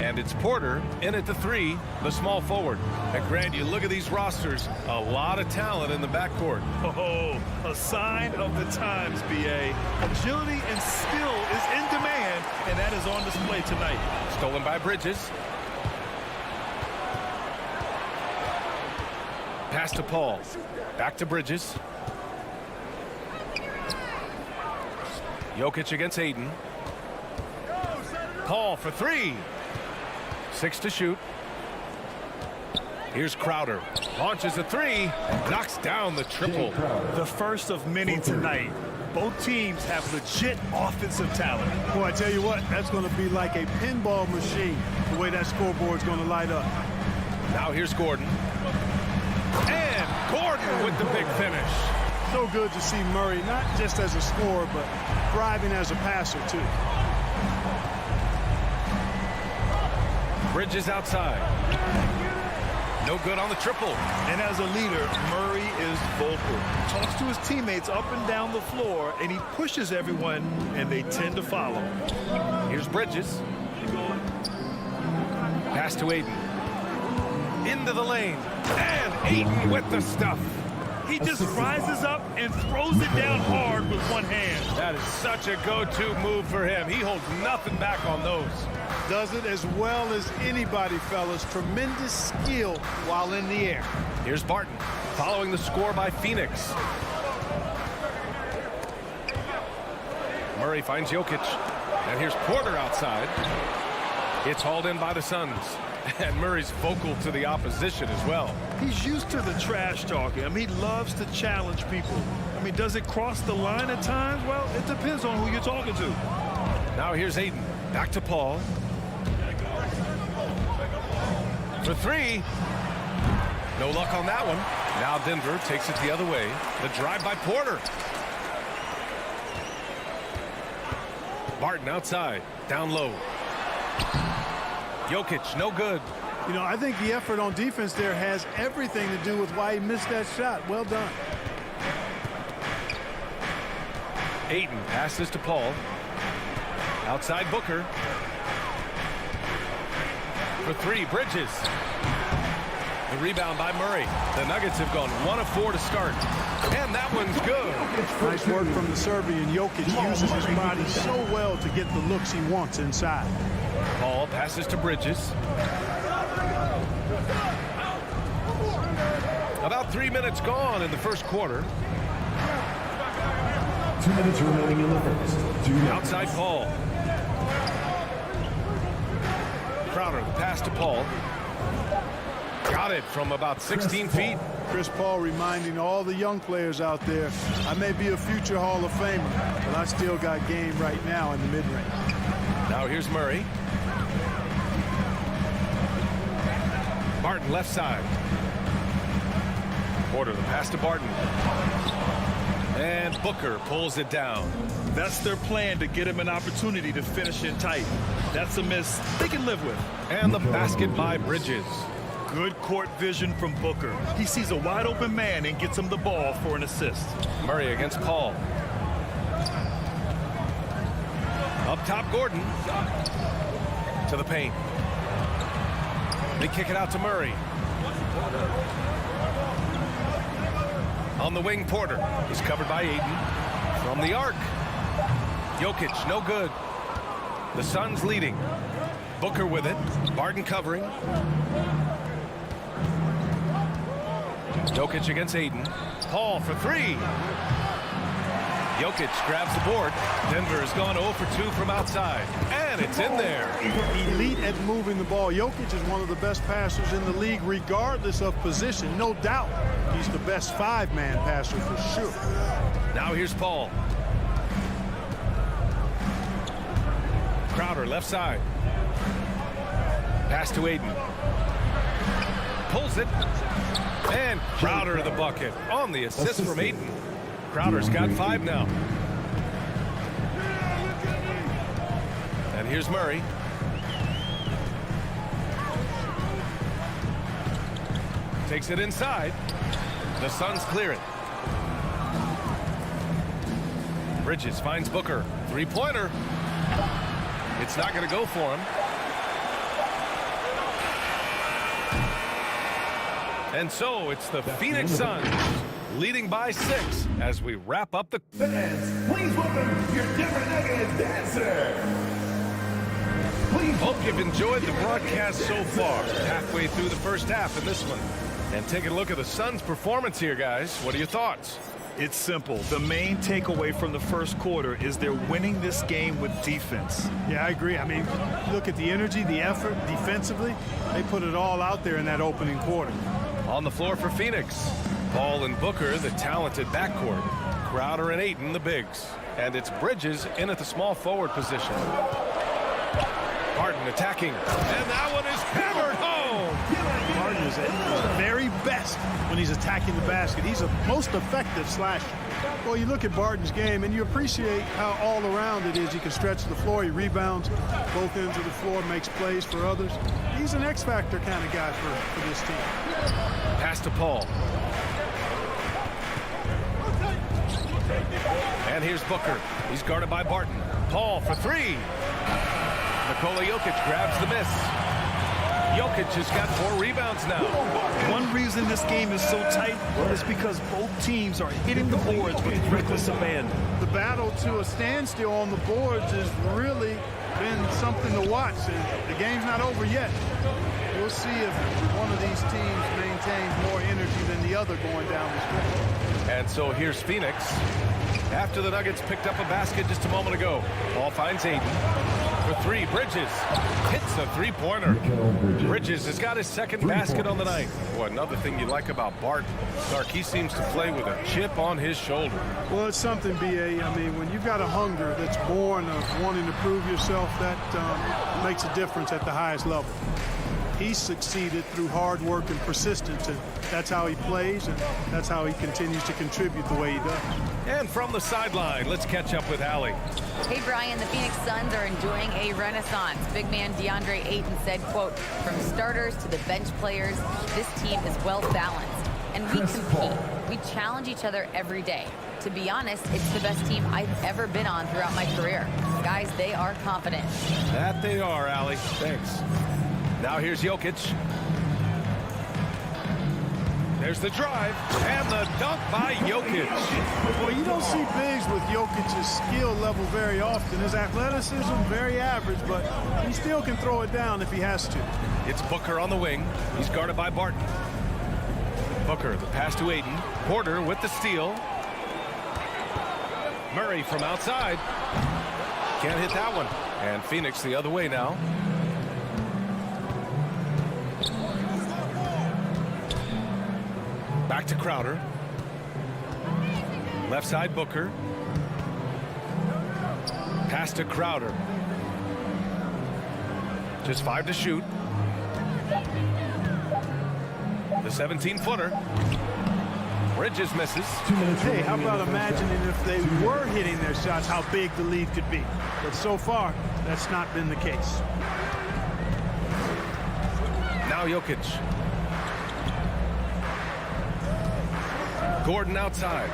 [SPEAKER 1] And it's Porter in at the 3, the small forward. And Grant, you look at these rosters, a lot of talent in the backcourt.
[SPEAKER 3] Oh, a sign of the times, B.A. Agility and skill is in demand, and that is on display tonight.
[SPEAKER 1] Stolen by Bridges. Pass to Paul. Back to Bridges. Jokic against Aiden. Paul for 3. 6 to shoot. Here's Crowder. Launches a 3. Knocks down the triple.
[SPEAKER 3] The first of many tonight. Both teams have legit offensive talent.
[SPEAKER 2] Boy, I tell you what, that's going to be like a pinball machine, the way that scoreboard's going to light up.
[SPEAKER 1] Now here's Gordon. And Gordon with the big finish.
[SPEAKER 2] So good to see Murray, not just as a scorer, but thriving as a passer, too.
[SPEAKER 1] Bridges outside. No good on the triple.
[SPEAKER 3] And as a leader, Murray is vocal. Talks to his teammates up and down the floor, and he pushes everyone, and they tend to follow.
[SPEAKER 1] Here's Bridges. Pass to Aiden. Into the lane. And Aiden with the stuff.
[SPEAKER 3] He just rises up and throws it down hard with one hand.
[SPEAKER 1] That is such a go-to move for him. He holds nothing back on those.
[SPEAKER 2] Does it as well as anybody, fellas. Tremendous skill while in the air.
[SPEAKER 1] Here's Barton following the score by Phoenix. Murray finds Jokic. And here's Porter outside. It's hauled in by the Suns. And Murray's vocal to the opposition as well.
[SPEAKER 3] He's used to the trash talking. I mean, he loves to challenge people. I mean, does it cross the line at times? Well, it depends on who you're talking to.
[SPEAKER 1] Now here's Aiden. Back to Paul. For 3. No luck on that one. Now Denver takes it the other way. The drive by Porter. Barton outside. Down low. Jokic, no good.
[SPEAKER 2] You know, I think the effort on defense there has everything to do with why he missed that shot. Well done.
[SPEAKER 1] Aiden passes to Paul. Outside Booker. For 3, Bridges. The rebound by Murray. The Nuggets have gone 1 of 4 to start. And that one's good.
[SPEAKER 2] Nice work from the Serbian. Jokic uses his body so well to get the looks he wants inside.
[SPEAKER 1] Paul passes to Bridges. About 3 minutes gone in the first quarter.
[SPEAKER 4] 2 minutes remaining in the first.
[SPEAKER 1] Outside Paul. Crowder, the pass to Paul. Got it from about 16 feet.
[SPEAKER 2] Chris Paul reminding all the young players out there, I may be a future Hall of Famer, but I still got game right now in the mid-range.
[SPEAKER 1] Now here's Murray. Barton left side. Porter, the pass to Barton. And Booker pulls it down.
[SPEAKER 3] That's their plan, to get him an opportunity to finish in tight. That's a miss they can live with.
[SPEAKER 1] And the basket by Bridges.
[SPEAKER 3] Good court vision from Booker. He sees a wide open man and gets him the ball for an assist.
[SPEAKER 1] Murray against Paul. Up top, Gordon. To the paint. They kick it out to Murray. On the wing, Porter. He's covered by Aiden. From the arc. Jokic, no good. The Suns leading. Booker with it. Barton covering. Jokic against Aiden. Paul for 3. Jokic grabs the board. Denver has gone 0 for 2 from outside. And it's in there.
[SPEAKER 2] Elite at moving the ball. Jokic is one of the best passers in the league, regardless of position. No doubt he's the best 5-man passer for sure.
[SPEAKER 1] Now here's Paul. Crowder left side. Pass to Aiden. Pulls it. And Crowder the bucket on the assist from Aiden. Crowder's got 5 now. And here's Murray. Takes it inside. The Suns clear it. Bridges finds Booker. Three-pointer. It's not going to go for him. And so it's the Phoenix Suns leading by 6 as we wrap up the...
[SPEAKER 4] Fans, please welcome your Denver Nuggets dancer.
[SPEAKER 1] Hope you've enjoyed the broadcast so far. Halfway through the first half in this one. And taking a look at the Suns' performance here, guys. What are your thoughts?
[SPEAKER 3] It's simple. The main takeaway from the first quarter is they're winning this game with defense.
[SPEAKER 2] Yeah, I agree. I mean, look at the energy, the effort defensively. They put it all out there in that opening quarter.
[SPEAKER 1] On the floor for Phoenix, Paul and Booker, the talented backcourt. Crowder and Ayton, the bigs. And it's Bridges in at the small forward position. Barton attacking, and that one is hammered home.
[SPEAKER 2] Barton is at his very best when he's attacking the basket. He's a most effective slasher. Well, you look at Barton's game, and you appreciate how all around it is. He can stretch the floor. He rebounds both ends of the floor, makes plays for others. He's an X-factor kind of guy for this team.
[SPEAKER 1] Pass to Paul. And here's Booker. He's guarded by Barton. Paul for 3. Nikola Jokic grabs the miss. Jokic has got 4 rebounds now.
[SPEAKER 3] One reason this game is so tight is because both teams are hitting the boards with reckless abandon.
[SPEAKER 2] The battle to a standstill on the boards has really been something to watch. And the game's not over yet. We'll see if one of these teams maintains more energy than the other going down the stretch.
[SPEAKER 1] And so here's Phoenix. After the Nuggets picked up a basket just a moment ago. Paul finds Ayton. For 3, Bridges hits a three-pointer. Bridges has got his second basket on the night. Boy, another thing you like about Barton, Clark, he seems to play with a chip on his shoulder.
[SPEAKER 2] Well, it's something, B.A. I mean, when you've got a hunger that's born of wanting to prove yourself, that makes a difference at the highest level. He's succeeded through hard work and persistence, and that's how he plays, and that's how he continues to contribute the way he does.
[SPEAKER 1] And from the sideline, let's catch up with Allie.
[SPEAKER 5] Hey, Brian, the Phoenix Suns are enjoying a renaissance. Big man DeAndre Ayton said, quote, from starters to the bench players, this team is well balanced. And we compete. We challenge each other every day. To be honest, it's the best team I've ever been on throughout my career. Guys, they are confident.
[SPEAKER 1] That they are, Allie. Thanks. Now here's Jokic. There's the drive and the dunk by Jokic.
[SPEAKER 2] Well, you don't see bigs with Jokic's skill level very often. His athleticism, very average, but he still can throw it down if he has to.
[SPEAKER 1] It's Booker on the wing. He's guarded by Barton. Booker, the pass to Ayton. Porter with the steal. Murray from outside. Can't hit that one. And Phoenix the other way now. Back to Crowder. Left side Booker. Pass to Crowder. Just 5 to shoot. The 17-footer. Bridges misses.
[SPEAKER 2] Hey, how about imagining if they were hitting their shots, how big the lead could be. But so far, that's not been the case.
[SPEAKER 1] Now Jokic. Gordon outside.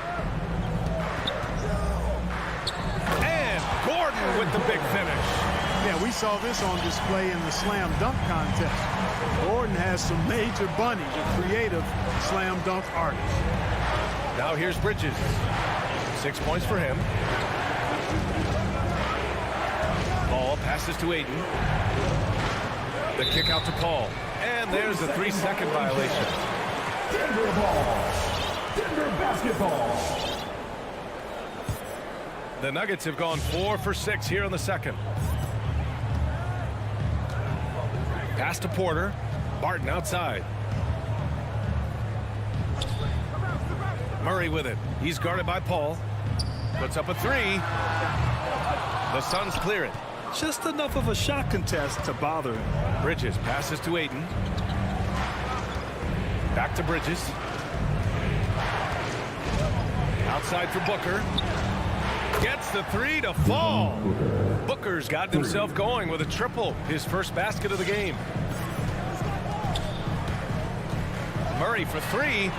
[SPEAKER 1] And Gordon with the big finish.
[SPEAKER 2] Yeah, we saw this on display in the slam dunk contest. Gordon has some major bunnies, a creative slam dunk artist.
[SPEAKER 1] Now here's Bridges. 6 points for him. Paul passes to Ayton. The kick out to Paul. And there's a 3-second violation.
[SPEAKER 4] Denver ball. Denver basketball.
[SPEAKER 1] The Nuggets have gone 4 for 6 here in the second. Pass to Porter. Barton outside. Murray with it. He's guarded by Paul. Puts up a 3. The Suns clear it.
[SPEAKER 3] Just enough of a shot contest to bother him.
[SPEAKER 1] Bridges passes to Ayton. Back to Bridges. Outside for Booker. Gets the 3 to fall. Booker's gotten himself going with a triple. His first basket of the game. Murray for 3.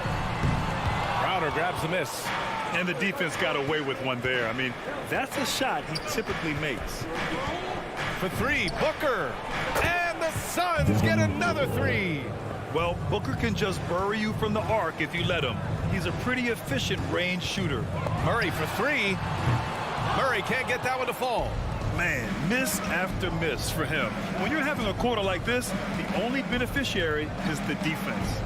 [SPEAKER 1] grabs the miss.
[SPEAKER 3] And the defense got away with one there. I mean, that's a shot he typically makes.
[SPEAKER 1] For three, Booker. And the Suns get another three.
[SPEAKER 3] Well, Booker can just bury you from the arc if you let him. He's a pretty efficient range shooter.
[SPEAKER 1] Murray for three. Murray can't get that one to fall.
[SPEAKER 3] Man, miss after miss for him. When you're having a quarter like this, the only beneficiary is the defense.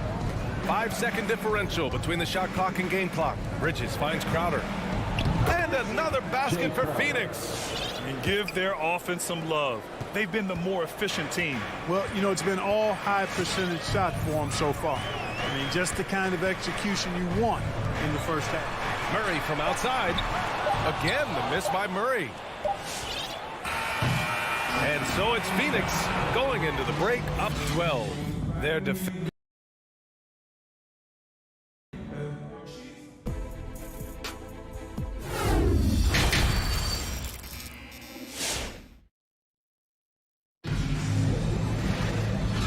[SPEAKER 1] 5-second differential between the shot clock and game clock. Bridges finds Crowder. And another basket for Phoenix.
[SPEAKER 3] And give their offense some love. They've been the more efficient team.
[SPEAKER 2] Well, you know, it's been all high percentage shots for them so far. I mean, just the kind of execution you want in the first half.
[SPEAKER 1] Murray from outside. Again, the miss by Murray. And so it's Phoenix going into the break up 12. Their defense.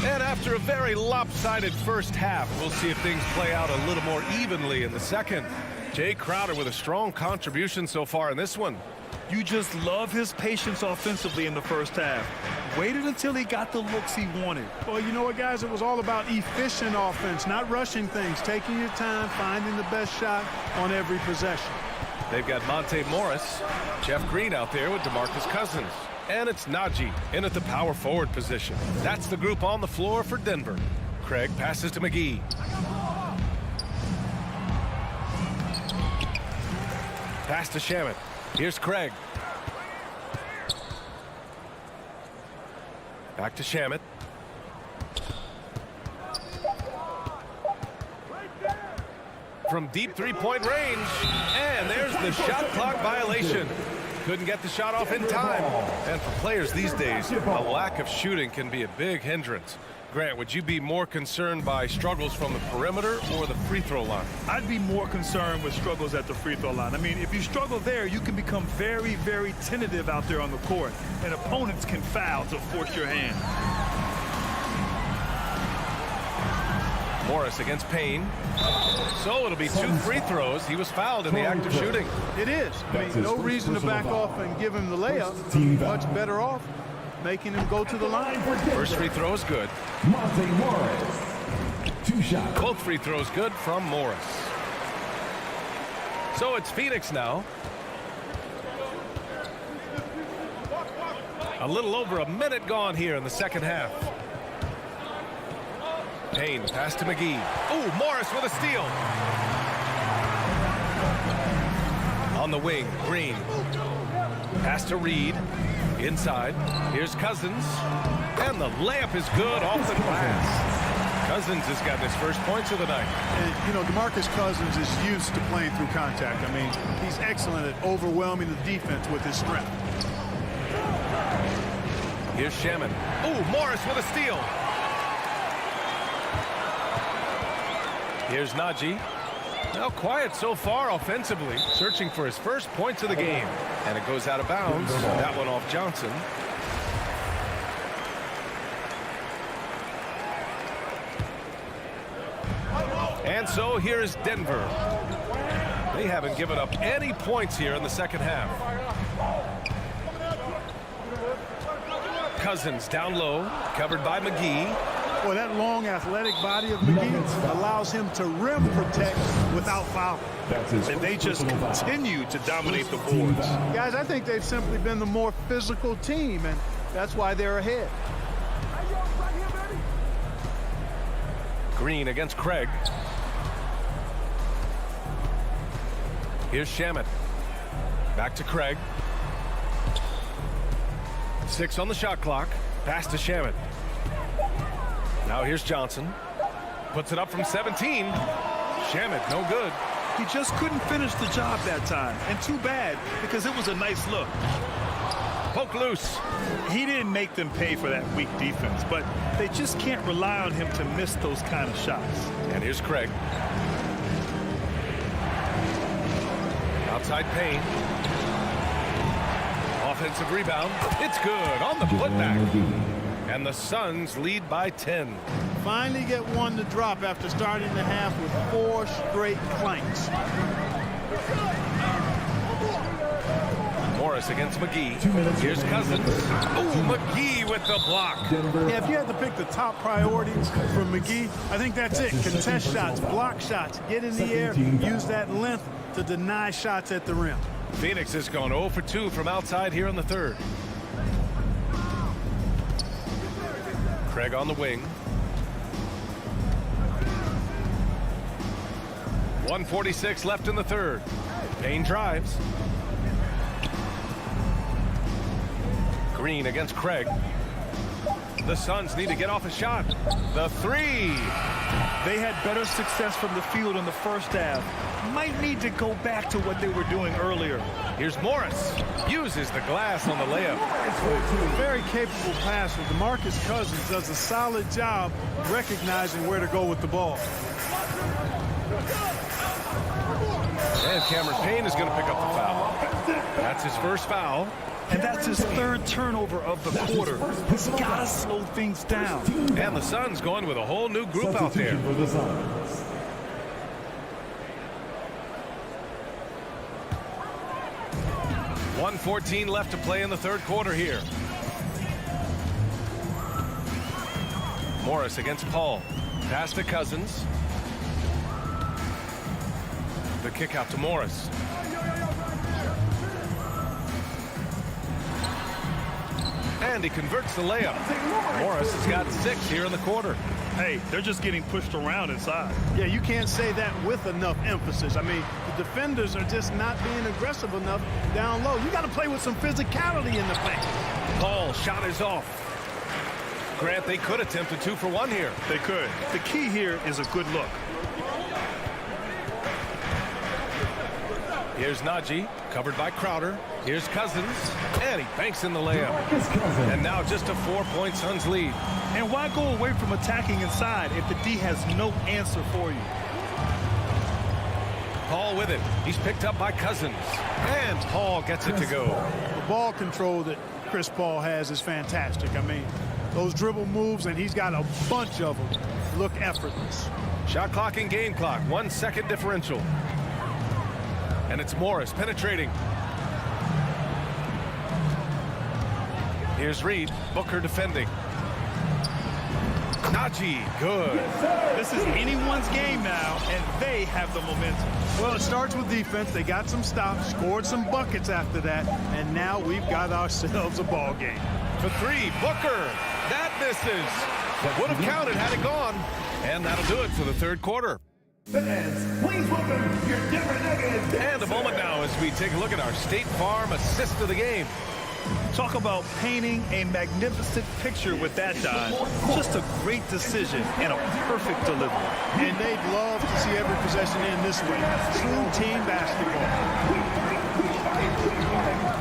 [SPEAKER 1] And after a very lopsided first half, we'll see if things play out a little more evenly in the second. Jay Crowder with a strong contribution so far in this one.
[SPEAKER 3] You just love his patience offensively in the first half. Waited until he got the looks he wanted.
[SPEAKER 2] Well, you know what, guys? It was all about efficient offense, not rushing things, taking your time, finding the best shot on every possession.
[SPEAKER 1] They've got Monte Morris, Jeff Green out there with DeMarcus Cousins. And it's Najee in at the power forward position. That's the group on the floor for Denver. Craig passes to McGee. Pass to Shamet. Here's Craig. Back to Shamet. From deep three-point range. And there's the shot clock violation. Couldn't get the shot off in time. And for players these days, a lack of shooting can be a big hindrance. Grant, would you be more concerned by struggles from the perimeter or the free throw line?
[SPEAKER 3] I'd be more concerned with struggles at the free throw line. I mean, if you struggle there, you can become very, very tentative out there on the court. And opponents can foul to force your hand.
[SPEAKER 1] Morris against Payne. So it'll be 2 free throws. He was fouled in the act of shooting.
[SPEAKER 2] It is. I mean, no reason to back off and give him the layup. Much better off making him go to the line.
[SPEAKER 1] First free throw is good.
[SPEAKER 4] Monte Morris. 2 shots.
[SPEAKER 1] Both free throws good from Morris. So it's Phoenix now. A little over a minute gone here in the second half. Payne pass to McGee. Ooh, Morris with a steal. On the wing, Green. Pass to Reed. Inside. Here's Cousins. And the layup is good off the glass. Cousins has gotten his first points of the night.
[SPEAKER 2] And, you know, DeMarcus Cousins is used to playing through contact. I mean, he's excellent at overwhelming the defense with his strength.
[SPEAKER 1] Here's Shaman. Ooh, Morris with a steal. Here's Najee. Now quiet so far offensively, searching for his first points of the game. And it goes out of bounds. That one off Johnson. And so here is Denver. They haven't given up any points here in the second half. Cousins down low, covered by McGee.
[SPEAKER 2] Well, that long athletic body of McGee allows him to rim protect without fouling.
[SPEAKER 3] And they just continue to dominate the boards.
[SPEAKER 2] Guys, I think they've simply been the more physical team, and that's why they're ahead.
[SPEAKER 1] Green against Craig. Here's Shamet. Back to Craig. 6 on the shot clock. Pass to Shamet. Now here's Johnson. Puts it up from 17. Shamet, no good.
[SPEAKER 3] He just couldn't finish the job that time. And too bad, because it was a nice look.
[SPEAKER 1] Poke loose.
[SPEAKER 3] He didn't make them pay for that weak defense, but they just can't rely on him to miss those kind of shots.
[SPEAKER 1] And here's Craig. Outside Payne. Offensive rebound. It's good on the putback. And the Suns lead by 10.
[SPEAKER 2] finally get one to drop after starting the half with 4 straight clanks.
[SPEAKER 1] Morris against McGee. Here's Cousins. Oh, McGee with the block.
[SPEAKER 2] Yeah, if you had to pick the top priorities for McGee, I think that's it. Contest shots, block shots, get in the air, use that length to deny shots at the rim.
[SPEAKER 1] Phoenix has gone 0 for 2 from outside here in the third. Craig on the wing. 1:46 left in the third. Payne drives. Green against Craig. The Suns need to get off a shot. The three.
[SPEAKER 3] They had better success from the field in the first half. Might need to go back to what they were doing earlier.
[SPEAKER 1] Here's Morris. Uses the glass on the layup.
[SPEAKER 2] Very capable passer. DeMarcus Cousins does a solid job recognizing where to go with the ball.
[SPEAKER 1] And Cameron Payne is going to pick up the foul. That's his first foul.
[SPEAKER 3] And that's his 3rd turnover of the quarter. He's got to slow things down.
[SPEAKER 1] And the Suns going with a whole new group out there. 1:14 left to play in the third quarter here. Morris against Paul. Pass to Cousins. The kick out to Morris. And he converts the layup. Morris has got 6 here in the quarter.
[SPEAKER 3] Hey, they're just getting pushed around inside.
[SPEAKER 2] Yeah, you can't say that with enough emphasis. I mean, the defenders are just not being aggressive enough down low. You got to play with some physicality in the paint.
[SPEAKER 1] Paul shot is off. Grant, they could attempt a 2 for 1 here.
[SPEAKER 3] They could. The key here is a good look.
[SPEAKER 1] Here's Najee, covered by Crowder. Here's Cousins, and he banks in the layup. And now just a 4-point Suns lead.
[SPEAKER 3] And why go away from attacking inside if the D has no answer for you?
[SPEAKER 1] Paul with it. He's picked up by Cousins. And Paul gets it to go.
[SPEAKER 2] The ball control that Chris Paul has is fantastic. I mean, those dribble moves, and he's got a bunch of them, look effortless.
[SPEAKER 1] Shot clock and game clock, 1 second differential. And it's Morris penetrating. Here's Reed. Booker defending. Najee, good.
[SPEAKER 3] This is anyone's game now, and they have the momentum.
[SPEAKER 2] Well, it starts with defense. They got some stops, scored some buckets after that, and now we've got ourselves a ball game.
[SPEAKER 1] For 3, Booker. That misses. Would have counted had it gone. And that'll do it for the third quarter.
[SPEAKER 4] Fans, please welcome your Denver Nuggets.
[SPEAKER 1] And a moment now as we take a look at our State Farm assist of the game.
[SPEAKER 3] Talk about painting a magnificent picture with that dive. Just a great decision and a perfect delivery.
[SPEAKER 2] And they'd love to see every possession end this way. True team basketball.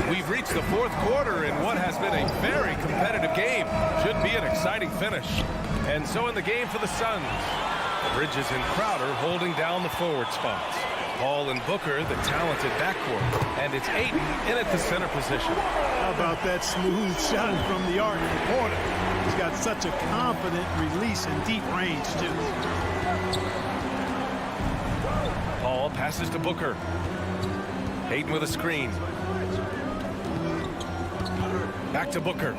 [SPEAKER 1] We've reached the fourth quarter in what has been a very competitive game. Should be an exciting finish. And so in the game for the Suns, Bridges and Crowder holding down the forward spots. Paul and Booker, the talented backcourt. And it's Ayton in at the center position.
[SPEAKER 2] How about that smooth shot from the arc in the corner? He's got such a confident release and deep range, too.
[SPEAKER 1] Paul passes to Booker. Ayton with a screen. Back to Booker.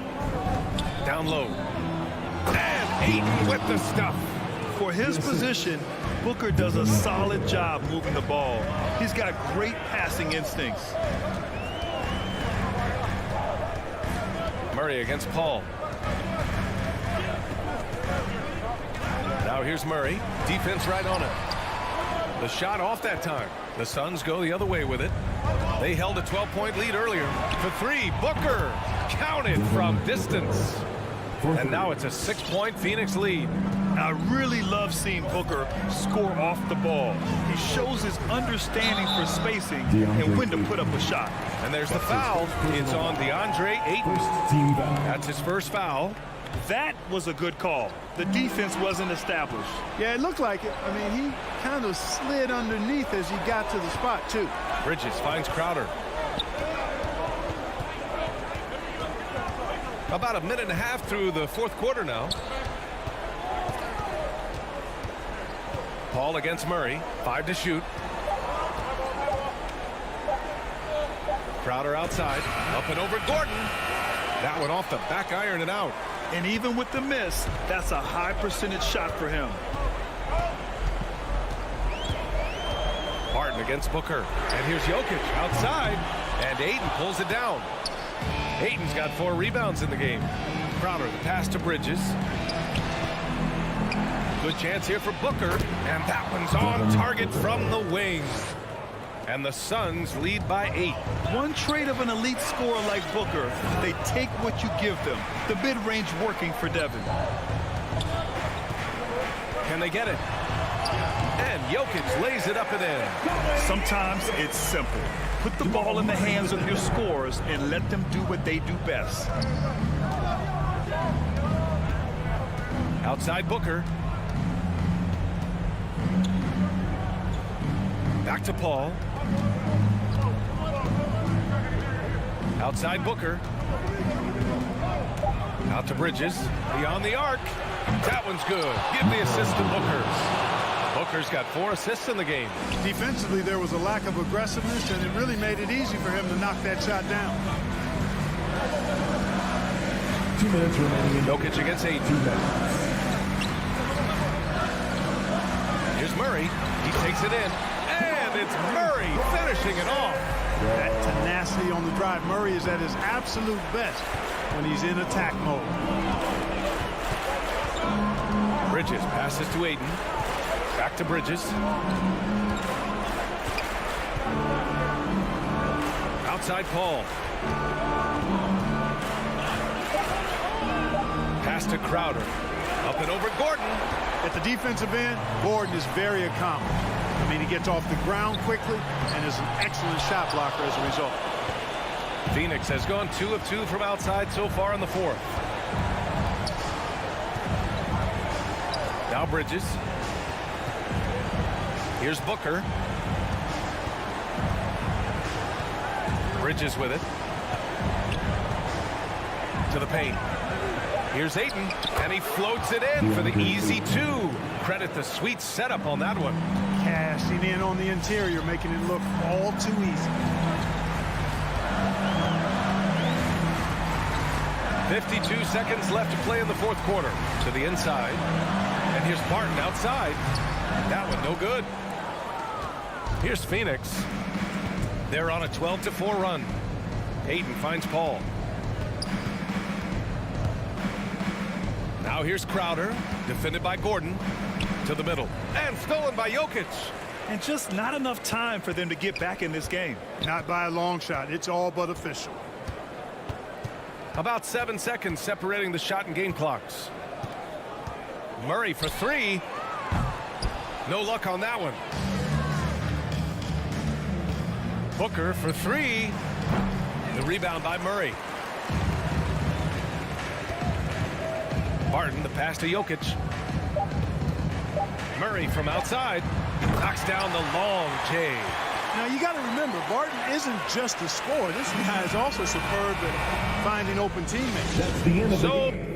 [SPEAKER 1] Down low. And Ayton with the stuff.
[SPEAKER 3] For his position, Booker does a solid job moving the ball. He's got great passing instincts.
[SPEAKER 1] Murray against Paul. Now here's Murray. Defense right on it. The shot off that time. The Suns go the other way with it. They held a 12-point lead earlier. For 3, Booker counted from distance. And now it's a 6-point Phoenix lead.
[SPEAKER 3] I really love seeing Booker score off the ball. He shows his understanding for spacing and when to put up a shot.
[SPEAKER 1] And there's the foul. It's on DeAndre Ayton. That's his first foul.
[SPEAKER 3] That was a good call. The defense wasn't established.
[SPEAKER 2] Yeah, it looked like it. I mean, he kind of slid underneath as he got to the spot, too.
[SPEAKER 1] Bridges finds Crowder. About a minute and a half through the fourth quarter now. Paul against Murray. 5 to shoot. Crowder outside. Up and over Gordon. That one off the back iron and out.
[SPEAKER 3] And even with the miss, that's a high percentage shot for him.
[SPEAKER 1] Barton against Booker. And here's Jokic outside. And Ayton pulls it down. Ayton's got 4 rebounds in the game. Crowder, the pass to Bridges. Good chance here for Booker. And that one's on target from the wing. And the Suns lead by 8.
[SPEAKER 3] One trait of an elite scorer like Booker, they take what you give them. The mid-range working for Devin.
[SPEAKER 1] Can they get it? And Jokic lays it up and in.
[SPEAKER 3] Sometimes it's simple. Put the ball in the hands of your scorers and let them do what they do best.
[SPEAKER 1] Outside Booker. Back to Paul. Outside Booker. Out to Bridges. Beyond the arc. That one's good. Give the assist to Booker. Booker's got 4 assists in the game.
[SPEAKER 2] Defensively, there was a lack of aggressiveness, and it really made it easy for him to knock that shot down.
[SPEAKER 4] 2 minutes remaining.
[SPEAKER 1] Jokic against Ayton.
[SPEAKER 4] 2 minutes.
[SPEAKER 1] Here's Murray. He takes it in. And it's Murray finishing it off.
[SPEAKER 2] That tenacity on the drive. Murray is at his absolute best when he's in attack mode.
[SPEAKER 1] Bridges passes to Ayton. Back to Bridges. Outside Paul. Pass to Crowder. Up and over Gordon.
[SPEAKER 2] At the defensive end, Gordon is very accomplished. I mean, he gets off the ground quickly and is an excellent shot blocker as a result.
[SPEAKER 1] Phoenix has gone 2 of 2 from outside so far in the 4th. Now Bridges. Here's Booker. Bridges with it. To the paint. Here's Ayton, and he floats it in for the easy 2. Credit the sweet setup on that one.
[SPEAKER 2] Cashing in on the interior, making it look all too easy.
[SPEAKER 1] 52 seconds left to play in the 4th quarter. To the inside. And here's Barton outside. That one no good. Here's Phoenix. They're on a 12-4 run. Ayton finds Paul. Now here's Crowder, defended by Gordon, to the middle, and stolen by Jokic.
[SPEAKER 3] And just not enough time for them to get back in this game.
[SPEAKER 2] Not by a long shot. It's all but official.
[SPEAKER 1] About 7 seconds separating the shot and game clocks. Murray for 3. No luck on that one. Booker for 3. The rebound by Murray. Barton, the pass to Jokic. Murray from outside. Knocks down the long J.
[SPEAKER 2] Now, you got to remember, Barton isn't just a scorer. This guy is also superb at finding open teammates.
[SPEAKER 4] That's the end of the game.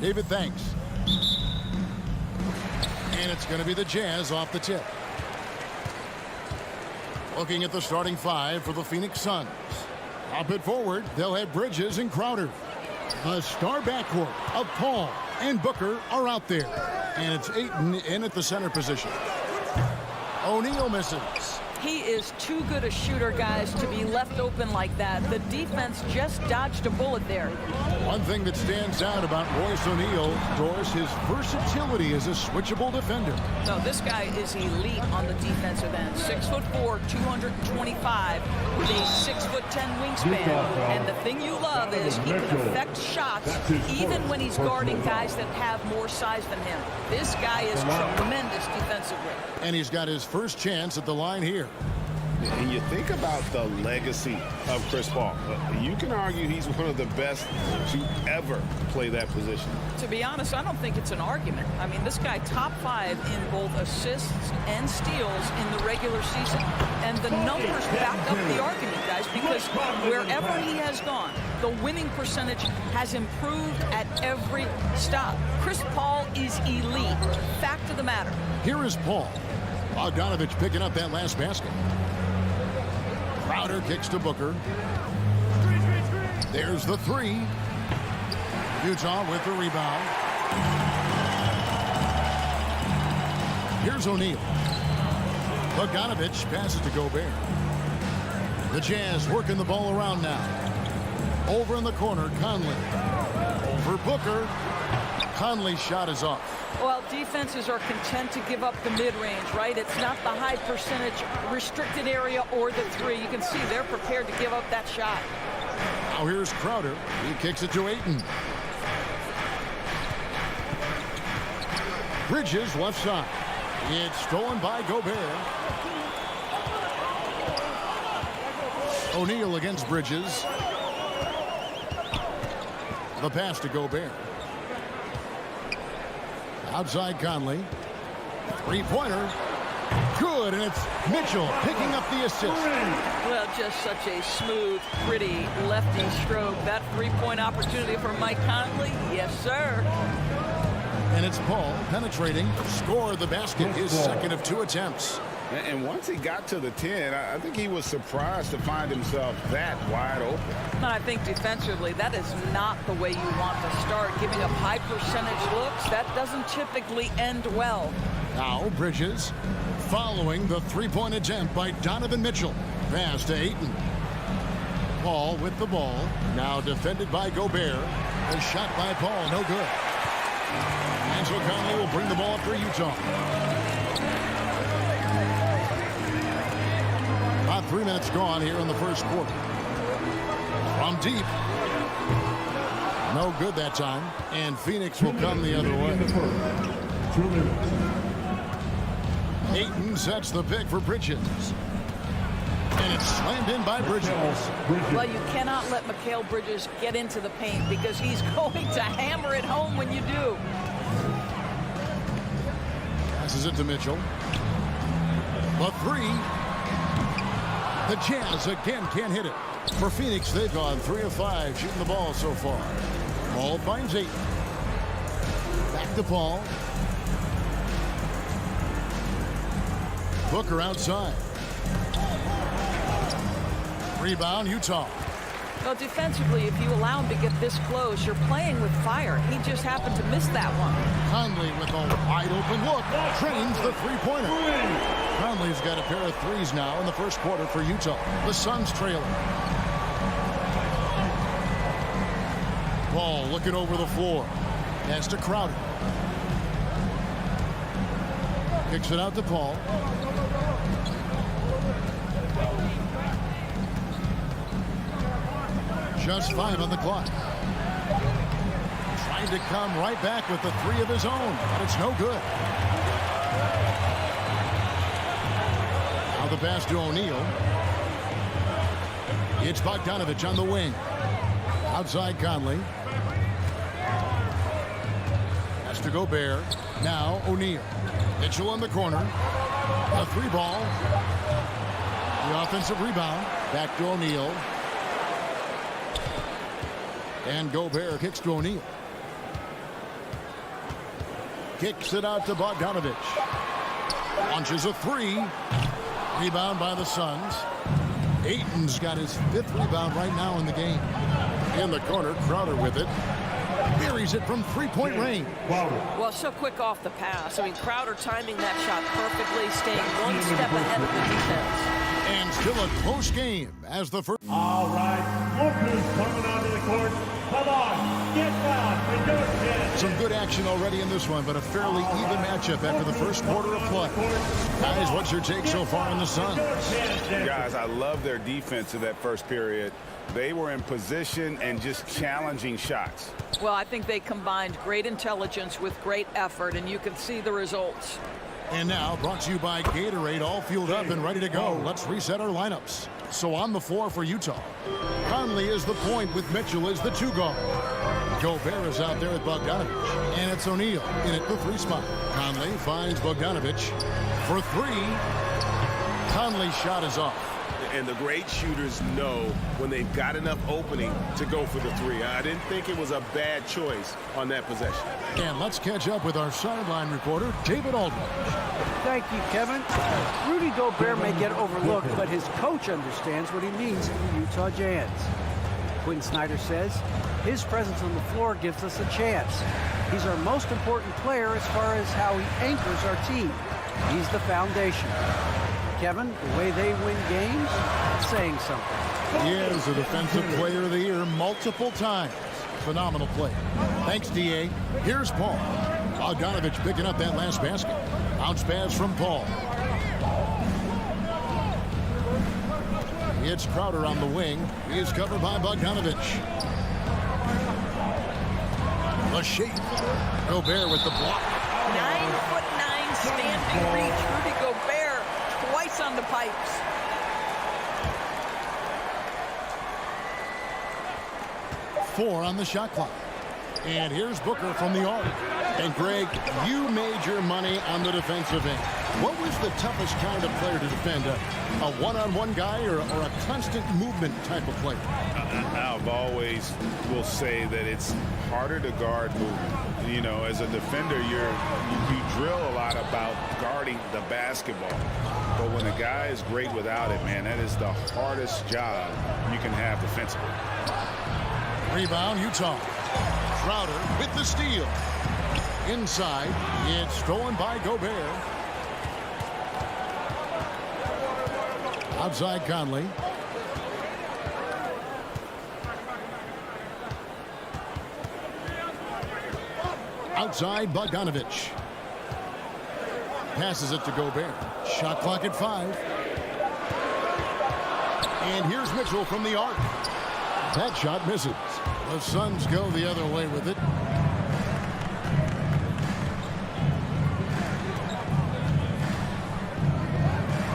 [SPEAKER 6] David, thanks. And it's going to be the Jazz off the tip. Looking at the starting five for the Phoenix Suns. Up it forward, they'll have Bridges and Crowder. The star backcourt of Paul and Booker are out there. And it's Ayton in at the center position. O'Neal misses.
[SPEAKER 7] He is too good a shooter, guys, to be left open like that. The defense just dodged a bullet there.
[SPEAKER 6] One thing that stands out about Royce O'Neal, Doris, his versatility as a switchable defender.
[SPEAKER 7] No, this guy is elite on the defensive end. 6'4", 225, with a 6'10" wingspan. And the thing you love is he can affect shots even when he's guarding guys that have more size than him. This guy is tremendous defensively.
[SPEAKER 6] And he's got his first chance at the line here.
[SPEAKER 8] And you think about the legacy of Chris Paul. You can argue he's one of the best to ever play that position.
[SPEAKER 7] To be honest, I don't think it's an argument. I mean, this guy top 5 in both assists and steals in the regular season. And the numbers back up the argument, guys, because wherever he has gone, the winning percentage has improved at every stop. Chris Paul is elite. Fact of the matter.
[SPEAKER 6] Here is Paul. Bogdanovich picking up that last basket. Crowder kicks to Booker. There's the three. Utah with the rebound. Here's O'Neal. Bogdanovich passes to Gobert. The Jazz working the ball around now. Over in the corner, Conley. Over Booker. Conley's shot is off.
[SPEAKER 7] Well, defenses are content to give up the mid-range, right? It's not the high percentage restricted area or the three. You can see they're prepared to give up that shot.
[SPEAKER 6] Now here's Crowder. He kicks it to Ayton. Bridges left side. It's stolen by Gobert. O'Neal against Bridges. The pass to Gobert. Outside Conley. Three-pointer. Good, and it's Mitchell picking up the assist.
[SPEAKER 7] Well, just such a smooth, pretty lefty stroke. That three-point opportunity for Mike Conley. Yes, sir.
[SPEAKER 6] And it's Paul penetrating. Scored the basket, his second of 2 attempts.
[SPEAKER 8] And once he got to the 10, I think he was surprised to find himself that wide open.
[SPEAKER 7] And I think defensively, that is not the way you want to start. Giving up high percentage looks, that doesn't typically end well.
[SPEAKER 6] Now Bridges following the three-point attempt by Donovan Mitchell. Pass to Ayton. Paul with the ball. Now defended by Gobert. A shot by Paul, no good. And so Conley will bring the ball up for Utah. About 3 minutes gone here in the first quarter. From deep. No good that time. And Phoenix will come the other way.
[SPEAKER 4] 2 minutes.
[SPEAKER 6] Ayton sets the pick for Bridges. And it's slammed in by Bridges.
[SPEAKER 7] Well, you cannot let Mikal Bridges get into the paint because he's going to hammer it home when you do.
[SPEAKER 6] Passes it to Mitchell. The three. The Jazz again can't hit it. For Phoenix, they've gone 3 of 5 shooting the ball so far. Ball finds Ayton. Back to Paul. Booker outside. Rebound, Utah.
[SPEAKER 7] Well, defensively, if you allow him to get this close, you're playing with fire. He just happened to miss that one.
[SPEAKER 6] Conley with a wide open look. Trains the three-pointer. Conley's got a pair of threes now in the first quarter for Utah. The Suns trailing. Ball looking over the floor. Pass to Crowder. Kicks it out to Paul. Just 5 on the clock. Trying to come right back with the 3 of his own, but it's no good. Now the pass to O'Neal. It's Bogdanovich on the wing. Outside Conley. Has to Gobert. Now O'Neal. Mitchell in the corner. A 3-ball. The offensive rebound. Back to O'Neal. And Gobert kicks to O'Neal. Kicks it out to Bogdanovich. Launches a three. Rebound by the Suns. Ayton's got his 5th rebound right now in the game. In the corner, Crowder with it. Buries it from three-point range.
[SPEAKER 7] Well, so quick off the pass. I mean, Crowder timing that shot perfectly, staying one step ahead of the defense.
[SPEAKER 6] And still a close game as the first.
[SPEAKER 4] All right, look who's coming onto the court. Come on, get down for your chance.
[SPEAKER 6] Some good action already in this one, but a fairly even matchup after the first quarter of play. Guys, what's your take so far on the Suns?
[SPEAKER 8] Guys, I love their defense in that first period. They were in position and just challenging shots.
[SPEAKER 7] Well, I think they combined great intelligence with great effort, and you can see the results.
[SPEAKER 6] And now, brought to you by Gatorade, all fueled up and ready to go. Let's reset our lineups. So on the floor for Utah, Conley is the point with Mitchell as the 2 guard. Gobert is out there with Bogdanovich. And it's O'Neal in at the 3 spot. Conley finds Bogdanovich for 3. Conley's shot is off.
[SPEAKER 12] And the great shooters know when they've got enough opening to go for the 3. I didn't think it was a bad choice on that possession.
[SPEAKER 6] And let's catch up with our sideline reporter, David Aldridge.
[SPEAKER 9] Thank you, Kevin. Rudy Gobert may get overlooked, but his coach understands what he means to the Utah Jazz. Quinn Snyder says his presence on the floor gives us a chance. He's our most important player as far as how he anchors our team. He's the foundation. Kevin, the way they win games, it's saying something.
[SPEAKER 6] He is a Defensive Player of the Year multiple times. Phenomenal play. Thanks, D.A. Here's Paul. Bogdanovich picking up that last basket. Bounce pass from Paul. It's Crowder on the wing. He is covered by Bogdanovich. The shape. Gobert with the block.
[SPEAKER 7] 9'9" standing reach. Rudy Gobert twice on the pipes.
[SPEAKER 6] Four on the shot clock. And here's Booker from the arc. And Greg, you made your money on the defensive end. What was the toughest kind of player to defend? A one-on-one guy or a constant movement type of player?
[SPEAKER 8] I've always will say that it's harder to guard movement. You know, as a defender, you drill a lot about guarding the basketball. But when a guy is great without it, man, that is the hardest job you can have defensively.
[SPEAKER 6] Rebound, Utah. Crowder with the steal. Inside, it's stolen by Gobert. Outside Conley. Outside Bogdanovich. Passes it to Gobert. Shot clock at 5. And here's Mitchell from the arc. That shot misses. The Suns go the other way with it.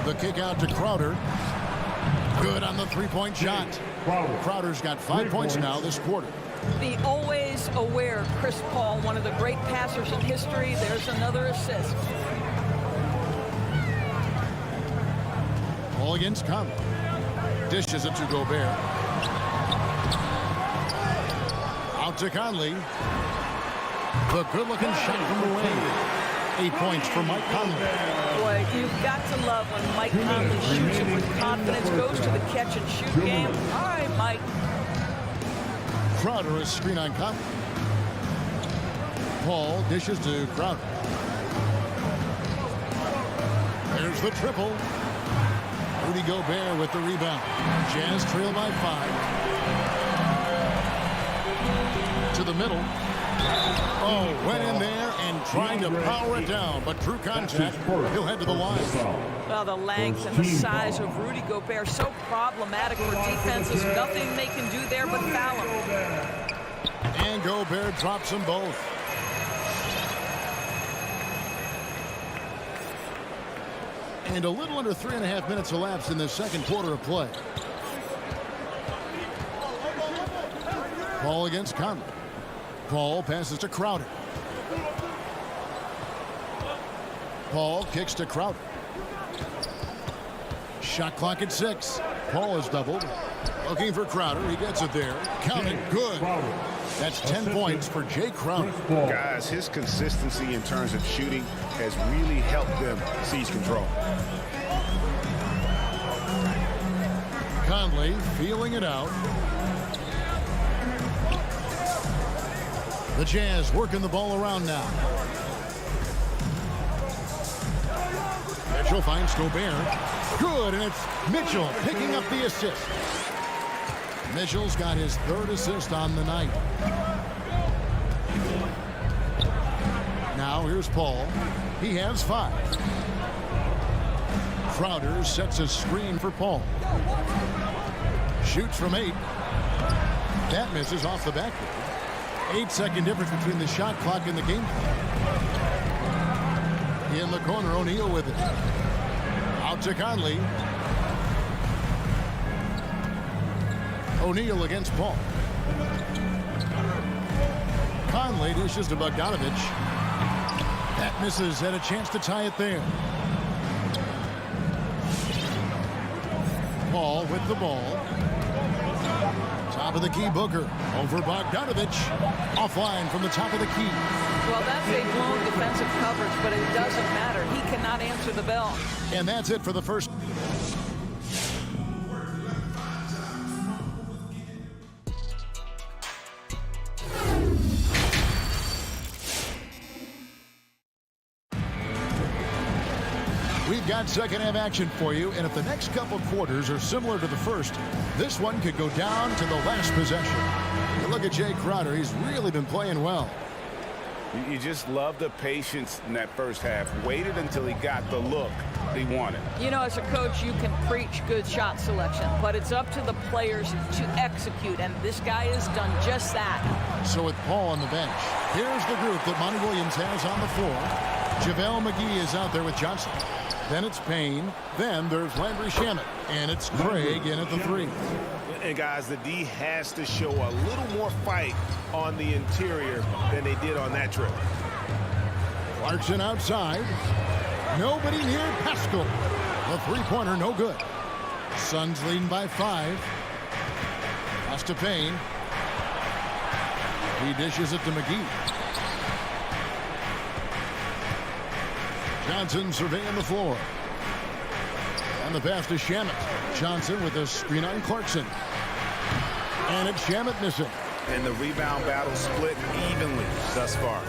[SPEAKER 6] The kick out to Crowder. Good on the three-point shot. Crowder's got 5 points now this quarter.
[SPEAKER 7] The always aware Chris Paul, one of the great passers in history. There's another assist.
[SPEAKER 6] Ball against Conley. Dishes it to Gobert. Out to Conley. The good-looking shot from the wing. 8 points for Mike Conley.
[SPEAKER 7] Boy, you've got to love when Mike Conley shoots it with confidence, goes to the catch-and-shoot game. All right, Mike.
[SPEAKER 6] Crowder is screen on Conley. Paul dishes to Crowder. There's the triple. Rudy Gobert with the rebound. Jazz trail by 5. To the middle. Oh, went in there and trying to power it down, but true contact. He'll head to the line.
[SPEAKER 7] Well, the length and the size of Rudy Gobert so problematic for defenses. Nothing they can do there but foul him.
[SPEAKER 6] And Gobert drops them both. And a little under 3.5 minutes elapsed in the second quarter of play. Paul against Conley. Paul passes to Crowder. Paul kicks to Crowder. Shot clock at 6. Paul is doubled. Looking for Crowder. He gets it there. Counted. Good. That's 10 points for Jay Crowder.
[SPEAKER 12] Guys, his consistency in terms of shooting has really helped them seize control.
[SPEAKER 6] Conley feeling it out. The Jazz working the ball around now. Mitchell finds Gobert. Good, and it's Mitchell picking up the assist. Mitchell's got his 3rd assist on the night. Now here's Paul. He has 5. Crowder sets a screen for Paul. Shoots from 8. That misses off the backboard. 8-second difference between the shot clock and the game clock. In the corner, O'Neal with it. Out to Conley. O'Neal against Paul. Conley dishes to Bogdanovich. That misses. Had a chance to tie it there. Paul with the ball. Top of the key, Booker. Over Bogdanovich. Offline from the top of the key.
[SPEAKER 7] Well, that's a blown defensive coverage, but it doesn't matter. He cannot answer the bell.
[SPEAKER 6] And that's it for the first. We've got second half action for you, and if the next couple quarters are similar to the first, this one could go down to the last possession. You look at Jay Crowder, he's really been playing well.
[SPEAKER 8] You just love the patience in that first half. Waited until he got the look he wanted.
[SPEAKER 7] You know, as a coach, you can preach good shot selection, but it's up to the players to execute, and this guy has done just that.
[SPEAKER 6] So with Paul on the bench, here's the group that Monty Williams has on the floor. JaVale McGee is out there with Johnson. Then it's Payne. Then there's Landry Shamet. And it's Craig in at the 3.
[SPEAKER 12] And guys, the D has to show a little more fight on the interior than they did on that trip.
[SPEAKER 6] Clarkson outside. Nobody near Pascal. The 3-pointer no good. Suns leading by 5. Pass to Payne. He dishes it to McGee. Johnson surveying the floor. And the pass to Shamet. Johnson with a screen on Clarkson. And it's Shamet missing.
[SPEAKER 12] And the rebound battle split evenly thus far.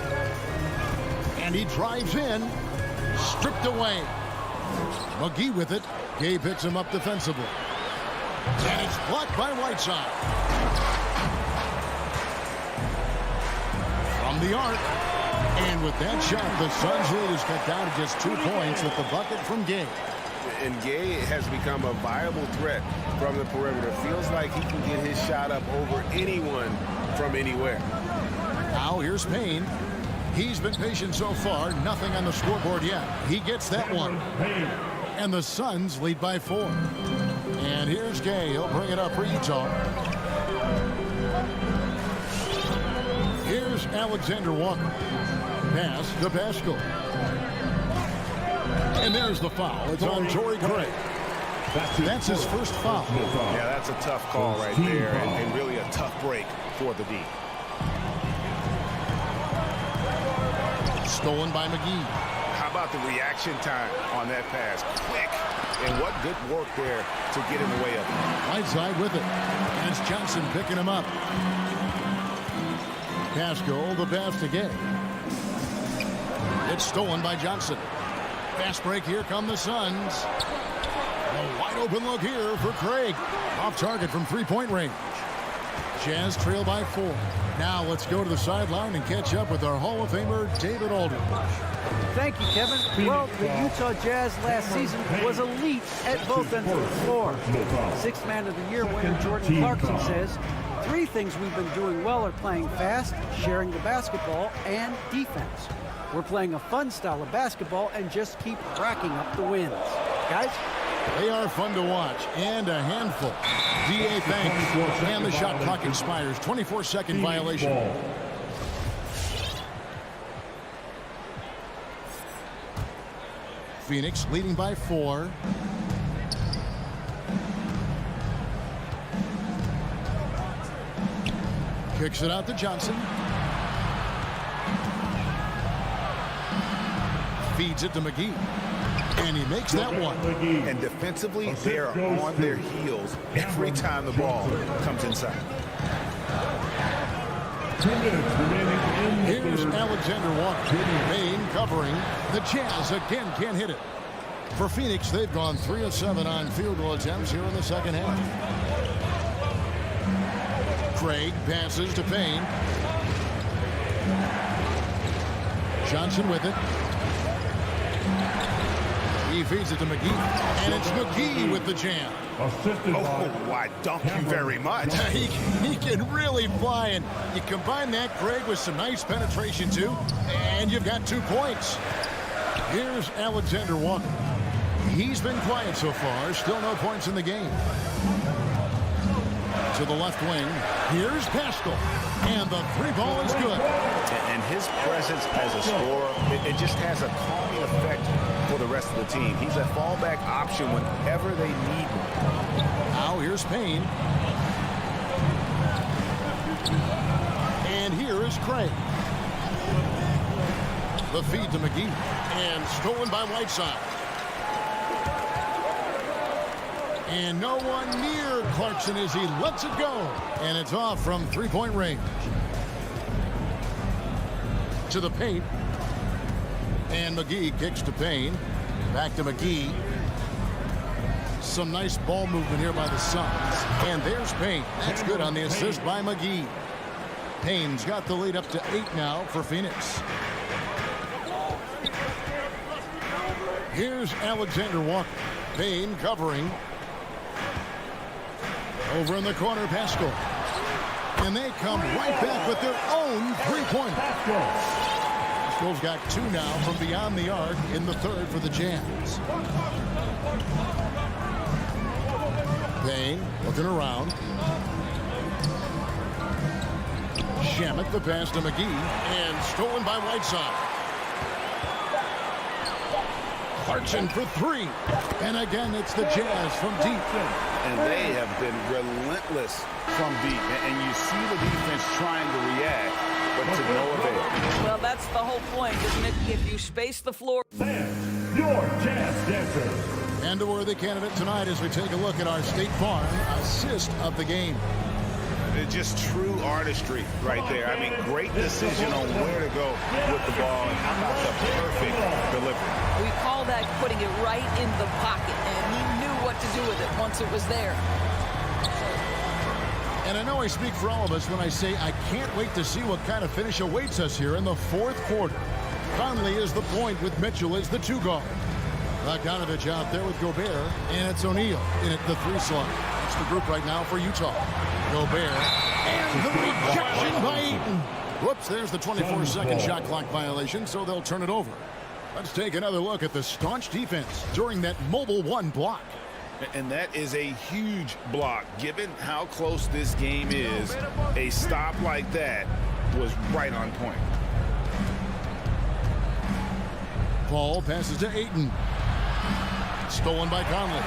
[SPEAKER 6] And he drives in. Stripped away. McGee with it. Gay picks him up defensively. And it's blocked by Whiteside. From the arc. And with that shot, the Suns lead is cut down to just 2 points with the bucket from Gay.
[SPEAKER 12] And Gay has become a viable threat from the perimeter. Feels like he can get his shot up over anyone from anywhere.
[SPEAKER 6] Now here's Payne. He's been patient so far. Nothing on the scoreboard yet. He gets that one. And the Suns lead by 4. And here's Gay. He'll bring it up for Utah. Here's Alexander Walker. Pass to Pascal. And there's the foul. It's on Torrey Craig. That's his first foul.
[SPEAKER 12] Yeah, that's a tough call right there, and really a tough break for the D.
[SPEAKER 6] Stolen by McGee.
[SPEAKER 12] How about the reaction time on that pass? Quick. And what good work there to get in the way of it.
[SPEAKER 6] Whiteside with it. And it's Johnson picking him up. Pascal, the pass to Gay. It's stolen by Johnson. Fast break. Here come the Suns. A wide open look here for Craig. Off target from 3-point range. Jazz trail by 4. Now let's go to the sideline and catch up with our Hall of Famer, David Aldridge.
[SPEAKER 9] Thank you, Kevin. Well, the Utah Jazz last season was elite at both ends of the floor. Sixth Man of the Year winner Jordan Clarkson says, 3 things we've been doing well are playing fast, sharing the basketball, and defense. We're playing a fun style of basketball and just keep racking up the wins. Guys?
[SPEAKER 6] They are fun to watch and a handful. DA thanks. And the shot clock expires. 24-second violation. Phoenix leading by 4. Kicks it out to Johnson. Feeds it to McGee. And he makes that one.
[SPEAKER 8] And defensively, they are on their heels every time the ball comes inside.
[SPEAKER 6] Here's Alexander Walker. Payne covering. The Jazz again can't hit it. For Phoenix, they've gone 3 of 7 on field goal attempts here in the second half. Craig passes to Payne. Johnson with it. He feeds it to McGee. And it's McGee with the jam.
[SPEAKER 8] Oh, why, thank you very much.
[SPEAKER 6] He can really fly, and you combine that, Craig, with some nice penetration, too, and you've got 2 points. Here's Alexander Walker. He's been quiet so far. Still no points in the game. To the left wing. Here's Pascal. And the 3 ball is good.
[SPEAKER 8] And his presence as a scorer, it just has a calming effect for the rest of the team. He's a fallback option whenever they need one.
[SPEAKER 6] Now here's Payne. And here is Craig. The feed to McGee. And stolen by Whiteside. And no one near Clarkson as he lets it go. And it's off from 3-point range. To the paint. And McGee kicks to Payne. Back to McGee. Some nice ball movement here by the Suns. And there's Payne. That's good on the assist by McGee. Payne's got the lead up to 8 now for Phoenix. Here's Alexander Walker. Payne covering. Over in the corner, Pascal. And they come right back with their own 3-point. Pascal's got 2 now from beyond the arc in the third for the Jazz. Payne looking around. Shamet the pass to McGee. And stolen by Whiteside. Clarkson for 3. And again, it's the Jazz from deep.
[SPEAKER 8] And they have been relentless from deep. And you see the defense trying to react, but to no avail.
[SPEAKER 7] Well, that's the whole point, isn't it? If you space the floor.
[SPEAKER 4] Your Jazz Dancer.
[SPEAKER 6] And a worthy candidate tonight as we take a look at our State Farm assist of the game.
[SPEAKER 8] It's just true artistry right there. I mean, great decision on where to go with the ball. And how about the perfect delivery?
[SPEAKER 7] We call that putting it right in the pocket, and he knew what to do with it once it was there.
[SPEAKER 6] And I know I speak for all of us when I say I can't wait to see what kind of finish awaits us here in the 4th quarter. Conley is the point with Mitchell as the 2 guard. Donovan out there with Gobert, and it's O'Neal in at the 3 slot. It's the group right now for Utah. Gobert, and the rejection by Eaton. Whoops, there's the 24-second shot clock violation, so they'll turn it over. Let's take another look at the staunch defense during that mobile 1 block.
[SPEAKER 8] And that is a huge block. Given how close this game is, a stop like that was right on point.
[SPEAKER 6] Paul passes to Ayton. Stolen by Conley.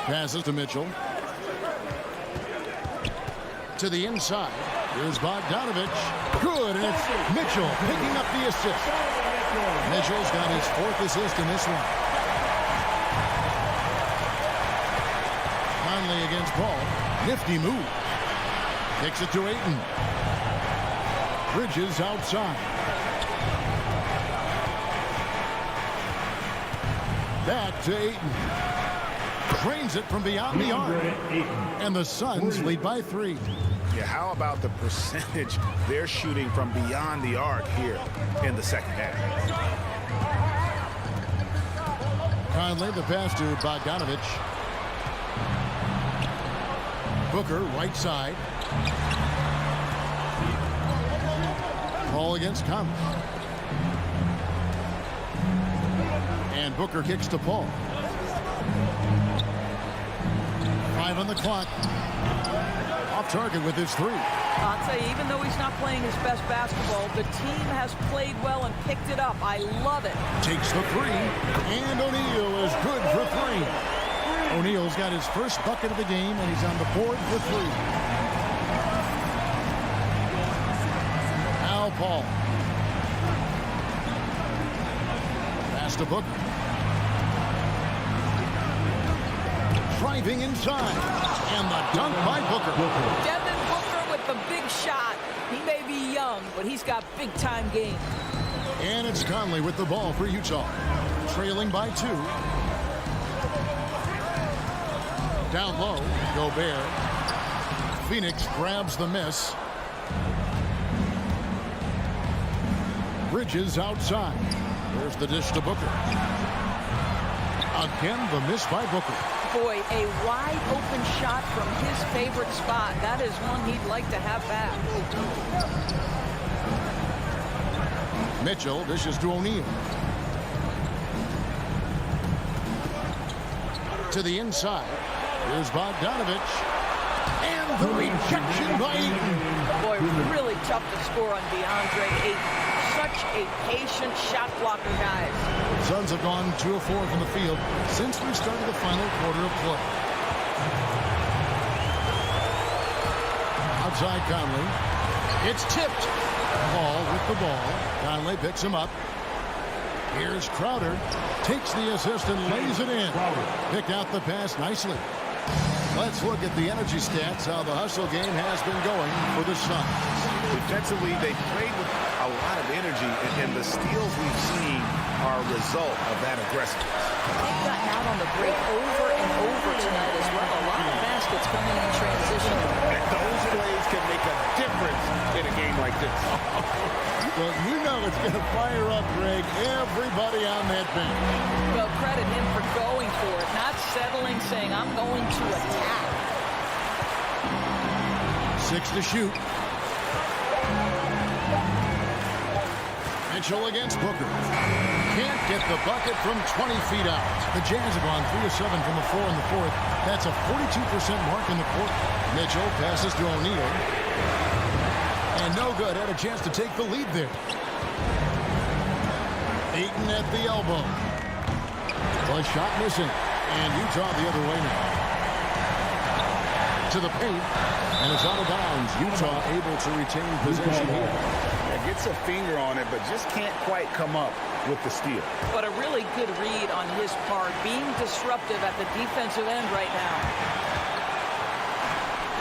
[SPEAKER 6] Passes to Mitchell. To the inside. Here's Bogdanovich. Good, and it's Mitchell picking up the assist. Mitchell's got his 4th assist in this one. Conley against Paul. Nifty move. Kicks it to Ayton. Bridges outside. Back to Ayton. Drains it from beyond the arc. And the Suns lead by 3.
[SPEAKER 8] Yeah, how about the percentage they're shooting from beyond the arc here in the second half?
[SPEAKER 6] Conley, the pass to Bogdanovich. Booker, right side. Ball against Conley. And Booker kicks to Paul. 5 on the clock. Off target with his 3.
[SPEAKER 7] I'll tell you, even though he's not playing his best basketball, the team has played well and picked it up. I love it.
[SPEAKER 6] Takes the 3. And O'Neal is good for 3. O'Neal's got his first bucket of the game, and he's on the board for 3. Now Paul. Pass to Booker. Driving inside. And the dunk by Booker.
[SPEAKER 7] Devin Booker with the big shot. He may be young, but he's got big-time game.
[SPEAKER 6] And it's Conley with the ball for Utah. Trailing by 2. Down low, Gobert. Phoenix grabs the miss. Bridges outside. There's the dish to Booker. Again, the miss by Booker.
[SPEAKER 7] Boy, a wide open shot from his favorite spot. That is one he'd like to have back.
[SPEAKER 6] Mitchell dishes to O'Neal. To the inside. Here's Bogdanovich. And the rejection by Ayton.
[SPEAKER 7] Boy, really tough to score on DeAndre Ayton. Such a patient shot blocker, guys.
[SPEAKER 6] Suns have gone 2 of 4 from the field since we started the final quarter of play. Outside Conley. It's tipped. Paul with the ball. Conley picks him up. Here's Crowder. Takes the assist and lays it in. Picked out the pass nicely. Let's look at the energy stats, how the hustle game has been going for the Suns.
[SPEAKER 8] Defensively, they played with a lot of energy, and the steals we've seen are a result of that aggressiveness.
[SPEAKER 7] They've gotten out on the break over and over tonight as well. A lot of baskets coming in transition.
[SPEAKER 8] And those plays can make a difference in a game like this.
[SPEAKER 6] Well, you know it's going to fire up, Greg, everybody on that bench.
[SPEAKER 7] Well, credit him for going for it, not settling, saying, I'm going to attack.
[SPEAKER 6] 6 to shoot. Mitchell against Booker. Can't get the bucket from 20 feet out. The Jazz have gone 3 of 7 from the floor in the fourth. That's a 42% mark in the quarter. Mitchell passes to O'Neal. And no good. Had a chance to take the lead there. Ayton at the elbow. The shot missing. And Utah the other way now. To the paint. And it's out of bounds. Utah able to retain possession here.
[SPEAKER 8] Gets a finger on it, but just can't quite come up with the steal.
[SPEAKER 7] But a really good read on his part, being disruptive at the defensive end right now.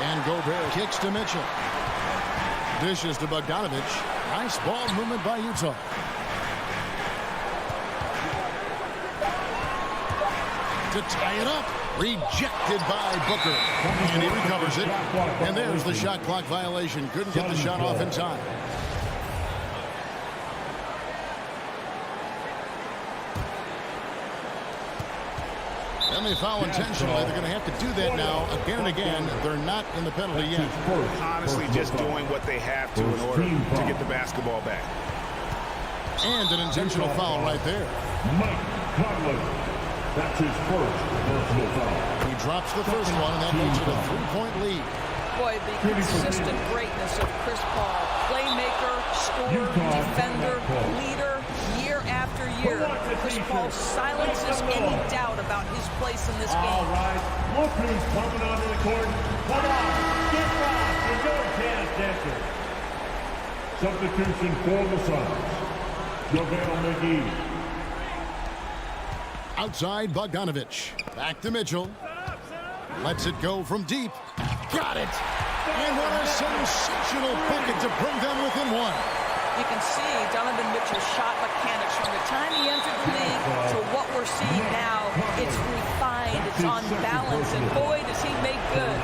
[SPEAKER 6] And Gobert kicks to Mitchell. Dishes to Bogdanovich. Nice ball movement by Utah. To tie it up. Rejected by Booker. And he recovers it. And there's the shot clock violation. Couldn't get the shot off in time. And they foul intentionally. They're going to have to do that now again and again. They're not in the penalty yet.
[SPEAKER 8] Honestly, just doing what they have to in order to get the basketball back.
[SPEAKER 6] And an intentional foul right there.
[SPEAKER 4] Mike Conley. That's his first personal foul.
[SPEAKER 6] He drops the first one, and that makes it a 3-point lead.
[SPEAKER 7] Boy, the consistent greatness of Chris Paul. Playmaker, scorer, defender, leader, year after year. Chris Paul silences any doubt about his place in this game.
[SPEAKER 4] All right, look who's coming onto the court. Come on, get back to your Jazz Dancer. Substitution for the Suns. JaVale McGee.
[SPEAKER 6] Outside Bogdanovich. Back to Mitchell. Lets it go from deep. Got it. And what a sensational bucket to bring them within one.
[SPEAKER 7] You can see Donovan Mitchell's shot mechanics from the time he entered the league to what we're seeing now. It's refined, it's on balance, and boy, does he make good.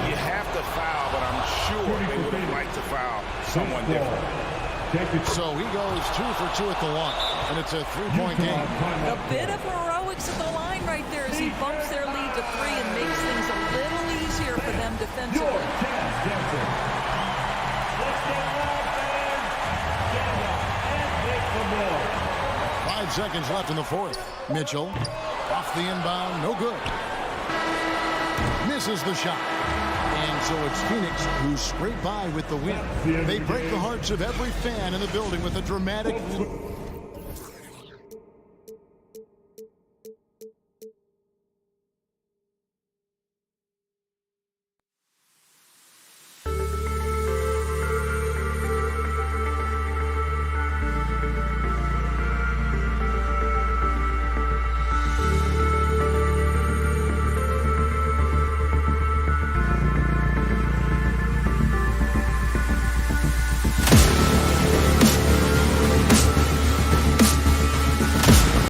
[SPEAKER 8] You have to foul, but I'm sure they would have liked to foul someone different.
[SPEAKER 6] So he goes 2 for 2 at the line, and it's a 3-point game.
[SPEAKER 7] A bit of heroics at the line right there as he bumps their lead to 3 and makes things a little easier for them defensively.
[SPEAKER 4] Let's get loud, fans. Stand up and take the ball.
[SPEAKER 6] 5 seconds left in the fourth. Mitchell off the inbound, no good. Misses the shot. And so it's Phoenix who scrape by with the win. They break the hearts of every fan in the building with a dramatic